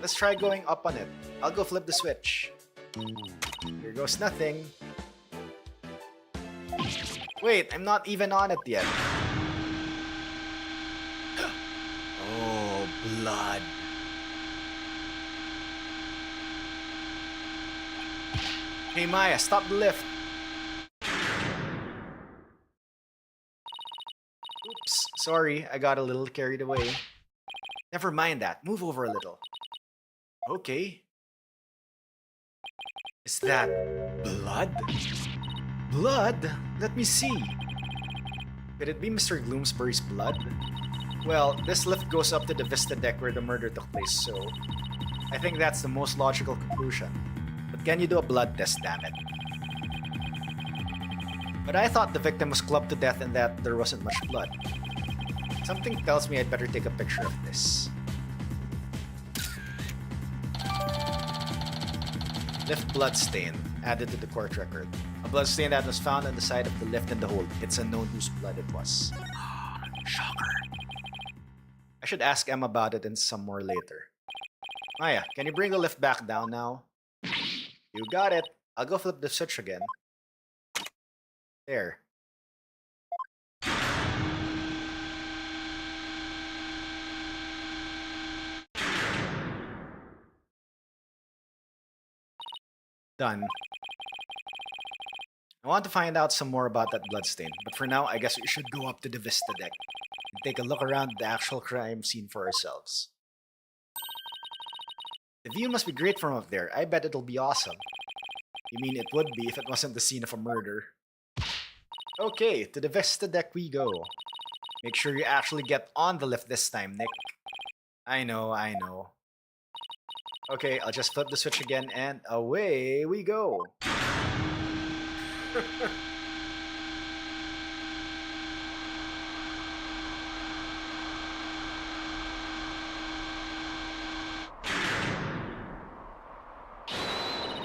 Let's try going up on it. I'll go flip the switch. Here goes nothing. Wait, I'm not even on it yet. Oh, blood. Hey Maya, stop the lift. Oops, sorry, I got a little carried away. Never mind that, move over a little. Okay. Is that blood? Blood? Let me see. Could it be Mr. Gloomsbury's blood? Well, this lift goes up to the Vista deck where the murder took place, so I think that's the most logical conclusion. But can you do a blood test, damn it? But I thought the victim was clubbed to death and that there wasn't much blood. Something tells me I'd better take a picture of this. Lift bloodstain added to the court record. A bloodstain that was found on the side of the lift in the hold. It's unknown whose blood it was. Shocker. I should ask Emma about it and some more later. Maya, can you bring the lift back down now? You got it. I'll go flip the switch again. There. Done. I want to find out some more about that bloodstain, but for now, I guess we should go up to the Vista deck and take a look around the actual crime scene for ourselves. The view must be great from up there. I bet it'll be awesome. You mean it would be if it wasn't the scene of a murder. Okay, to the Vista deck we go. Make sure you actually get on the lift this time, Nick. I know. Okay, I'll just flip the switch again and away we go.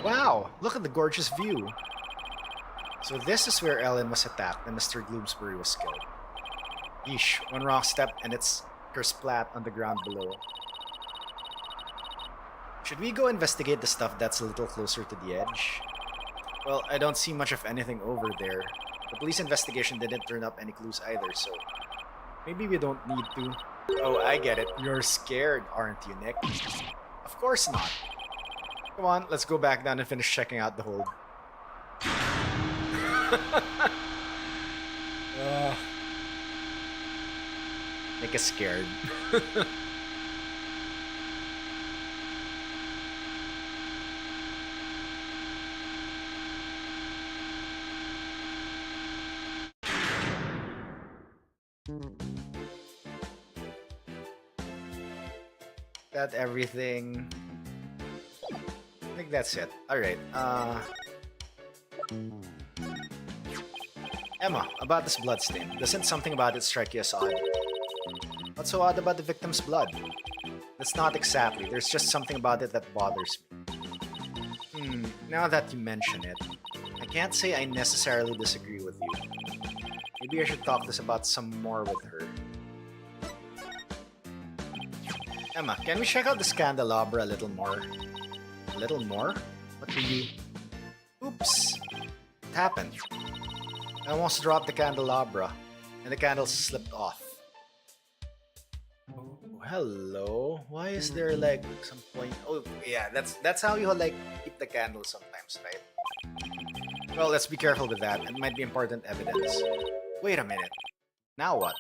Wow, look at the gorgeous view. So this is where Ellen was attacked and Mr. Gloomsbury was killed. Yeesh, one wrong step and it's splat on the ground below. Should we go investigate the stuff that's a little closer to the edge? Well, I don't see much of anything over there. The police investigation didn't turn up any clues either, so maybe we don't need to. Oh, I get it. You're scared, aren't you, Nick? Of course not. Come on, let's go back down and finish checking out the hold. Nick is scared. That everything. I think that's it. Alright, Emma, about this bloodstain. Doesn't something about it strike you as odd? What's so odd about the victim's blood? That's not exactly. There's just something about it that bothers me. Now that you mention it, I can't say I necessarily disagree with you. Maybe I should talk this about some more with her. Emma, can we check out the candelabra a little more? A little more? What do you... Oops! What happened? I almost dropped the candelabra, and the candle slipped off. Oh, hello? Why is there like some point... Oh, yeah, that's how you like keep the candle sometimes, right? Well, let's be careful with that. It might be important evidence. Wait a minute. Now what?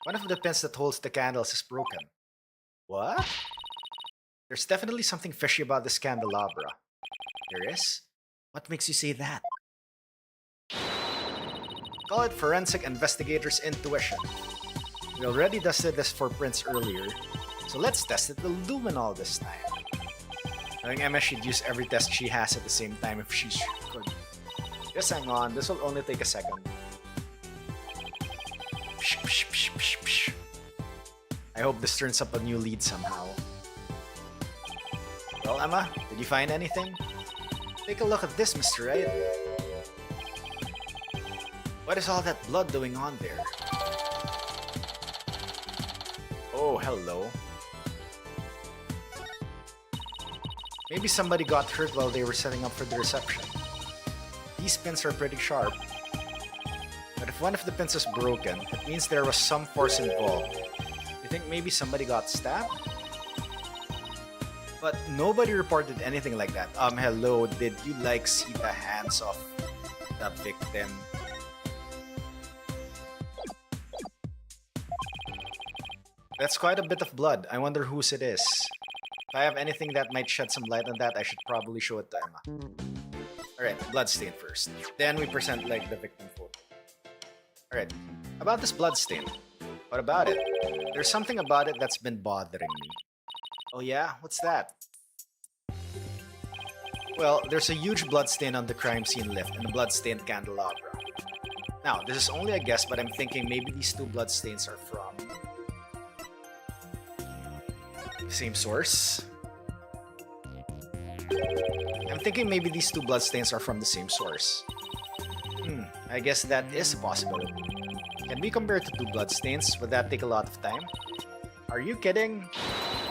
One of the pins that holds the candles is broken. What? There's definitely something fishy about this candelabra. There is? What makes you say that? Call it forensic investigator's intuition. We already tested this for prints earlier, so let's test it with luminol this time. Knowing Emma, she'd use every test she has at the same time if she could. Just hang on, this will only take a second. I hope this turns up a new lead somehow. Well, Emma, did you find anything? Take a look at this, Mr. Wright. What is all that blood doing on there? Oh, hello. Maybe somebody got hurt while they were setting up for the reception. These pins are pretty sharp. But if one of the pins is broken, it means there was some force involved. You think maybe somebody got stabbed? But nobody reported anything like that. Hello, did you see the hands of the victim? That's quite a bit of blood. I wonder whose it is. If I have anything that might shed some light on that, I should probably show it to Emma. Alright, bloodstain first. Then we present the victim photo. Alright, about this bloodstain. What about it? There's something about it that's been bothering me. Oh yeah? What's that? Well, there's a huge bloodstain on the crime scene lift and a bloodstained candelabra. Now, this is only a guess, but I'm thinking maybe these two bloodstains are from same source. I'm thinking maybe these two bloodstains are from the same source. I guess that is a possibility. Can we compare to two bloodstains? Would that take a lot of time? Are you kidding?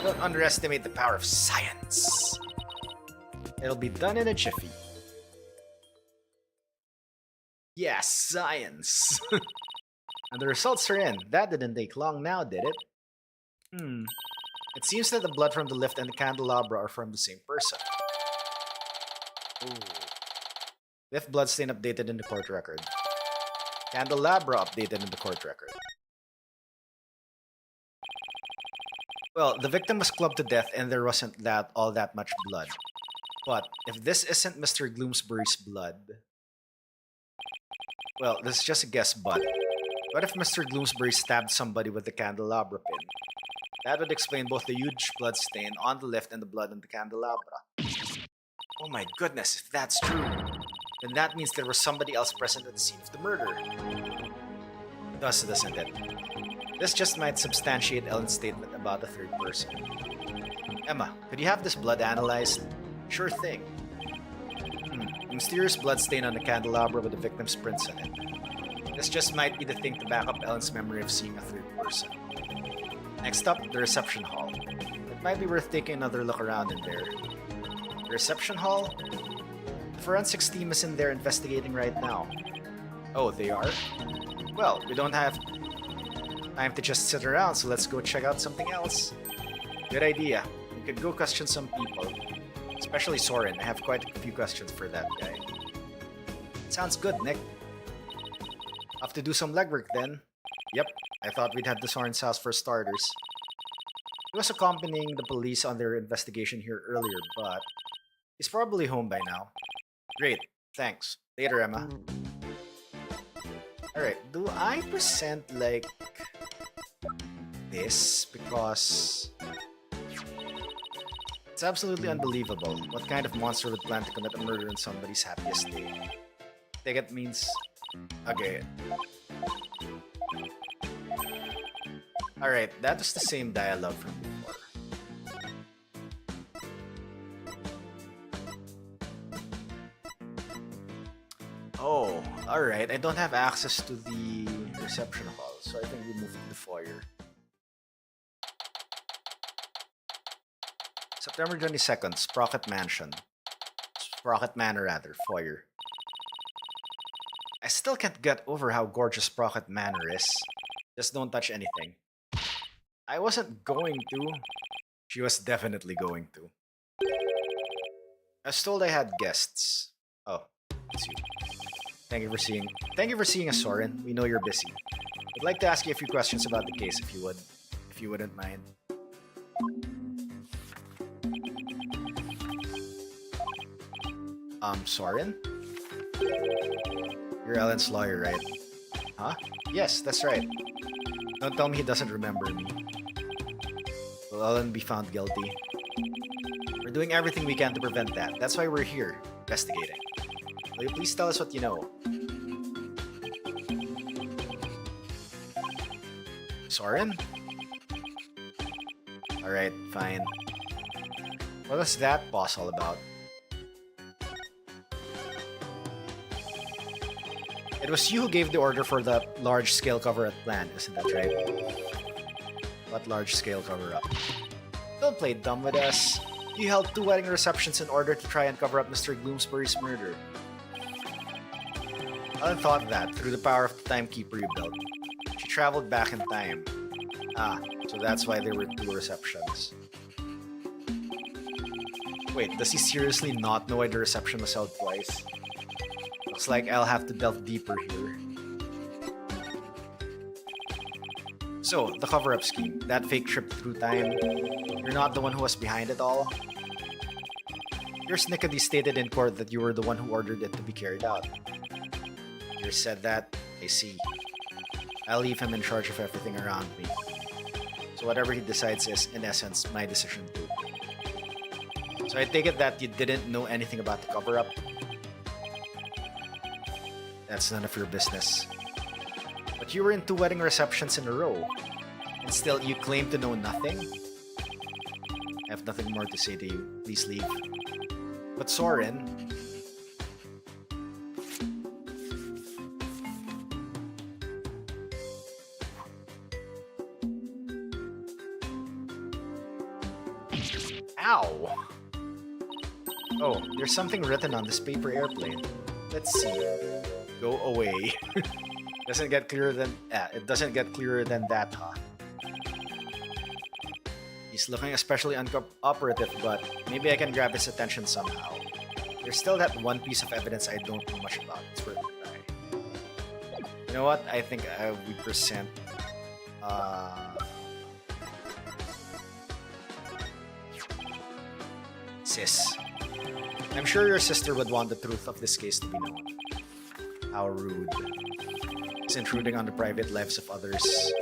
Don't underestimate the power of science. It'll be done in a jiffy. Yes, science! And the results are in. That didn't take long now, did it? It seems that the blood from the lift and the candelabra are from the same person. Ooh. Lift bloodstain updated in the court record. Candelabra updated in the court record. Well, the victim was clubbed to death and there wasn't all that much blood. But if this isn't Mr. Gloomsbury's blood... Well, this is just a guess, but... What if Mr. Gloomsbury stabbed somebody with the candelabra pin? That would explain both the huge blood stain on the lift and the blood on the candelabra. Oh my goodness, if that's true, then that means there was somebody else present at the scene of the murder. Thus, doesn't it? This just might substantiate Ellen's statement about the third person. Emma, could you have this blood analyzed? Sure thing. Mysterious blood stain on the candelabra with the victim's prints in it. This just might be the thing to back up Ellen's memory of seeing a third person. Next up, the reception hall. It might be worth taking another look around in there. The reception hall? The forensics team is in there investigating right now. Oh, they are? Well, we don't have time to just sit around, so let's go check out something else. Good idea. We could go question some people. Especially Soren. I have quite a few questions for that guy. Sounds good, Nick. Have to do some legwork then. Yep, I thought we'd head to Soren's house for starters. He was accompanying the police on their investigation here earlier, but he's probably home by now. Great, thanks. Later, Emma. Alright, do I present this? Because it's absolutely unbelievable. What kind of monster would plan to commit a murder on somebody's happiest day? I think it means... Okay. Alright, that was the same dialogue from before. Oh, alright. I don't have access to the reception hall, so I think we move to the foyer. September 22nd, Sprocket Mansion. Sprocket Manor, rather, foyer. I still can't get over how gorgeous Sprocket Manor is. Just don't touch anything. I wasn't going to. She was definitely going to. I was told I had guests. Oh, it's you. Thank you for seeing us, Soren. We know you're busy. I'd like to ask you a few questions about the case if you wouldn't mind. Soren? You're Ellen's lawyer, right? Huh? Yes, that's right. Don't tell me he doesn't remember me. Will Ellen be found guilty? We're doing everything we can to prevent that. That's why we're here, investigating. Will you please tell us what you know? Soren? Alright, fine. What was that boss all about? It was you who gave the order for the large-scale cover-up plan, isn't that right? What large-scale cover-up? Don't play dumb with us. You held 2 wedding receptions in order to try and cover up Mr. Gloomsbury's murder. Ellen thought that, through the power of the timekeeper you built, she traveled back in time. Ah, so that's why there were 2 receptions. Wait, does he seriously not know why the reception was held twice? Looks like I'll have to delve deeper here. So, the cover-up scheme, that fake trip through time, you're not the one who was behind it all? Here's Nickady stated in court that you were the one who ordered it to be carried out. You said that? I see. I'll leave him in charge of everything around me. So whatever he decides is, in essence, my decision too. So I take it that you didn't know anything about the cover-up? That's none of your business. But you were in 2 wedding receptions in a row, and still you claim to know nothing? I have nothing more to say to you. Please leave. But Soren... Ow! Oh, there's something written on this paper airplane. Let's see. Go away. Doesn't get clearer than it doesn't get clearer than that, huh? He's looking especially uncooperative, but maybe I can grab his attention somehow. There's still that one piece of evidence I don't know much about. It's worth a try. You know what? I think we present. Sis. I'm sure your sister would want the truth of this case to be known. How rude. Is intruding on the private lives of others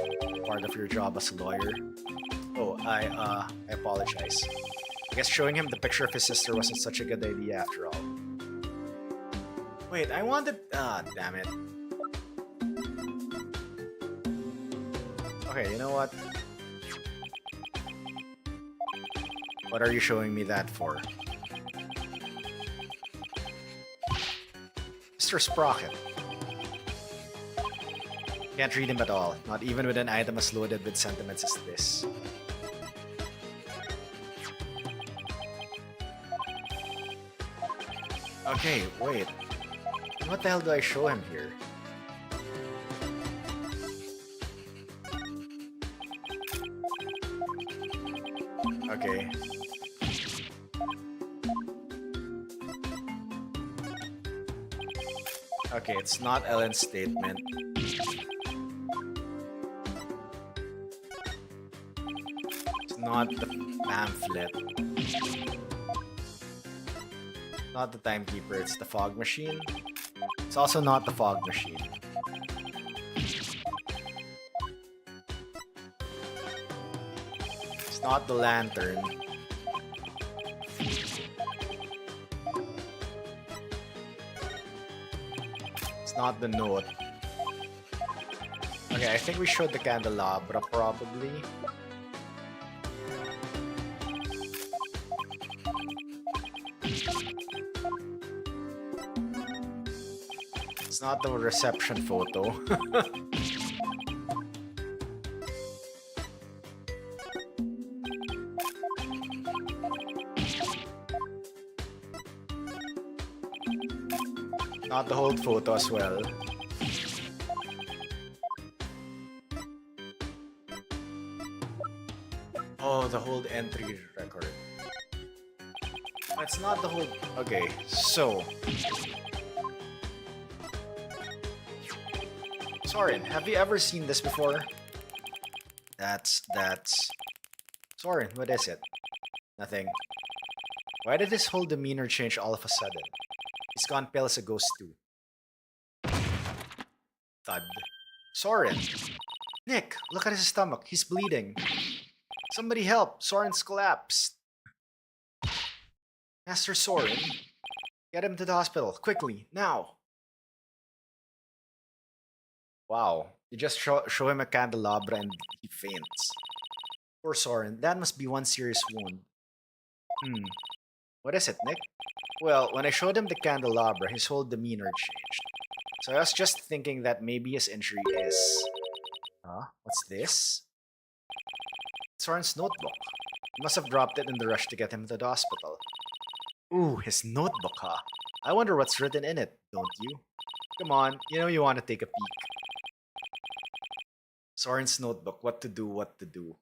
part of your job as a lawyer? Oh, I apologize. I guess showing him the picture of his sister wasn't such a good idea after all. Wait, I wanted... damn it. Okay, you know what? What are you showing me that for? Mr. Sprocket. Can't read him at all, not even with an item as loaded with sentiments as this. Okay, wait. What the hell do I show him here? Okay. Okay, it's not Ellen's statement. It's not the pamphlet. Not the timekeeper, it's the fog machine. It's also not the fog machine. It's not the lantern. It's not the note. Okay, I think we showed the candelabra probably. It's not the reception photo. Not the whole photo as well. Oh, the hold entry record. It's not the whole... Okay, so... Soren, have you ever seen this before? That's... Soren, what is it? Nothing. Why did his whole demeanor change all of a sudden? He's gone pale as a ghost too. Thud. Soren! Nick, look at his stomach. He's bleeding. Somebody help! Soren's collapsed. Master Soren? Get him to the hospital, quickly, now! Wow, you just show him a candelabra and he faints. Poor Soren, that must be one serious wound. What is it, Nick? Well, when I showed him the candelabra, his whole demeanor changed. So I was just thinking that maybe his injury is... Huh? What's this? Soren's notebook. He must have dropped it in the rush to get him to the hospital. Ooh, his notebook, huh? I wonder what's written in it, don't you? Come on, you know you want to take a peek. Soren's notebook, what to do, what to do.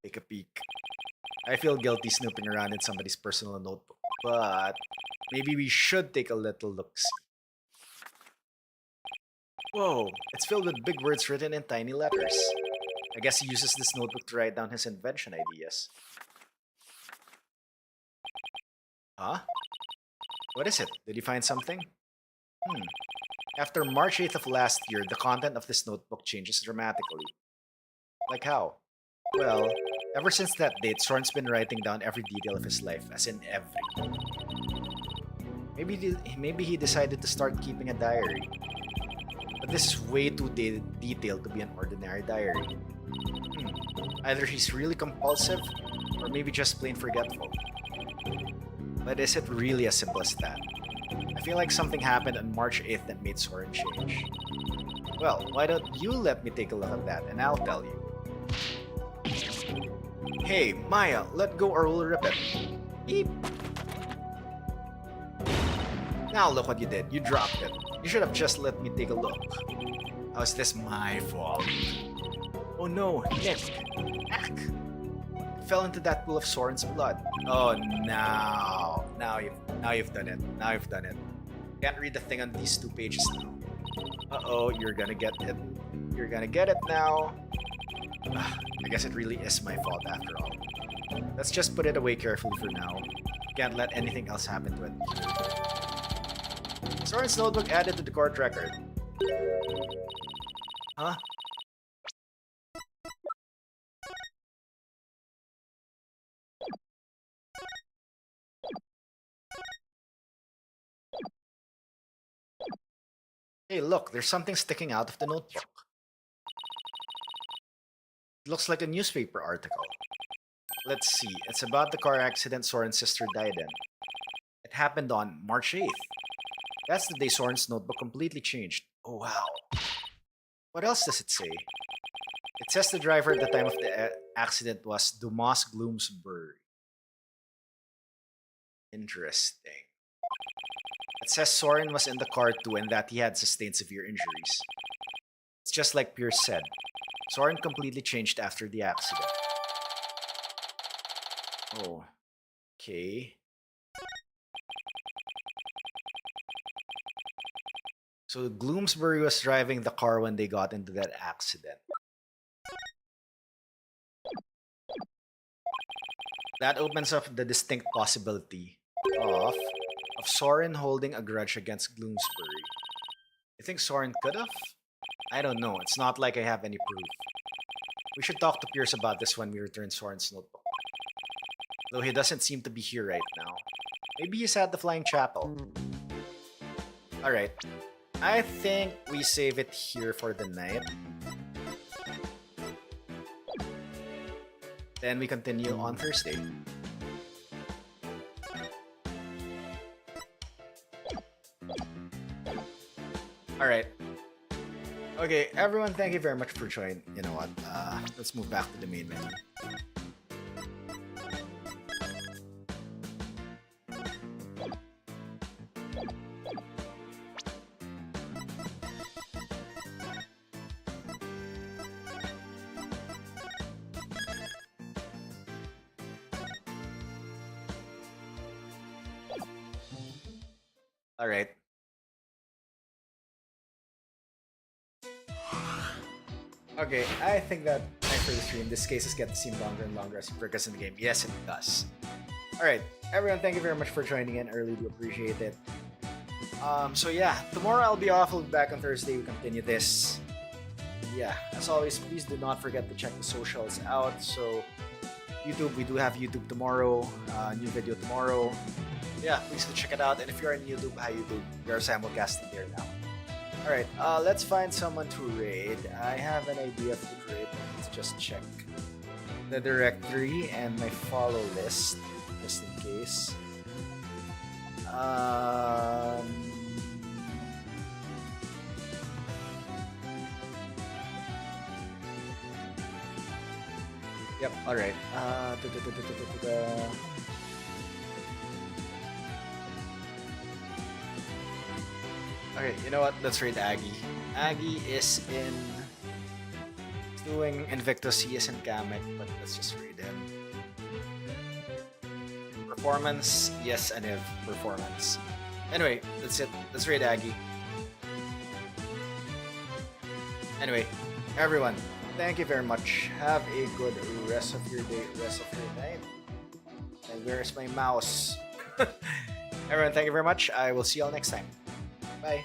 Take a peek. I feel guilty snooping around in somebody's personal notebook, but maybe we should take a little look-see. Whoa, it's filled with big words written in tiny letters. I guess he uses this notebook to write down his invention ideas. Huh? What is it? Did you find something? After March 8th of last year, the content of this notebook changes dramatically. Like how? Well, ever since that date, Soren's been writing down every detail of his life, as in every. Maybe he decided to start keeping a diary. But this is way too detailed to be an ordinary diary. Either he's really compulsive, or maybe just plain forgetful. But is it really as simple as that? I feel like something happened on March 8th that made Soren change. Well, why don't you let me take a look at that, and I'll tell you. Hey, Maya, let go or we'll rip it. Beep. Now look what you did. You dropped it. You should have just let me take a look. How is this my fault? Oh no, Nick. Ack. It fell into that pool of Soren's blood. Oh no. Now you've done it. Now you've done it. Can't read the thing on these 2 pages now. Uh-oh, you're gonna get it. You're gonna get it now. I guess it really is my fault after all. Let's just put it away carefully for now. Can't let anything else happen to it. Soren's notebook added to the court record. Huh? Hey, look, there's something sticking out of the notebook. It looks like a newspaper article. Let's see, it's about the car accident Soren's sister died in. It happened on March 8th. That's the day Soren's notebook completely changed. Oh wow. What else does it say? It says the driver at the time of the accident was Dumas Gloomsbury. Interesting. It says Soren was in the car too and that he had sustained severe injuries. It's just like Pierce said. Soren completely changed after the accident. Oh. Okay. So Gloomsbury was driving the car when they got into that accident. That opens up the distinct possibility of Soren holding a grudge against Gloomsbury. You think Soren could have? I don't know. It's not like I have any proof. We should talk to Pierce about this when we return Soren's notebook. Though he doesn't seem to be here right now. Maybe he's at the Flying Chapel. Alright. I think we save it here for the night. Then we continue on Thursday. Alright. Okay, everyone, thank you very much for joining. You know what? Let's move back to the main menu. Alright. Okay, I think that thanks for the stream. This cases get to seem longer and longer as you progress in the game. Yes, it does. Alright, everyone, thank you very much for joining in. I really do appreciate it. So yeah, tomorrow I'll be off. I'll be back on Thursday. We continue this. Yeah, as always, please do not forget to check the socials out. So YouTube, we do have YouTube tomorrow. New video tomorrow. Yeah, please do check it out. And if you're on YouTube, hi YouTube. We are simulcasting there now. Alright, let's find someone to raid. I have an idea of who to raid. Let's just check the directory and my follow list, just in case. Yep, alright. Okay, you know what? Let's raid Aggie. Aggie is doing Invictus. He is in Kamek, but let's just raid him. Performance, yes, and if performance. Anyway, that's it. Let's raid Aggie. Everyone, everyone, thank you very much. Have a good rest of your day, rest of your night. And where's my mouse? Everyone, thank you very much. I will see you all next time. Bye.